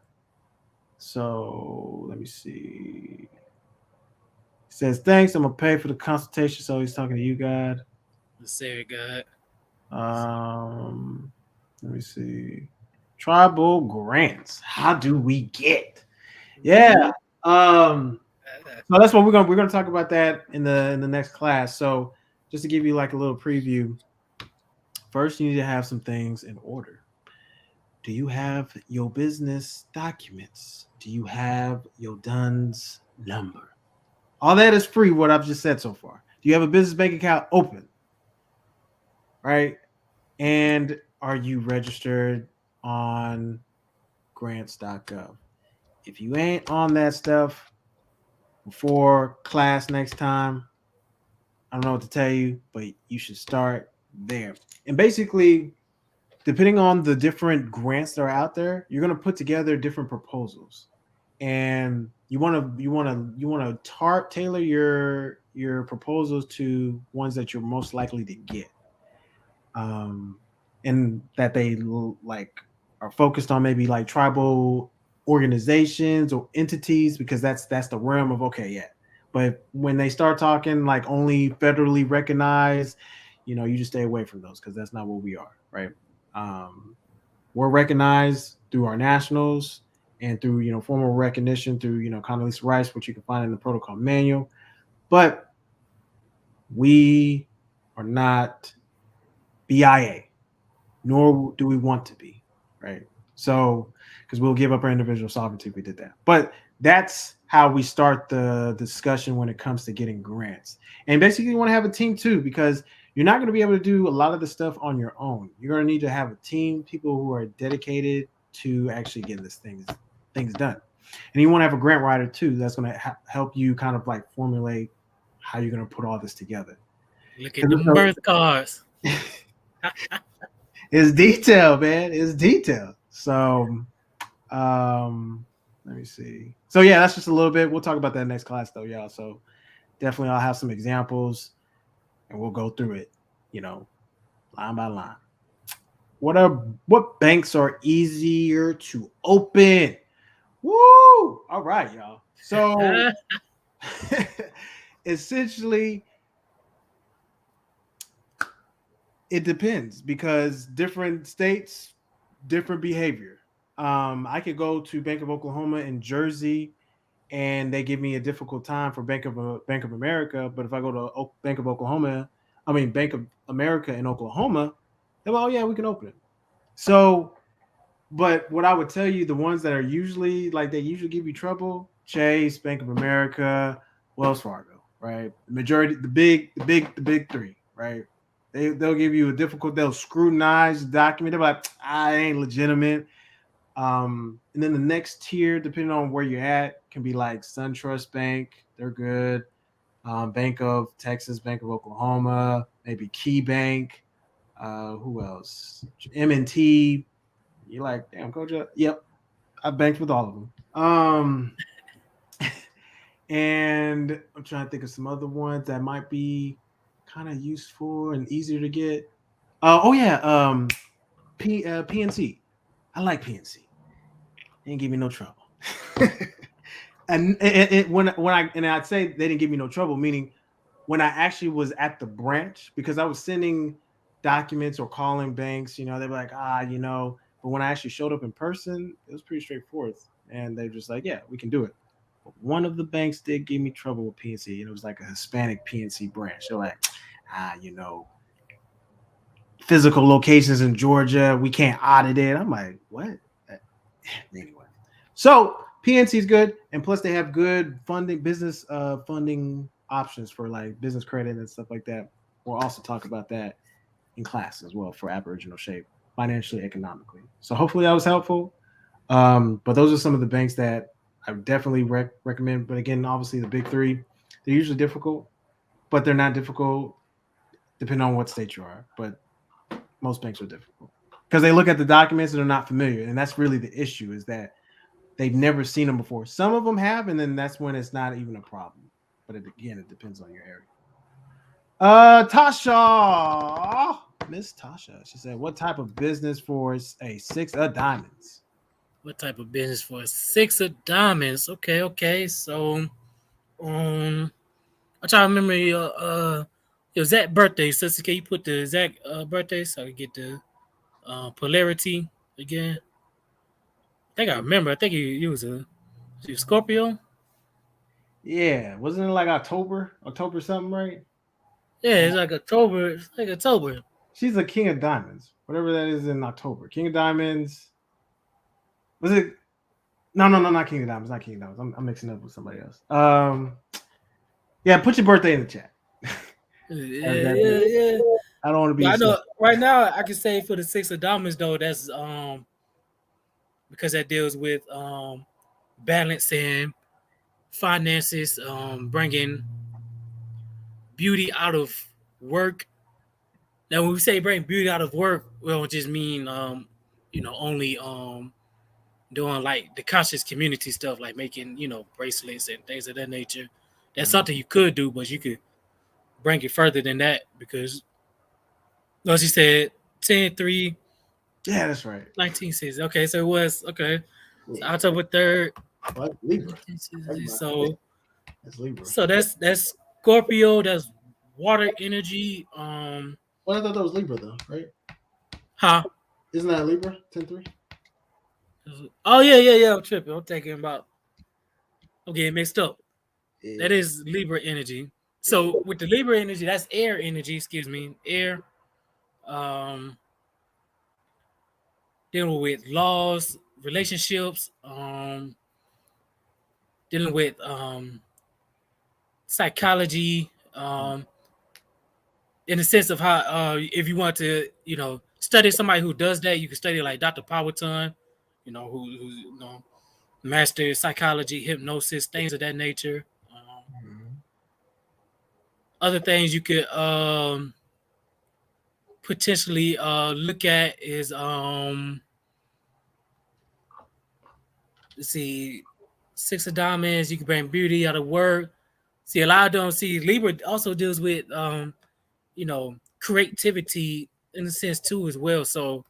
So let me see. He says thanks. I'm gonna pay for the consultation. So he's talking to you, God.
Let's say God.
Um, Let me see. Tribal grants. How do we get? Yeah.
Ooh,
Um, so that's what we're gonna talk about that in the next class. So just to give you like a little preview, first you need to have some things in order. Do you have your business documents? Do you have your DUNS number? All that is free. What I've just said so far. Do you have a business bank account open? Right? And are you registered on grants.gov? If you ain't on that stuff before class next time, I don't know what to tell you, but you should start there. And basically, depending on the different grants that are out there, you're going to put together different proposals. And you want to tailor your proposals to ones that you're most likely to get. um, and that they like are focused on maybe like tribal organizations or entities because that's the realm of okay, yeah. But when they start talking like only federally recognized, you just stay away from those because that's not what we are, right? Um, we're recognized through our nationals and through formal recognition through Condoleezza Rice, which you can find in the protocol manual. But we are not BIA, nor do we want to be, right? So, because we'll give up our individual sovereignty if we did that. But that's how we start the discussion when it comes to getting grants. And basically, you want to have a team too, because you're not going to be able to do a lot of the stuff on your own. You're going to need to have a team, people who are dedicated to actually getting things done. And you want to have a grant writer too. That's going to help you kind of like formulate how you're going to put all this together.
look at
Because
them birth cards.
it's detail, man. It's detail. So, let me see. So yeah, that's just a little bit. We'll talk about that next class though, y'all. So Definitely, I'll have some examples, and we'll go through it. You know, line by line. What banks are easier to open? Woo! All right, y'all. So essentially, it depends because different states, different behavior. I could go to Bank of Oklahoma in Jersey, and they give me a difficult time for Bank of America. But if I go to Bank of Oklahoma, I mean Bank of America in Oklahoma, they're like, oh yeah, we can open it. So, but what I would tell you, the ones that are usually like they usually give you trouble: Chase, Bank of America, Wells Fargo, right? The majority, the big three, right? They'll give you a difficult. They'll scrutinize the document. They're like, I ain't legitimate. And then the next tier, depending on where you're at, can be like SunTrust Bank. They're good. Bank of Texas, Bank of Oklahoma, maybe Key Bank. Who else? M&T. You're like, damn, coach. Yep, I banked with all of them. And I'm trying to think of some other ones that might be kind of useful and easier to get. Oh yeah, PNC. I like PNC. They didn't give me no trouble. And when I'd say they didn't give me no trouble, meaning when I actually was at the branch, because I was sending documents or calling banks, they'd be like, but when I actually showed up in person, it was pretty straightforward. And they're just like, yeah, we can do it. But one of the banks did give me trouble with PNC, and it was like a Hispanic PNC branch. They're like, ah, you know, physical locations in Georgia, we can't audit it. I'm like, what? Anyway, so PNC is good, and plus they have good funding, business funding options for like business credit and stuff like that. We'll also talk about that in class as well for Aboriginal Shape, financially, economically. So hopefully that was helpful. But those are some of the banks that I would definitely recommend. But again, obviously the big three, they're usually difficult, but they're not difficult depending on what state you are. But most banks are difficult because they look at the documents and they're not familiar, and that's really the issue, is that they've never seen them before. Some of them have, and then that's when it's not even a problem. But again, it depends on your area. Tasha, Miss Tasha, she said, "What type of business for a six of diamonds?"
What type of business for a six of diamonds? Okay. So, um, I try to remember it was Zach's birthday. Sister, can you put the Zach birthday so I can get the polarity again? I think I remember. I think he was Scorpio.
Yeah, wasn't it like October something, right?
Yeah, it's like October. It's like October.
She's a king of diamonds, whatever that is in October. King of diamonds. Was it? No, not king of diamonds. Not king of diamonds. I'm mixing up with somebody else. Yeah, put your birthday in the chat.
Yeah.
I don't want to
But
be.
I know right now I can say for the six of diamonds though, that's because that deals with balancing finances, bringing beauty out of work. Now, when we say bring beauty out of work, we don't just mean only doing like the conscious community stuff, like making bracelets and things of that nature. That's something you could do, but you could bring it further than that because, as you said, 10-3.
Yeah, that's right.
1960. Okay, so it was okay. So October 3rd.
What? Libra.
So
That's Libra.
so that's Scorpio. That's water energy.
Well, I thought that was Libra though, right?
Huh?
Isn't that Libra? 10-3?
Oh yeah. I'm tripping. I'm thinking about. I'm getting mixed up.
Yeah.
That is Libra energy. So with the Libra energy, that's air energy. Excuse me, air. Um, dealing with laws, relationships. Dealing with psychology. In the sense of how if you want to study somebody who does that, you can study like Dr. Powhatan, who master psychology, hypnosis, things of that nature. Other things you could potentially look at is let's see, six of diamonds. You can bring beauty out of work. See, a lot of them see Libra also deals with creativity in a sense too as well. So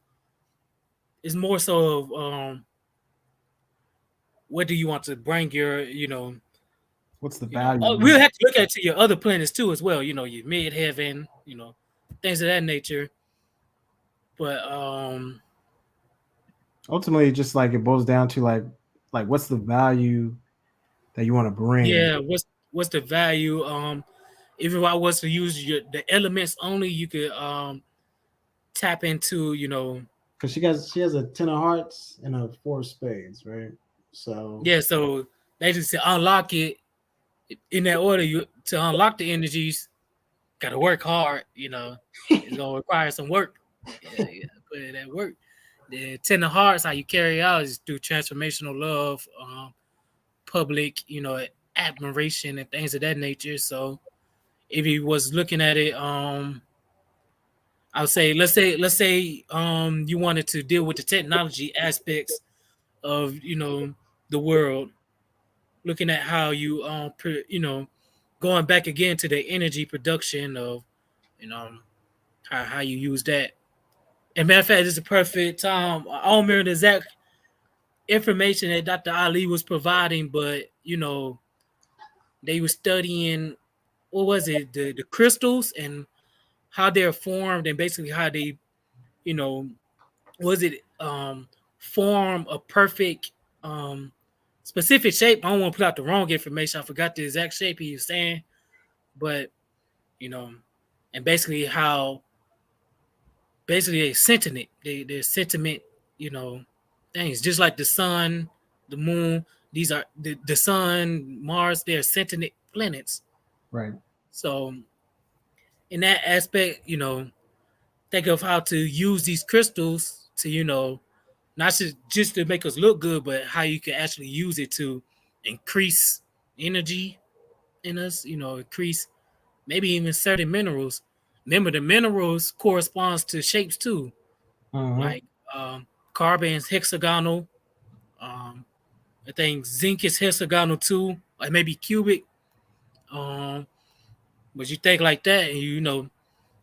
it's more so of what do you want to bring your
What's the value
we'll
you
have to look at to your other planets too as well. Your midheaven, things of that nature. But
ultimately just like it boils down to like what's the value that you want to bring.
yeah, what's the value? If I was to use the elements only, you could tap into
Because she has a 10 of hearts and a 4 of spades, right? So
yeah. So they just say unlock it in that order. You to unlock the energies, gotta work hard. It's gonna require some work. Yeah, yeah. Put in that work. The 10 of hearts, how you carry out is through transformational love, public, admiration and things of that nature. So if he was looking at it, I would say let's say you wanted to deal with the technology aspects of the world, looking at how you going back again to the energy production of you know how you use that. And matter of fact, it's a perfect time. I don't remember the exact information that Dr. Ali was providing, but they were studying what was it, the crystals and how they're formed and basically how they, you know, was it form a perfect specific shape. I don't want to put out the wrong information. I forgot the exact shape he was saying, but you know, and basically how basically they sentiment, their sentiment, you know, things just like the sun, the moon. These are the sun, Mars. They're sentient planets.
right.
So in that aspect, think of how to use these crystals to, not just to make us look good, but how you can actually use it to increase energy in us, increase maybe even certain minerals. Remember, the minerals corresponds to shapes too,
Mm-hmm.
like carbon's hexagonal. Um, I think zinc is hexagonal too, like maybe cubic. Um, but you think like that, and you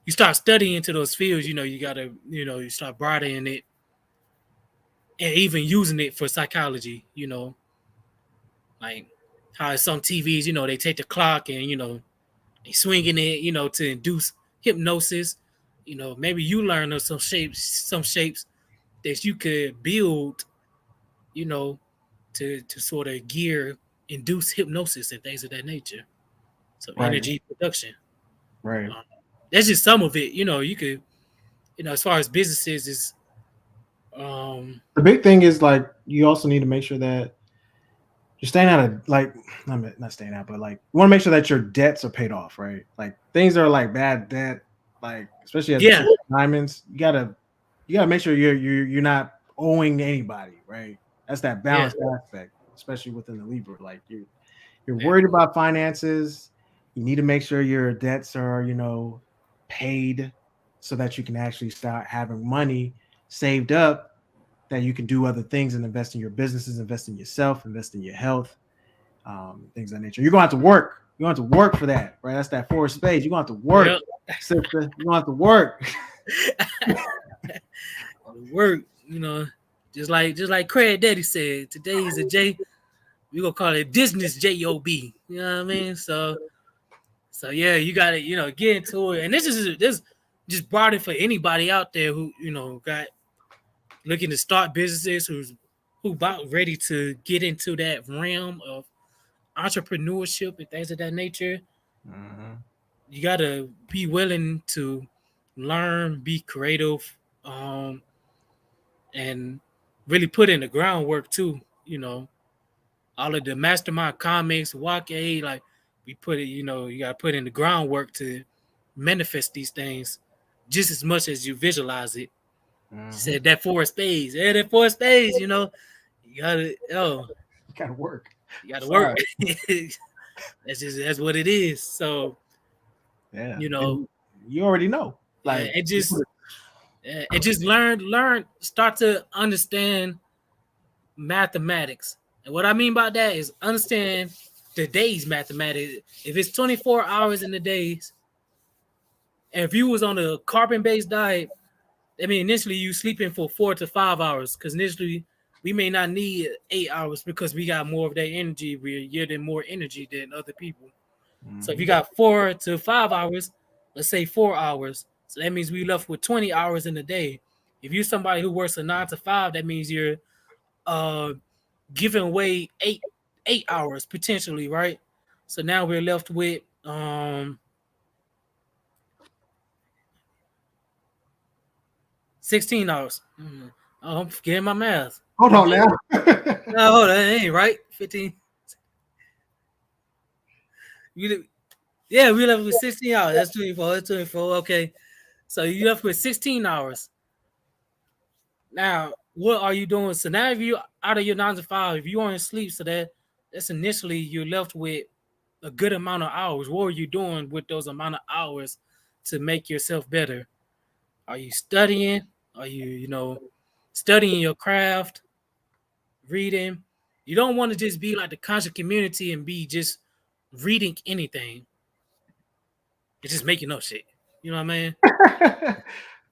start studying into those fields. You gotta, you start broadening it and even using it for psychology. Like how some TVs, they take the clock and they swinging it, to induce hypnosis. Maybe you learn of some shapes that you could build, you know, to sort of gear induce hypnosis and things of that nature. So
Right.
energy production.
Right.
Um, that's just some of it. You could, as far as businesses is, um,
The big thing is like you also need to make sure that you're staying out of like not staying out, but like you want to make sure that your debts are paid off, right? Like things are like bad debt, like especially as a
yeah,
King of Diamonds, you gotta make sure you're not owing anybody, right? That's that
yeah,
balanced aspect, especially within the Libra. Like you're
yeah,
worried about finances. You need to make sure your debts are, paid so that you can actually start having money saved up that you can do other things and invest in your businesses, invest in yourself, invest in your health, things of that nature. You're gonna have to work. You're gonna have to work for that, right? That's that 4 of spades. You're gonna have to work,
yeah.
sister. You're gonna have to work.
Work, just like Craig Daddy said, today is a J. We gonna call it business job. You know what I mean? So yeah, you gotta get into it, and this just brought it for anybody out there who got looking to start businesses, who about ready to get into that realm of entrepreneurship and things of that nature.
Mhm.
You gotta be willing to learn, be creative, um, and really put in the groundwork too. All of the mastermind comics, walk a like we put it. You gotta put in the groundwork to manifest these things just as much as you visualize it. She
Mhm.
said that 4 of spades. Yeah, that 4 of spades. You gotta
You gotta work.
you gotta work.
Sorry.
That's what it is. So
Yeah,
you know,
and you already know.
yeah,
Like,
it just learn, start to understand mathematics. And what I mean by that is understand. the days mathematics. If it's 24 hours in the days, and if you was on a carbon-based diet, I mean, initially you sleeping for 4 to 5 hours because initially we may not need 8 hours because we got more of that energy. We're yielding more energy than other people. So if you
Mhm.
got 4 to 5 hours, let's say 4 hours. So that means we left with 20 hours in a day. If you're somebody who works a 9 to 5, that means you're uh giving away 8 hours potentially, right? So now we're left with 16 hours. Oh, I'm forgetting my math.
Hold on now.
No, hold on, that ain't right. 15. Yeah, we left with 16 hours. That's 24. That's 24. Okay. So you left with 16 hours. Now, what are you doing? So now if you out of your 9 to 5, if you aren't sleep, so that's initially you're left with a good amount of hours. What are you doing with those amount of hours to make yourself better? Are you studying? Are you studying your craft, reading? You don't want to just be like the conscious community and be just reading anything. It's just making up shit. You know what I mean?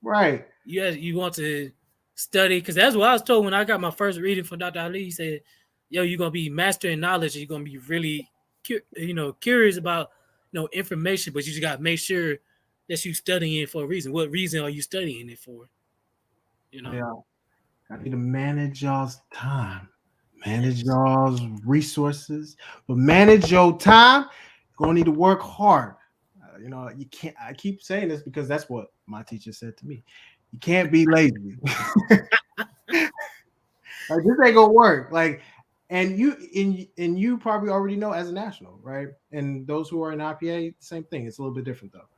Right.
You want to study because that's what I was told when I got my first reading from Dr. Ali. He said, "Yo, you're gonna be mastering knowledge. And you're gonna be really, curious about information, but you just gotta make sure that you studying it for a reason. What reason are you studying it for? You know."
Yeah. I need to manage y'all's time, manage y'all's resources, but manage your time. You're gonna need to work hard. You can't. I keep saying this because that's what my teacher said to me. You can't be lazy. Like this ain't gonna work. Like, and you probably already know as a national, right? And those who are in IPA, same thing. It's a little bit different though.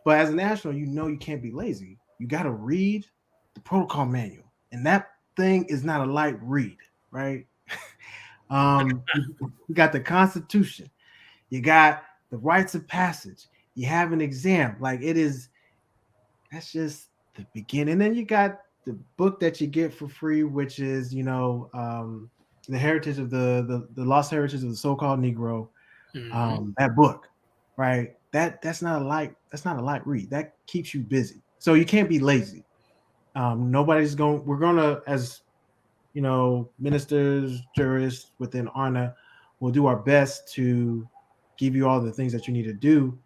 But as a national, you can't be lazy. You got to read the protocol manual, and that thing is not a light read, right? You got the Constitution, you got the rites of passage, you have an exam. Like it is, that's just the beginning. And then you got the book that you get for free, which is the heritage of the lost heritage of the so-called Negro.
Mm-hmm.
That book, right? That's not a light read. That keeps you busy. So you can't be lazy. We're gonna, as ministers, jurists within ARNA, will do our best to give you all the things that you need to do,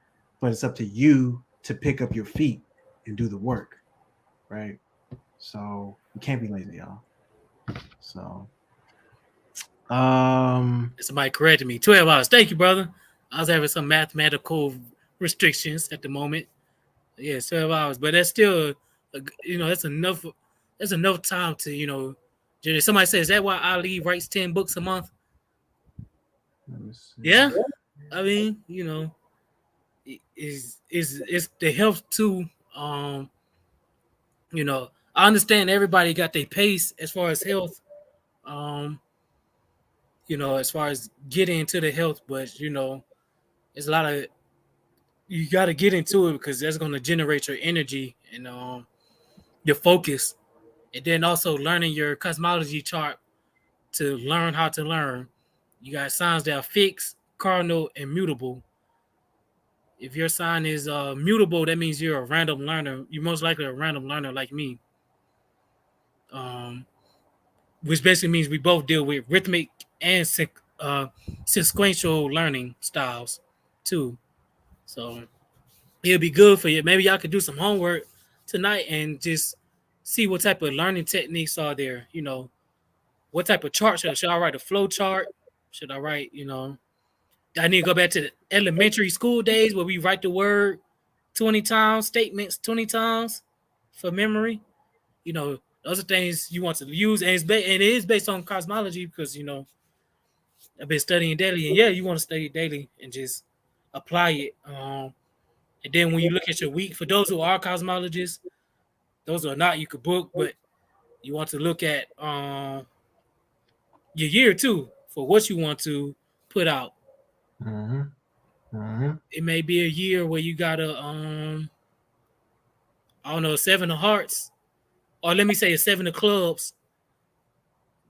but it's up to you to pick up your feet and do the work, right? So you can't be lazy, y'all. So
Somebody corrected me. 12 hours. Thank you, brother. I was having some mathematical restrictions at the moment. Yeah, 12 hours, but that's still, that's enough. That's enough time to, somebody says, is that why Ali writes 10 books a month?
let me see.
Yeah. I mean, is the health too. Um, I understand everybody got their pace as far as health. Um, as far as getting into the health, but it's a lot of you got to get into it because that's going to generate your energy and your focus, and then also learning your cosmology chart to learn how to learn. You got signs that are fixed, cardinal, and mutable. If your sign is mutable, that means you're a random learner. You're most likely a random learner like me, um, which basically means we both deal with rhythmic and sequential learning styles too. So it'll be good for you. Maybe y'all could do some homework tonight and just see what type of learning techniques are there. What type of chart should I write? A flow chart? Should I write, I need to go back to the elementary school days where we write the word 20 times, statements 20 times for memory. Those are things you want to use. And and it is based on cosmology because, I've been studying daily. And yeah, you want to study daily and just apply it. And then when you look at your week, for those who are cosmologists, those are not, you could book, but you want to look at your year too for what you want to put out.
Mm-hmm. Mm-hmm.
It may be a year where you got I don't know, 7 of hearts, or let me say a 7 of clubs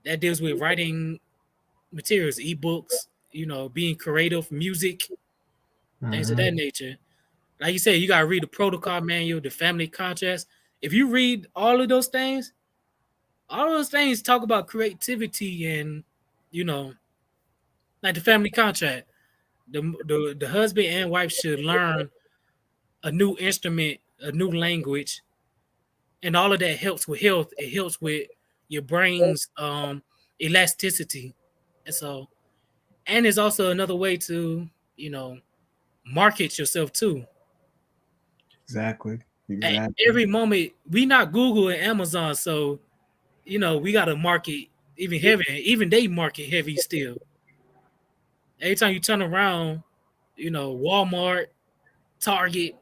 that deals with writing materials, ebooks, being creative, music, things of that
Mhm.
nature. Like you said, you gotta read the protocol manual, the family contracts. If you read all those things talk about creativity and you know, like the family contract. The husband and wife should learn a new instrument, a new language, and all of that helps with health. It helps with your brain's elasticity, and so and it's also another way to you know market yourself too.
Exactly.
At
Exactly.
every moment, we not Google and Amazon, so we got to market even heavy. Even they market heavy still. Every time you turn around, Walmart, Target,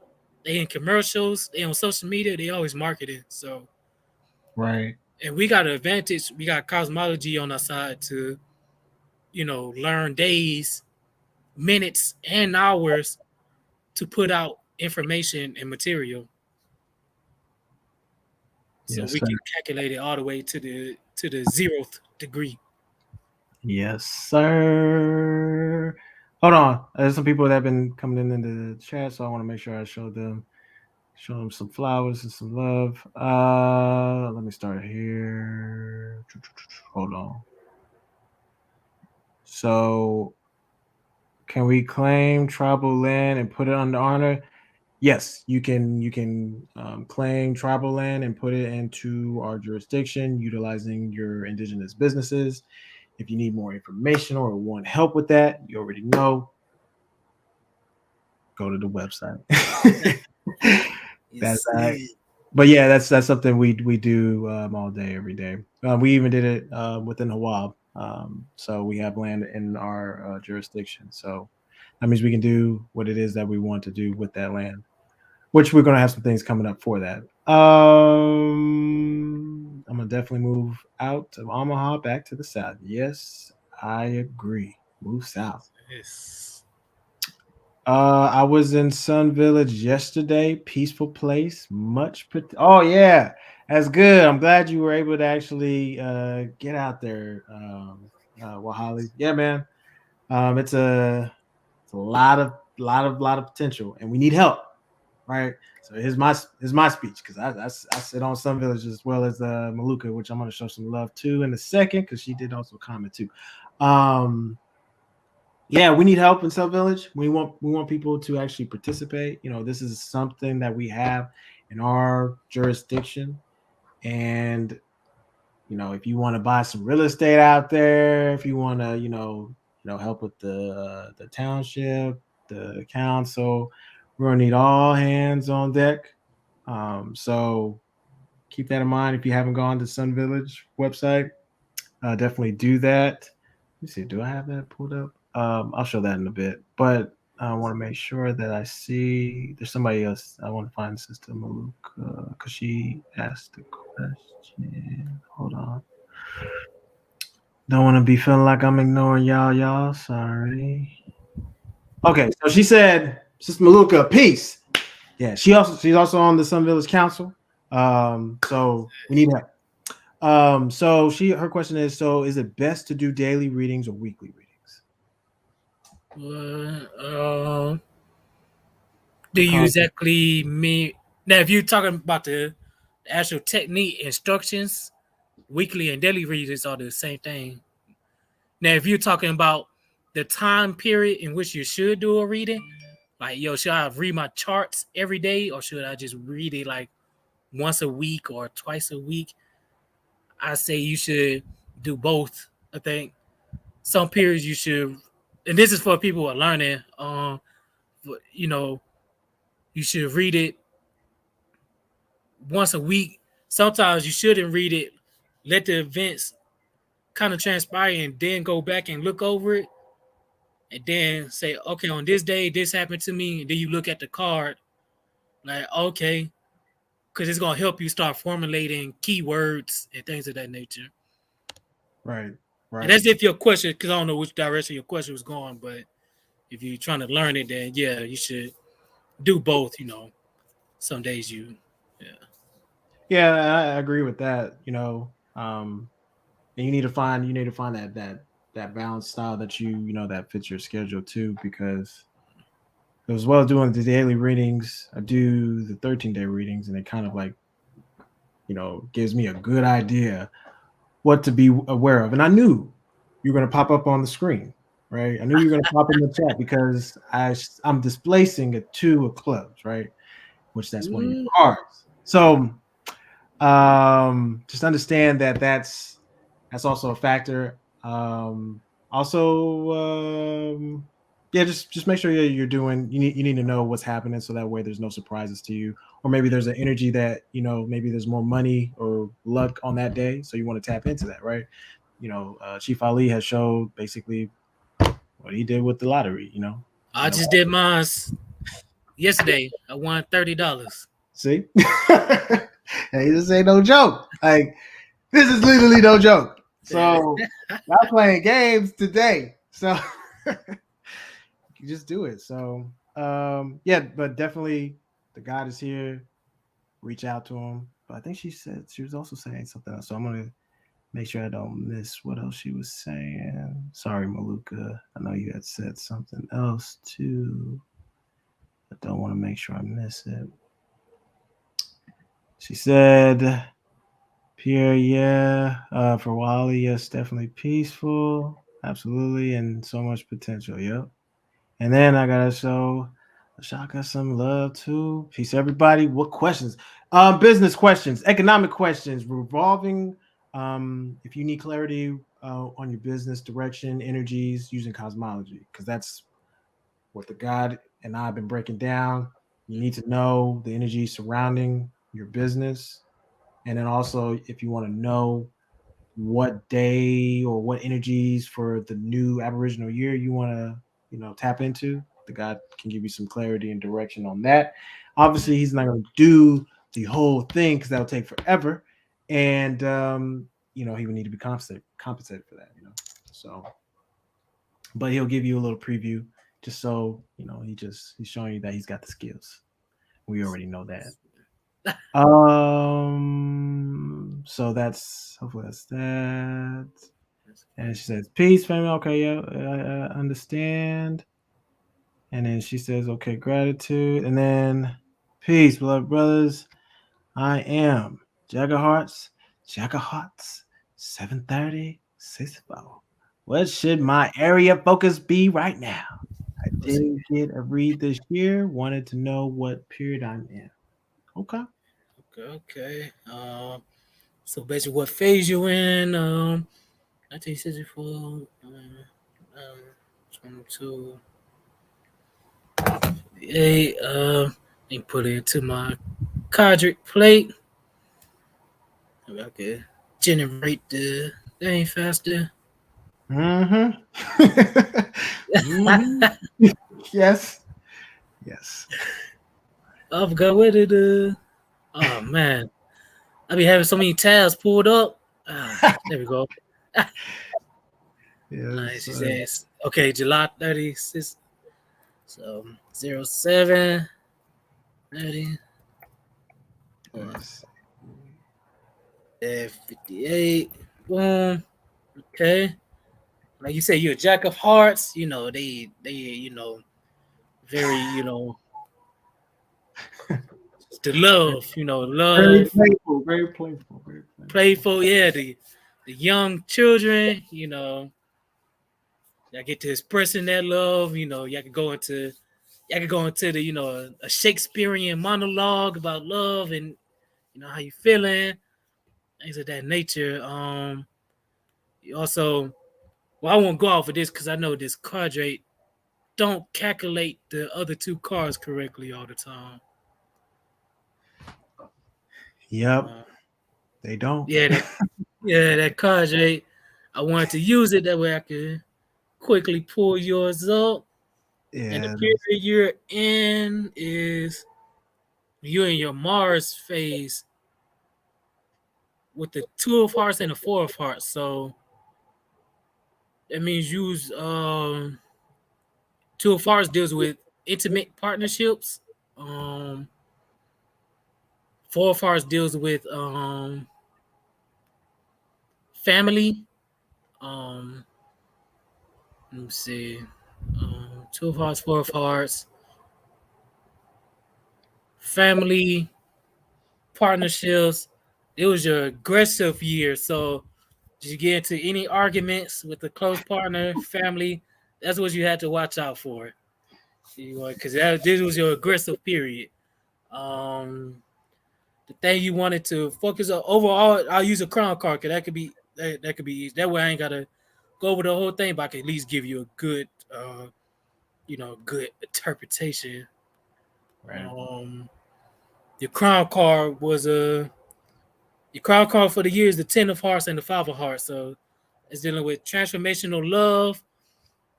they in commercials, they on social media, they always marketing. So,
Right.
and we got an advantage. We got cosmology on our side to, learn days, minutes, and hours to put out information and material. So
Yes,
we
sir.
can calculate it all the way to the 0th degree.
Yes, sir. Hold on. There's some people that have been coming into the chat, so I want to make sure I show them some flowers and some love. Let me start here. Hold on. So, can we claim tribal land and put it under honor? Yes, you can. You can claim tribal land and put it into our jurisdiction, utilizing your indigenous businesses. If you need more information or want help with that, you already know. Go to the website. That's
Yes,
but yeah, that's something we do all day, every day. We even did it within HAWAB. So we have land in our jurisdiction. So that means we can do what it is that we want to do with that land, which we're going to have some things coming up for that. I'm going to definitely move out of Omaha back to the south. Yes, I agree. Move south.
yes.
I was in Sun Village yesterday. Peaceful place. Oh yeah, that's good. I'm glad you were able to actually get out there, Wahali. Yeah, man. It's a lot of potential, and we need help, right? So here's my speech because I sit on Sun Village as well as Maluka, which I'm going to show some love to in a second because she did also comment too. Um, yeah, we need help in South Village. We want people to actually participate. This is something that we have in our jurisdiction, and if you want to buy some real estate out there, if you want to, help with the township, the council, we're gonna need all hands on deck. So keep that in mind. If you haven't gone to Sun Village website, definitely do that. Let me see. Do I have that pulled up? I'll show that in a bit. But I want to make sure that I see. There's somebody else. I want to find Sister Maluk because she asked the question. Hold on. Don't want to be feeling like I'm ignoring y'all. Y'all, sorry. Okay, so she said, Sister Maluka, peace. Yeah, she's also on the Sun Village Council. So we need help. So her question is, so is it best to do daily readings or weekly readings?
Uh, do you
Because
exactly mean now? If you're talking about the actual technique instructions, weekly and daily readings are the same thing. Now, if you're talking about the time period in which you should do a reading, like should I read my charts every day or should I just read it like once a week or twice a week? I say you should do both. I think some periods you should, and this is for people who are learning. You know, you should read it once a week. Sometimes you shouldn't read it. Let the events kind of transpire and then go back and look over it and then say, okay, on this day, this happened to me. And then you look at the card, like, okay, because it's going to help you start formulating keywords and things of that nature.
right,
And
right.
that's if your question, because I don't know which direction your question was going, but if you're trying to learn it, then yeah, you should do both. Some days yeah.
Yeah, I agree with that. And you need to find that that balanced style that that fits your schedule too. Because as well as doing the daily readings, I do the 13-day readings, and it kind of like gives me a good idea what to be aware of. And I knew you were going to pop up on the screen, right? I knew you were going to pop in the chat because I'm displacing a two of clubs, right? Which that's one of your
Mm,
cards. So just understand that that's also a factor. Also, yeah, just make sure you're doing. You need to know what's happening so that way there's no surprises to you, or maybe there's an energy that maybe there's more money or luck on that day, so you want to tap into that, right? Chief Ali has showed basically what he did with the lottery.
I
And
just did mine yesterday. I won $30.
see, hey, this ain't no joke. Like this is literally no joke. So I'm playing games today. So you just do it. So yeah, but definitely the God is here. Reach out to him. But I think she was also saying something else. So I'm gonna make sure I don't miss what else she was saying. Sorry, Maluka. I know you had said something else too. I don't want to make sure I miss it. She said Pierre, yeah. For Wally, yes, definitely peaceful. Absolutely. And so much potential. Yep. And then I gotta show Shaka some love too. Peace, everybody. What questions? Business questions, economic questions, revolving. If you need clarity on your business direction, energies, using cosmology, because that's what the God and I have been breaking down. You need to know the energy surrounding your business. And then also, if you want to know what day or what energies for the new Aboriginal year you want to, tap into, the God can give you some clarity and direction on that. Obviously, he's not going to do the whole thing because that'll take forever, and he would need to be compensated for that. So, but he'll give you a little preview just so he's showing you that he's got the skills. We already know that. So that's hopefully that's that. And she says, "Peace, family." Okay, yeah, I understand. And then she says, "Okay, gratitude." And then, "Peace, beloved brothers. I am Jagger Hearts, 7:30, 64. What should my area focus be right now? I
Let's see.
didn't get a read this year. Wanted to know what period I'm in." Okay.
Okay. So basically, what phase you in? 1964, 22, 8. And put it into my cadre plate. Okay. Generate the thing faster.
Mm-hmm. Mm-hmm. Yes. Yes.
I forgot where did oh man. I be having so many tabs pulled up. There we go.
Yes.
She says, okay, July 36. So 07 30.
Yes.
58. Boom. Okay. Like you say, you're a jack of hearts. They very, the love,
Very
love,
playful. Very playful. Very playful.
playful. Yeah, the young children, y'all get to expressing that love. Y'all could go into the, a Shakespearean monologue about love and how you feeling, things of that nature. You also, well, I won't go off of this because I know this card rate don't calculate the other two cards correctly all the time.
Yep.
Uh,
They don't.
yeah, that card rate. I wanted to use it that way I could quickly pull yours up. And the
Yeah.
period you're in is you're in your Mars phase with the two of hearts and the four of hearts. So that means use two of hearts deals with intimate partnerships. Um, four of hearts deals with family. Um, Let me see. Two of hearts, four of hearts, family, partnerships. It was your aggressive year. So did you get into any arguments with a close partner, family? That's what you had to watch out for. Because this was your aggressive period. Um, the thing you wanted to focus on overall, I'll use a crown card because that could be easy. That way I ain't gotta go over the whole thing, but I can at least give you a good good interpretation.
Right.
Um your crown card was your crown card for the year is the Ten of Hearts and the Five of Hearts. So it's dealing with transformational love.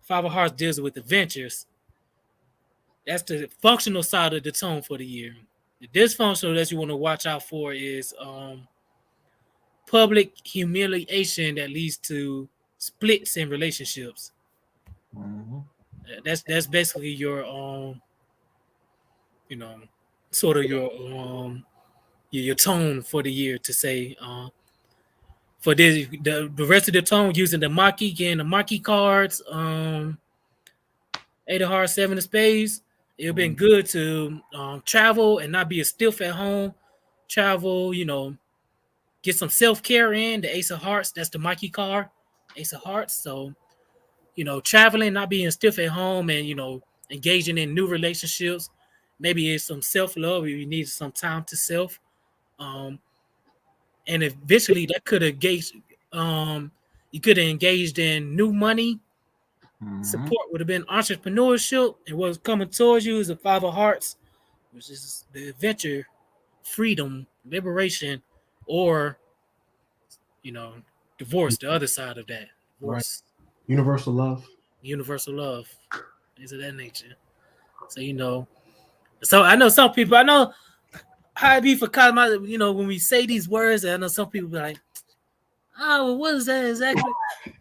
Five of Hearts deals with adventures. That's the functional side of the tone for the year. The dysfunctional that you want to watch out for is public humiliation that leads to splits in relationships.
Mhm.
That's basically you know, sort of your tone for the year to say for the rest of the tone using the Maki again, the Maki cards, Eight of Hearts, Seven of Spades. It'd been
Mhm.
good to travel and not be a stiff at home. Travel, get some self care in. The Ace of Hearts, that's the Mikey card, Ace of Hearts. So traveling, not being stiff at home, and engaging in new relationships. Maybe it's some self love. You need some time to self. Um, and eventually that could have engaged. You could have engaged in new money.
Mhm.
Support would have been entrepreneurship, and what's coming towards you is the Five of Hearts, which is the adventure, freedom, liberation, or you know, divorce. The other side of that,
Right.
divorce,
Universal love.
universal love, things of that nature. So so I know some people. I know how it be for Cosmo. When we say these words, I know some people be like, "Oh, well, what is that exactly?"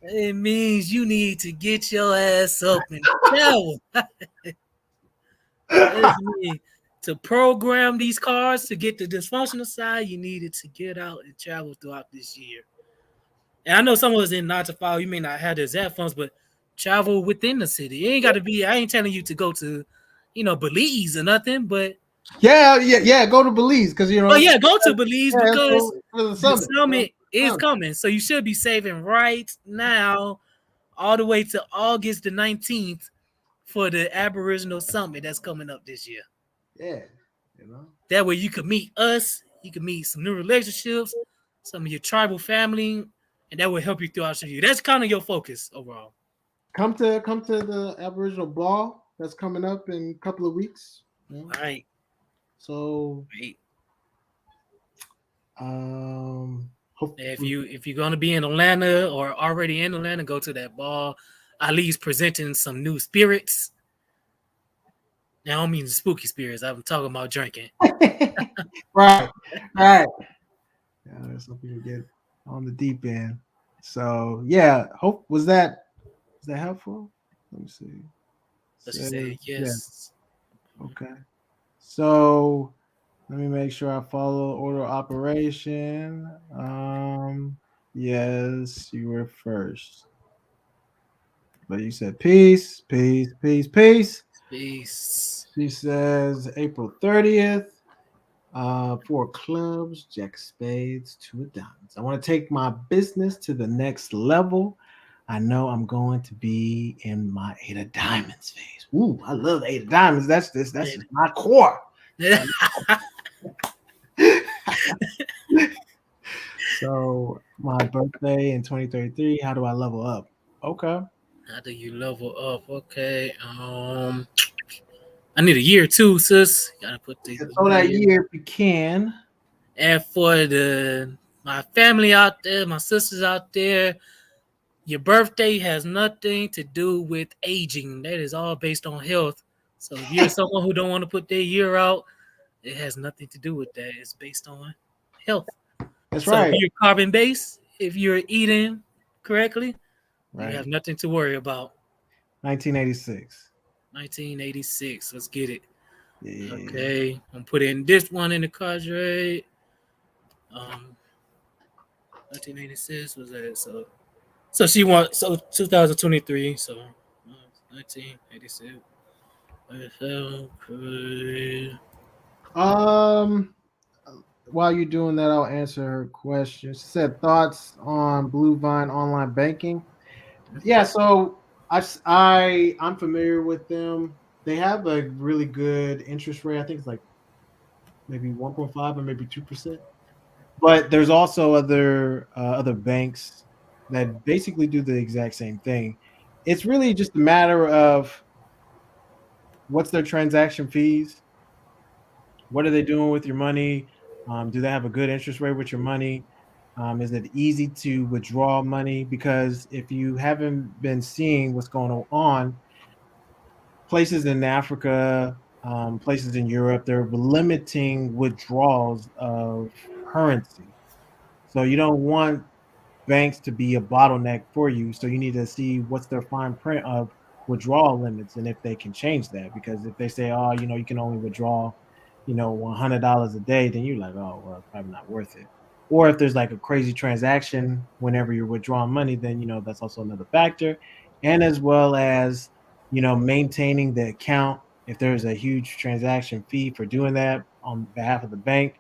It means you need to get your ass up and travel. That mean to program these cards to get the dysfunctional side, you needed to get out and travel throughout this year. And I know some of us in not to follow, you may not have the exact funds, but travel within the city. It ain't got to be. I ain't telling you to go to, Belize or nothing, but
Yeah, yeah, yeah. Go to Belize because
yeah, go to Belize
yeah, it's
because
for the
the
summit.
summit is coming. So you should be saving right now, all the way to August the 19th for the Aboriginal Summit that's coming up this year.
Yeah, you know.
That way you could meet us, you could meet some new relationships, some of your tribal family, and that will help you throughout your year. That's kind of your focus overall.
Come to the Aboriginal ball that's coming up in a couple of weeks. You know?
All right.
So
Right. If
hopefully,
you're gonna be in Atlanta or already in Atlanta, go to that ball. Ali's presenting some new spirits. Now, I don't mean the spooky spirits. I'm talking about drinking.
right, right. Yeah, some people get on the deep end. So yeah, hope was that helpful? Let me see.
So she said,
Yeah,
yes.
okay. So let me make sure I follow order of operation. Yes, you were first. But you said peace, peace, peace, peace.
Peace.
She says April 30th. Four clubs, Jack Spades, two of diamonds. I want to take my business to the next level. I know I'm going to be in my eight of diamonds phase. Ooh, I love the eight of diamonds. That's just my core. So my birthday in 2033. How do I level up? Okay.
How do you level up? Okay. I need a year too, sis. Gotta put the
Yeah, so that
year.
year if you can.
And for my family out there, my sisters out there, your birthday has nothing to do with aging. That is all based on health. So if you're someone who don't want to put their year out, it has nothing to do with that. It's based on health.
That's
So if
right.
you're carbon based, if you're eating correctly, you
Right.
have nothing to worry about.
1986.
1986. Let's get it.
Yeah.
Okay. I'm putting this one in the cadre. 1986 was that? So she wants 2023. So 1987. Okay.
Um, while you're doing that, I'll answer her question. She said thoughts on Blue Vine online banking. Yeah, so I'm familiar with them. They have a really good interest rate. I think it's like maybe 1.5 or maybe 2%. But there's also other banks that basically do the exact same thing. It's really just a matter of what's their transaction fees, what are they doing with your money, do they have a good interest rate with your money, is it easy to withdraw money? Because if you haven't been seeing what's going on, places in Africa, places in Europe, they're limiting withdrawals of currency. So you don't want banks to be a bottleneck for you. So you need to see what's their fine print of withdrawal limits and if they can change that. Because if they say, oh, you can only withdraw, $100 a day, then you're like, oh, well, it's probably not worth it. Or if there's like a crazy transaction whenever you're withdrawing money, then that's also another factor. And as well as maintaining the account. If there's a huge transaction fee for doing that on behalf of the bank,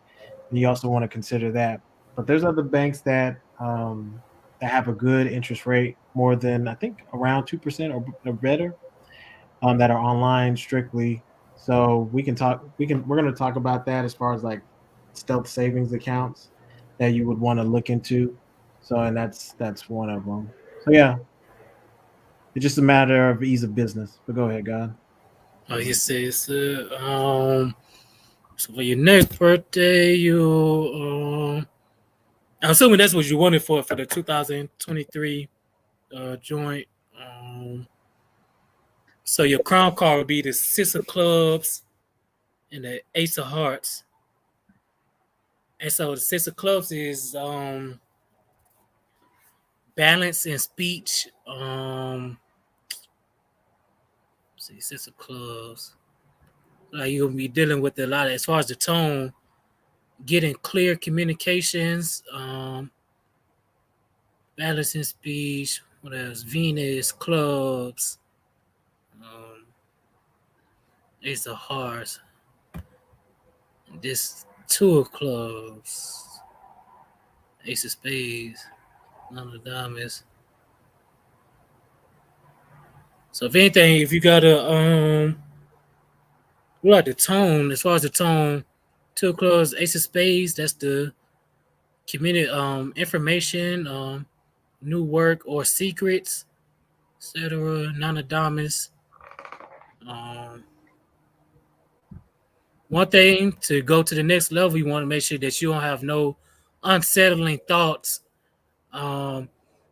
then you also want to consider that. But there's other banks that have a good interest rate, more than I think around 2% or better, that are online strictly. So we can talk. We're going to talk about that as far as like stealth savings accounts that you would want to look into. So and that's one of them. So yeah, it's just a matter of ease of business. But go ahead, God.
Like you said, so for your next birthday, I'm assuming that's what you wanted for the 2023 joint. So your crown card would be the Six of Clubs and the Ace of Hearts. And so the Six of Clubs is balance and speech. See, Six of Clubs. Like you'll be dealing with a lot as far as the tone, getting clear communications, balance and speech. What else? Venus, clubs, um, Ace of Hearts. This Two of Clubs, Ace of Spades, None of Diamonds. So if anything, if you got what like the tone, as far as the tone, Two of Clubs, Ace of Spades, that's the community information, new work or secrets, etc. None of Diamonds. Um, One thing to go to the next level, you want to make sure that you don't have no unsettling thoughts, um,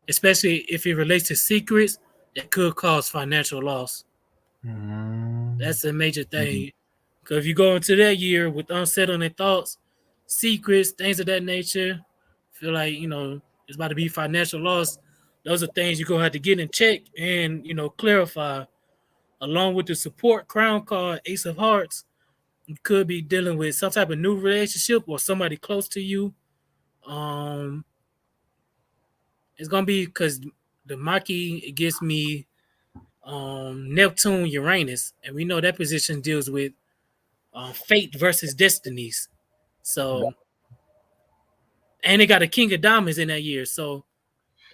especially if it relates to secrets that could cause financial loss.
Mm-hmm.
That's a major thing. Because if you go into that year with unsettling thoughts, secrets, things of that nature, feel like, it's about to be financial loss. Those are things you're going to have to get in check and, clarify. Along with the support crown card, Ace of Hearts, you could be dealing with some type of new relationship or somebody close to you. Um, it's gonna be because the Maki it gives me Neptune, Uranus, and we know that position deals with fate versus destinies. So, and they got a King of Diamonds in that year. So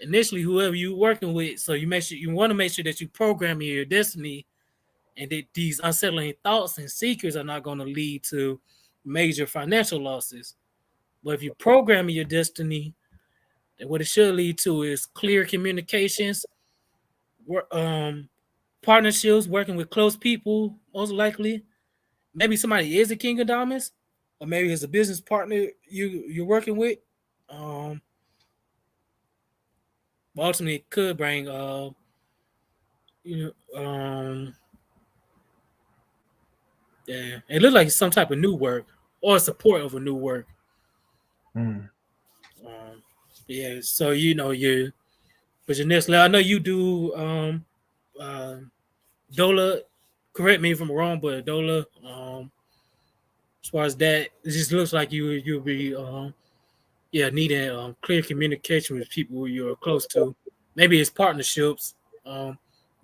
initially, whoever you working with, so you want to make sure that you program your destiny, and that these unsettling thoughts and secrets are not going to lead to major financial losses. But if you program your destiny, then what it should lead to is clear communications, um, partnerships, working with close people, most likely. Maybe somebody is a king of diamonds, or maybe it's a business partner you're working with. Um, but ultimately, it could bring you know, yeah, it looked like some type of new work or support of a new work.
Mm.
Um, yeah, so you, but your next level, I know you do uh, Dola. Correct me if I'm wrong, but Dola, as far as that, it just looks like you'll be needing clear communication with people you're close to. Maybe it's partnerships, um,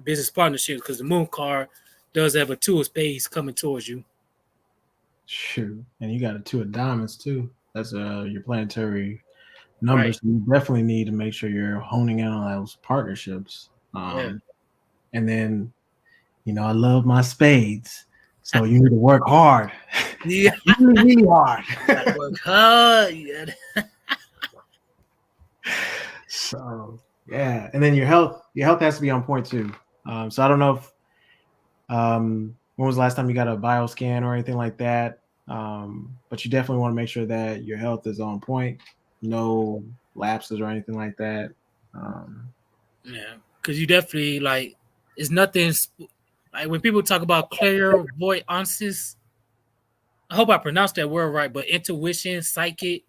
business partnerships because the moon card does have a two of spades coming towards you.
Shoot, and you got a two of diamonds too. That's your planetary numbers.
Right.
So you definitely need to make sure you're honing in on those partnerships.
Yeah.
And then I love my spades, so you need to work hard,
Yeah.
really, really hard.
Gotta work hard.
So yeah, and then your health has to be on point too. So I don't know if when was the last time you got a bioscan or anything like that, but you definitely want to make sure that your health is on point, no lapses or anything like that. Um,
Yeah. Because you definitely like, it's nothing like when people talk about clairvoyance. I hope I pronounced that word right, but intuition, psychic,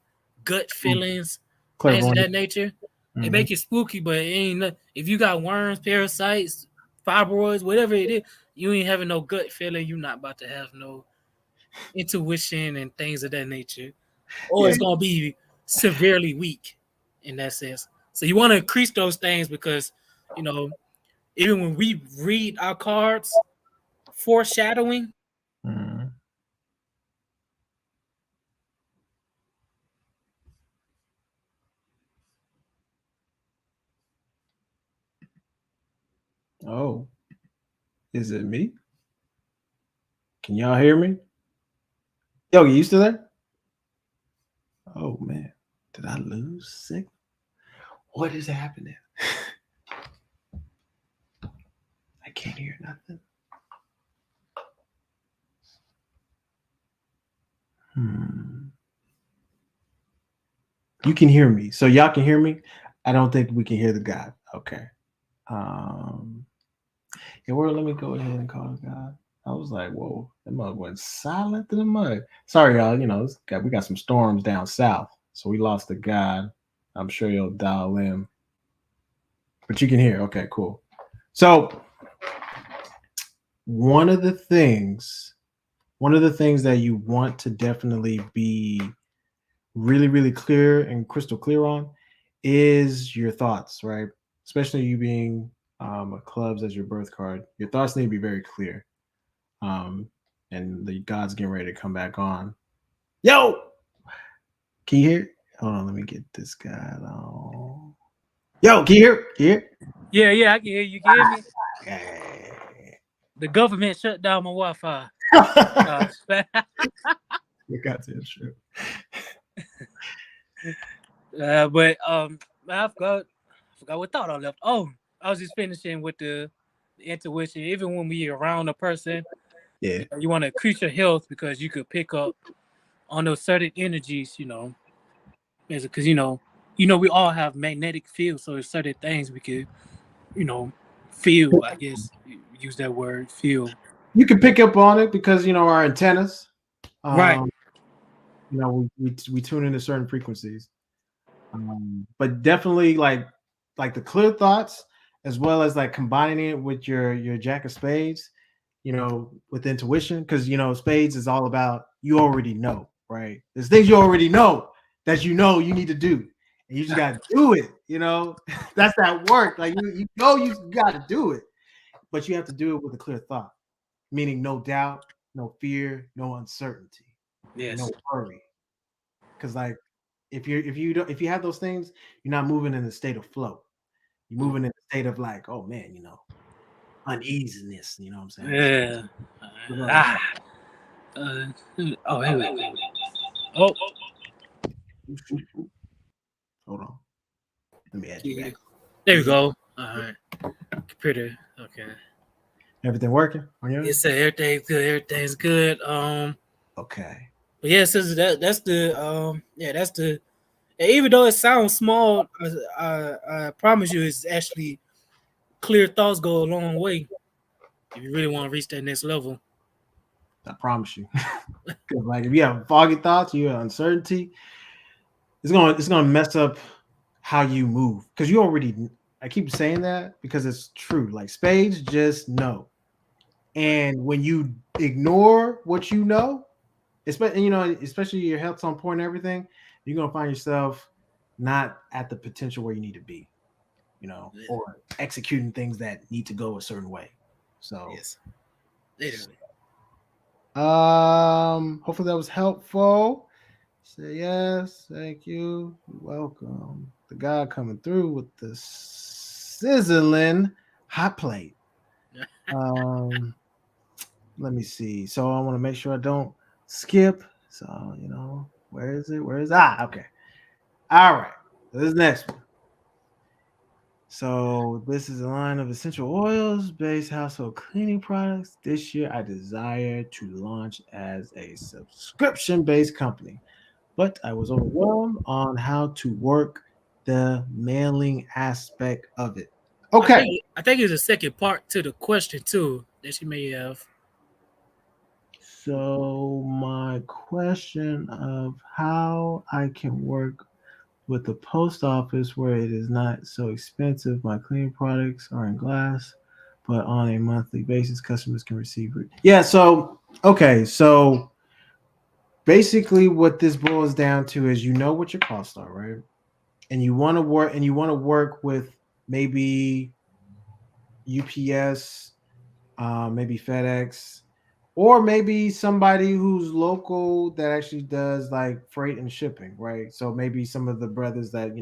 gut feelings, things of
clairvoyant.
that nature. They
Mhm.
make it spooky, but it ain't if you got worms, parasites, fibroids, whatever it is, you ain't having no gut feeling. You're not about to have no intuition and things of that nature, or
Yeah.
it's gonna be severely weak in that sense. So you want to increase those things because you know even when we read our cards, foreshadowing.
Mhm. Oh, is it me? Can y'all hear me? Yo, you still there? Oh man, did I lose signal? What is happening? I can't hear nothing. Hmm. You can hear me, so y'all can hear me. I don't think we can hear the God. Okay. Um. Yeah, well, let me go ahead and call God. I was like, whoa, that mug went silent in the mud. Sorry, y'all. We got some storms down south, so we lost the God. I'm sure you'll dial in, but you can hear. Okay, cool. So one of the things, one of the things that you want to definitely be really, really clear and crystal clear on is your thoughts, right? Especially you being a clubs as your birth card. Your thoughts need to be very clear. Um, and the God's getting ready to come back on. Yo, can you hear? Hold on, let me get this guy on. Yo, can you hear? Can you hear?
Yeah, I can hear you. Can hear me?
Okay.
The government shut down my Wi-Fi. Uh,
You got to true.
but I forgot what thought I left. Oh, I was just finishing with the intuition. Even when we around a person,
Yeah.
you want to increase your health because you could pick up on those certain energies. Because we all have magnetic fields, so there's certain things we could you know feel. I guess use that word feel.
You can pick up on it because our antennas.
Right.
Um, we tune into certain frequencies. But definitely like the clear thoughts, as well as like combining it with your jack of spades, with intuition, because spades is all about you already know, right? There's things you already know that you need to do, and you just got to do it. That's that work. Like you got to do it, but you have to do it with a clear thought, meaning no doubt, no fear, no uncertainty, and
Yes.
no worry. Because like if you have those things, you're not moving in a state of flow. You're moving in a state of like, oh man, uneasiness. You know what I'm saying?
Yeah.
So,
Ah. Uh, oh, wait. Oh,
hold on. Let me add you
yeah.
back.
There
Can
we
you hear
go. All right. Computer. Okay.
everything working on your
It
end?
said everything's good. Everything's good.
Okay.
But yeah, since that's the that's the. And even though it sounds small, I promise you, it's actually clear thoughts go a long way if you really want to reach that next level.
I promise you. Because like if you have foggy thoughts, you have uncertainty, it's gonna mess up how you move. Because you already I keep saying that because it's true. Like spades just know.
Right.
And when you ignore what you know, especially your health's on point and everything, you're gonna find yourself not at the potential where you need to be.
Yeah.
or executing things that need to go a certain way. So,
Yes. Literally.
hopefully that was helpful. Say yes, thank you, you're welcome. The guy coming through with the sizzling hot plate. Um, let me see. So I want to make sure I don't skip. So where is it? Where is okay? All right. So this next one. So this is a line of essential oils based household cleaning products. This year I desire to launch as a subscription based company, but I was overwhelmed on how to work the mailing aspect of it. Okay.
I think it's a second part to the question too that she may have.
So my question of how I can work with the post office where it is not so expensive. My cleaning products are in glass, but on a monthly basis, customers can receive it. Yeah. So okay. So basically, what this boils down to is what your costs are, right? And you want to work with maybe UPS, maybe FedEx, or maybe somebody who's local that actually does like freight and shipping, right? So maybe some of the brothers that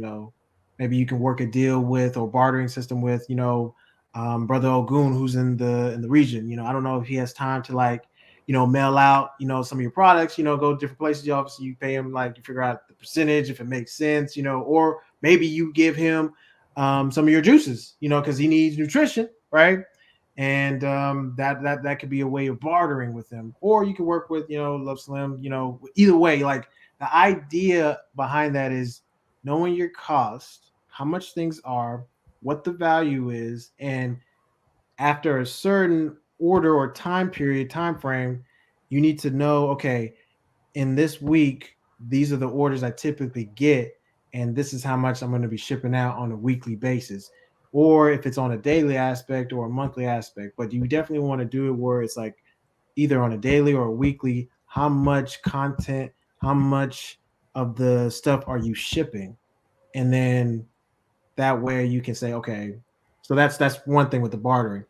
maybe you can work a deal with or bartering system with, brother Ogun who's in the region. I don't know if he has time to like mail out some of your products, go to different places. You obviously you pay him like you figure out the percentage if it makes sense, or maybe you give him some of your juices, because he needs nutrition, right? And that could be a way of bartering with them, or you could work with Love Slim. Either way, like the idea behind that is knowing your cost, how much things are, what the value is, and after a certain order or time frame, you need to know, okay, in this week, these are the orders I typically get, and this is how much I'm going to be shipping out on a weekly basis, or if it's on a daily aspect or a monthly aspect. But you definitely want to do it where it's like either on a daily or a weekly. How much content, how much of the stuff are you shipping, and then that way you can say, okay, so that's one thing with the bartering.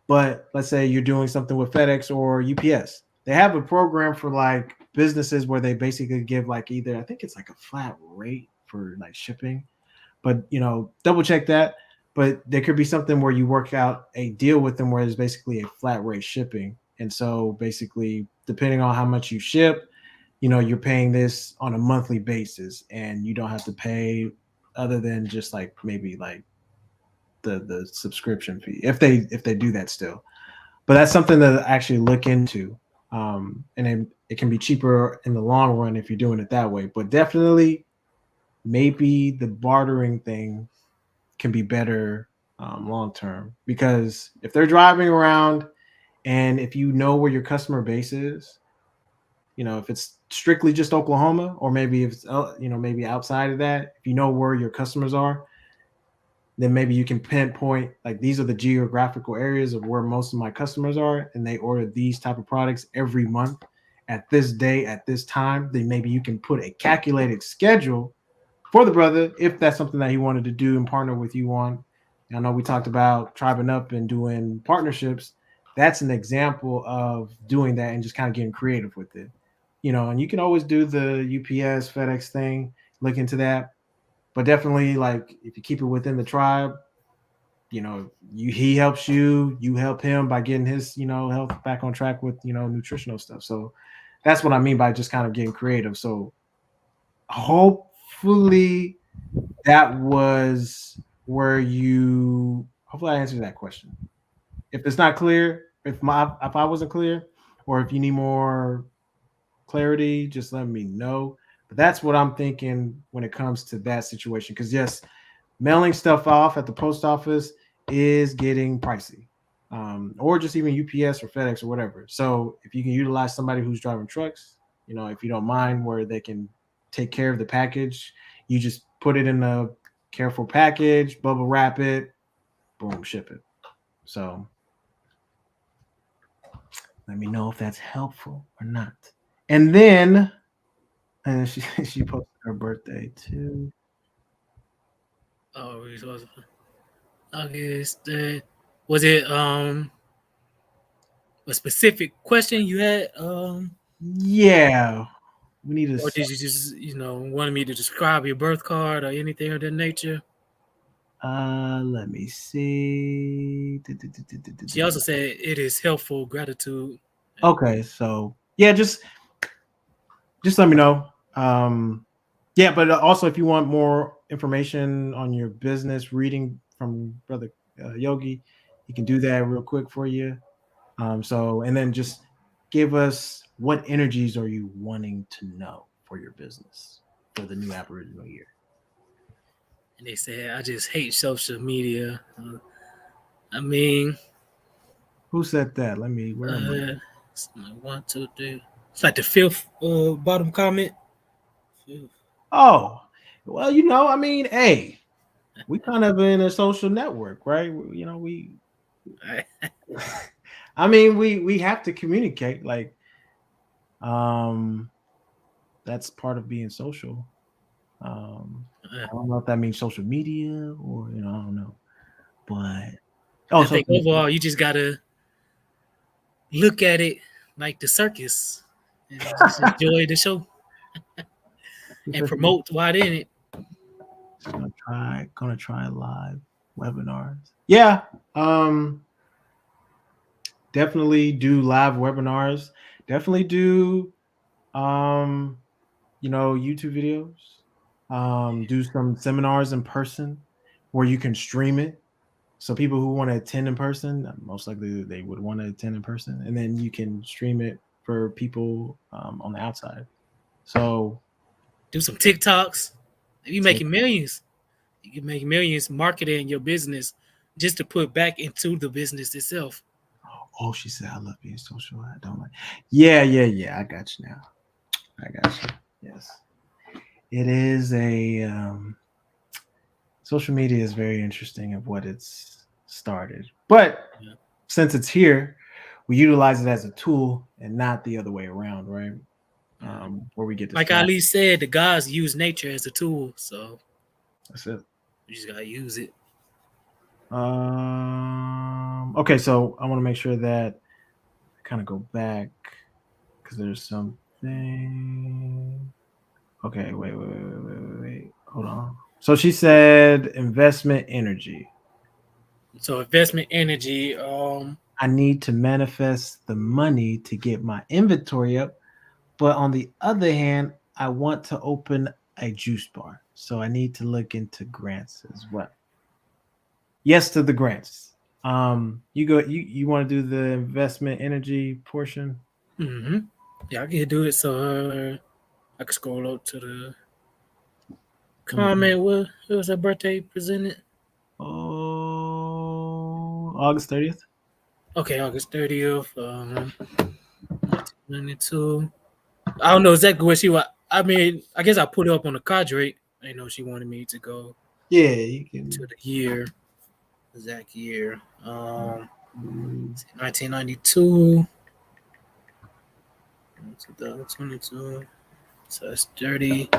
But let's say you're doing something with FedEx or UPS. They have a program for like businesses where they basically give like either I think it's like a flat rate for like shipping, but double check that. But there could be something where you work out a deal with them where it's basically a flat rate shipping. And so basically, depending on how much you ship, you're paying this on a monthly basis, and you don't have to pay other than just like maybe like the subscription fee if they do that still. But that's something to actually look into. And it can be cheaper in the long run if you're doing it that way. But definitely, maybe the bartering thing can be better long term, because if they're driving around and if you know where your customer base is, if it's strictly just Oklahoma, or maybe if it's maybe outside of that, if you know where your customers are, then maybe you can pinpoint like these are the geographical areas of where most of my customers are, and they order these type of products every month at this day at this time. Then maybe you can put a calculated schedule for the brother if that's something that he wanted to do and partner with you on. I know we talked about tribing up and doing partnerships. That's an example of doing that and just kind of getting creative with it. And you can always do the UPS, FedEx thing, look into that. But definitely, like, if you keep it within the tribe, he helps you, you help him by getting his, health back on track with, nutritional stuff. So that's what I mean by just kind of getting creative. So hopefully that was where you hopefully I answered that question. If it's not clear, if I wasn't clear, or if you need more clarity, just let me know. But that's what I'm thinking when it comes to that situation. Because yes, mailing stuff off at the post office is getting pricey, or just even UPS or FedEx or whatever. So if you can utilize somebody who's driving trucks, if you don't mind, where they can take care of the package, you just put it in a careful package, bubble wrap it, boom, ship it. So let me know if that's helpful or not. And then, and she posted her birthday too.
Oh, we supposed to. August. Was it a specific question you had?
Yeah, we need to.
Or did you just wanted me to describe your birth card or anything of that nature?
Let me see.
She also said it is helpful gratitude.
Okay, so yeah, just let me know. Yeah, but also if you want more information on your business, reading from Brother Yogi, he can do that real quick for you. So and then just give us what energies are you wanting to know for your business for the new Aboriginal year.
And they said I just hate social media. I mean,
Who said that? Let me. Where am I?
it's like 1, 2, 3. It's like the fifth bottom comment.
Oh, well, I mean, hey, we kind of in a social network, right? We I mean, we have to communicate. Like, um, that's part of being social. I don't know if that means social media or I don't know, but
I
social
think
media.
overall you just gotta look at it like the circus and just enjoy the show and promote while in it.
Gonna try live webinars. Yeah, definitely do live webinars. Definitely do YouTube videos. Do some seminars in person where you can stream it. So people who want to attend in person, most likely they would want to attend in person, and then you can stream it for people on the outside. So
Do some TikToks. You
take.
making millions. You can make millions marketing your business just to put back into the business itself.
Oh, she said, "I love being social. I don't like." Yeah, yeah, yeah. I got you now. I got you. Yes, it is a social media is very interesting of what it's started, but
Yeah.
since it's here, we utilize it as a tool and not the other way around, right? Where we get
Like
distracted.
Ali said, the gods use nature as a tool, so
That's it.
you just gotta use it.
Okay, so I want to make sure that I kind of go back because there's something. Okay, wait. Hold on. So she said investment energy.
So investment energy,
I need to manifest the money to get my inventory up. But on the other hand, I want to open a juice bar. So I need to look into grants as well. Yes to the grants. You want to do the investment energy portion?
mm-hmm. Yeah, I can do it. So I can scroll up to the
Mhm.
comment. What was her birthday presented?
Oh, August 30th.
Okay, August 30th, 1992. I don't know exactly what she was. I mean, I guess I put it up on the cadre. I know she wanted me to go
Yeah, you
to
can.
the year, exact year.
Mm,
1992, 2022. So that's 30.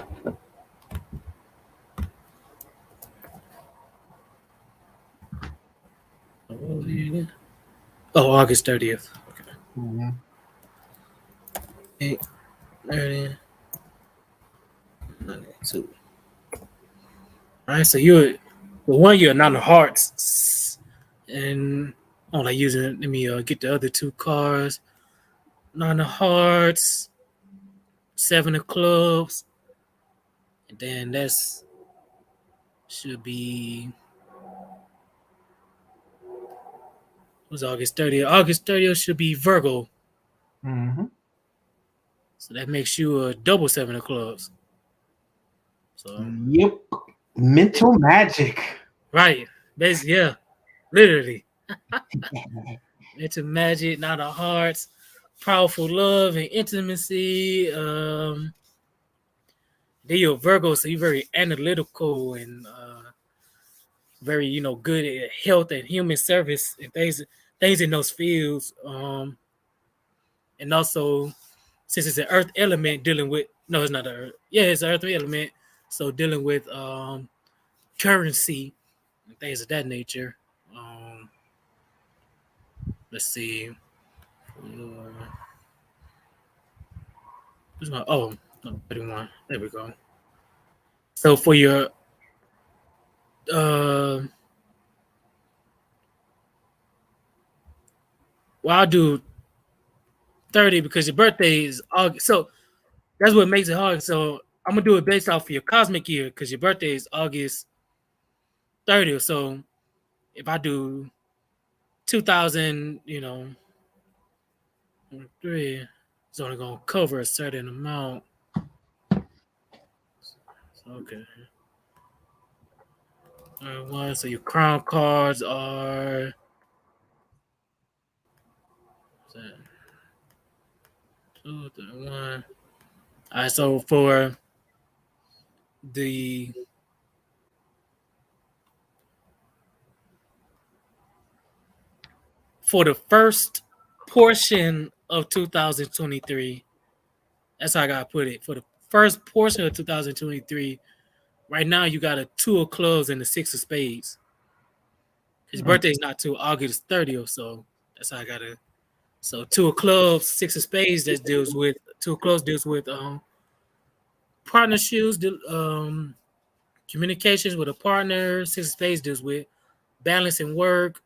Oh, August 30th. Okay.
mhm.
8, 30, 92. All right, so you're nine of hearts, and oh, like using. Let me get the other two cards. Nine of hearts, seven of clubs, and then that's should be was August 30th. August 30th should be Virgo,
Mhm.
so that makes you a double seven of clubs. So
Yep. Mental magic.
right, basically, yeah, literally, it's a magic, not a hearts, powerful love and intimacy. Then you're Virgo, so you're very analytical and very good at health and human service and things in those fields. And also since it's an earth element dealing with no, it's not the earth. Yeah, it's an earth element. So dealing with currency and things of that nature. Um, let's see. Where's my, oh, no, 31. There we go. So for your uh well, I'll do 30 because your birthday is August. So that's what makes it hard. So I'm gonna do it based off of your cosmic year because your birthday is August 30th. So if I do 2000, 3, it's only gonna cover a certain amount. So, okay. All right, one. So your crown cards are. Two, three, one. All right. So the for the first portion of 2023, that's how I gotta put it. For the first portion of 2023, right now you got a 2 of clubs and a 6 of spades. His birthday is not till August 30th, so that's how I gotta. So 2 of clubs, 6 of spades. That deals with 2 of clubs deals with partnerships, communications with a partner. 6 of spades deals with balancing work.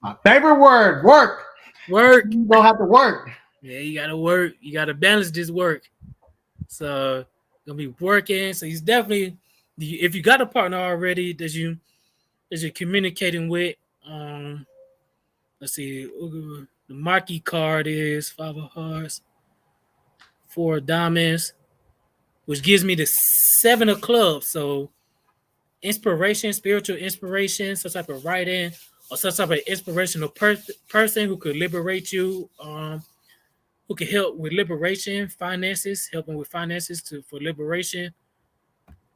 My favorite word, work.
Work.
You don't have to work.
Yeah, you gotta work. You gotta balance this work. So gonna be working. So he's definitely, if you got a partner already that you're communicating with. Let's see. The marquee card is 5 of hearts, 4 of diamonds, which gives me the 7 of clubs. So inspiration, spiritual inspiration, some type of writing, or some type of inspirational person who could liberate you. Who can help with liberation, finances, helping with finances for liberation.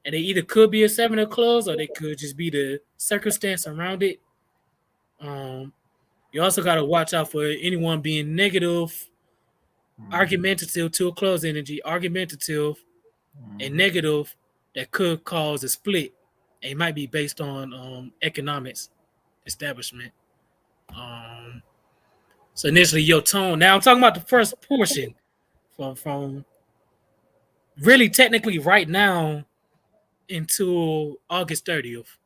And they either could be a 7 of clubs or they could just be the circumstance around it. You also got to watch out for anyone being negative, argumentative, 2 of clubs energy, argumentative and negative that could cause a split. And it might be based on economics establishment. So initially your tone. Now I'm talking about the first portion from really technically right now until August 30th.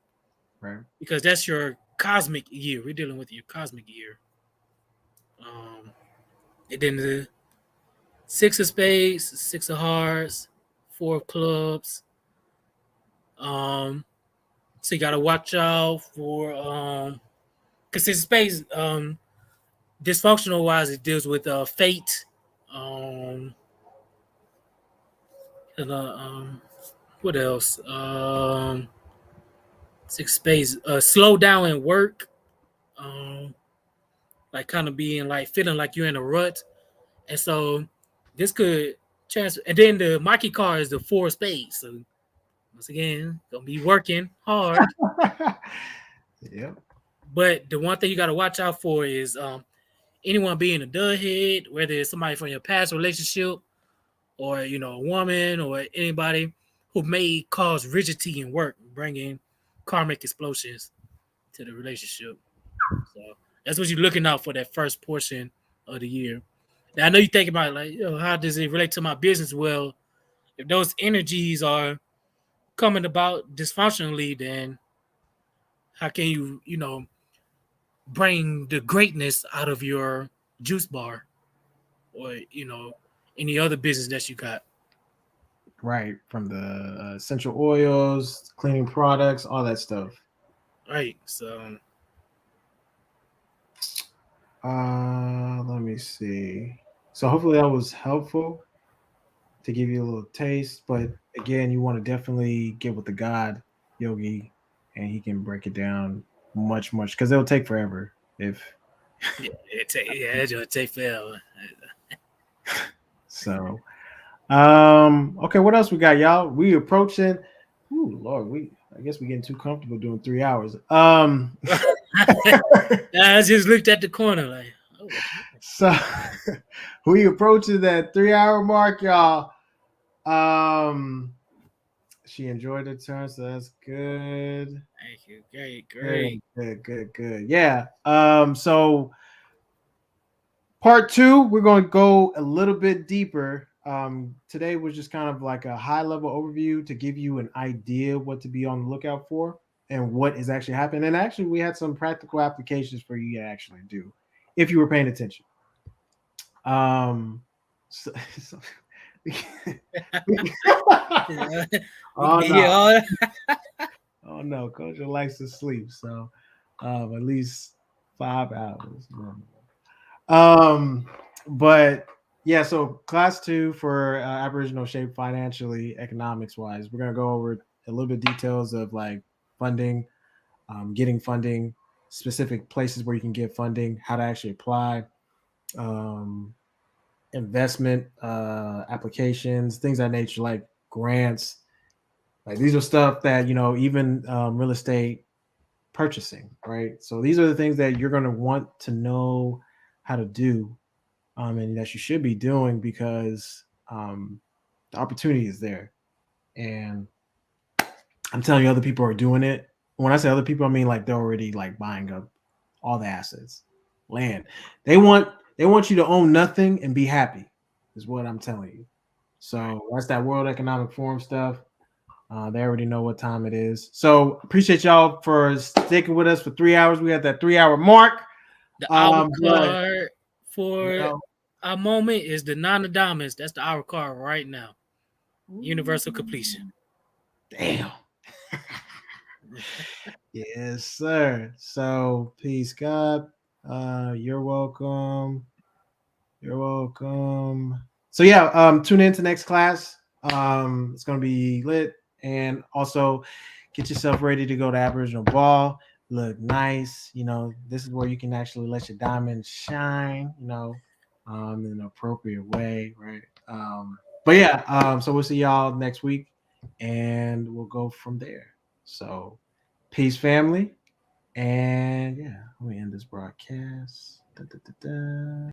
Right.
Because that's your cosmic year. We're dealing with your cosmic year. And then the 6 of spades, 6 of hearts, 4 of clubs. So you gotta watch out for because 6 of spades, dysfunctional wise, it deals with fate. And what else? 6 of spades, slow down and work. Like kind of being like feeling like you're in a rut. And so this could transfer. And then the Mikey card is the 4 of spades. So once again, gonna be working hard.
Yep.
But the one thing you gotta watch out for is anyone being a dudhead, whether it's somebody from your past relationship or a woman or anybody who may cause rigidity in work, bringing karmic explosions to the relationship. So that's what you're looking out for that first portion of the year. Now I know you think about like, how does it relate to my business? Well, if those energies are coming about dysfunctionally, then how can you bring the greatness out of your juice bar or any other business that you got?
Right. From the essential oils, cleaning products, all that stuff.
Right. So
Let me see. So hopefully that was helpful to give you a little taste. But again, you want to definitely get with the God Yogi, and he can break it down much, much because it'll take forever. If
it's gonna take forever.
so, okay, what else we got, y'all? We approaching. Ooh, Lord, I guess we're getting too comfortable doing 3 hours.
I just looked at the corner like, oh.
So we approaching that 3 hour mark, y'all. She enjoyed the turn, so that's good.
Thank you. Great,
Good,
great.
good, good, good. Yeah. So part two, we're going to go a little bit deeper. Today was just kind of like a high level overview to give you an idea what to be on the lookout for and what is actually happening. And actually, we had some practical applications for you to actually do if you were paying attention. Um, so, so we, we,
We can
oh
hear
no,
all that.
oh no, Coach likes to sleep, so at least 5 hours. Um, but yeah, so class two for Aboriginal shape financially, economics wise, we're gonna go over a little bit details of like funding, getting funding, specific places where you can get funding, how to actually apply, um, investment applications, things of that nature, like grants. Like these are stuff that even real estate purchasing, right? So these are the things that you're gonna want to know how to do and that you should be doing because the opportunity is there. And I'm telling you, other people are doing it. When I say other people, I mean like they're already like buying up all the assets, land. They want they want you to own nothing and be happy, is what I'm telling you.
Right.
So that's that World Economic Forum stuff. They already know what time it is. So appreciate y'all for sticking with us for 3 hours. We had that 3 hour mark.
The hour
But
card
you
for
know,
our moment is the non-Adamas. That's the hour card right now. Universal completion.
damn. Yes, sir. So peace, God. You're welcome. You're welcome. So yeah, tune in to next class. It's gonna be lit, and also get yourself ready to go to Aboriginal Ball. Look nice. This is where you can actually let your diamonds shine. In an appropriate way, right? But yeah, so we'll see y'all next week, and we'll go from there. So, peace, family, and yeah, let me end this broadcast. Da, da, da, da.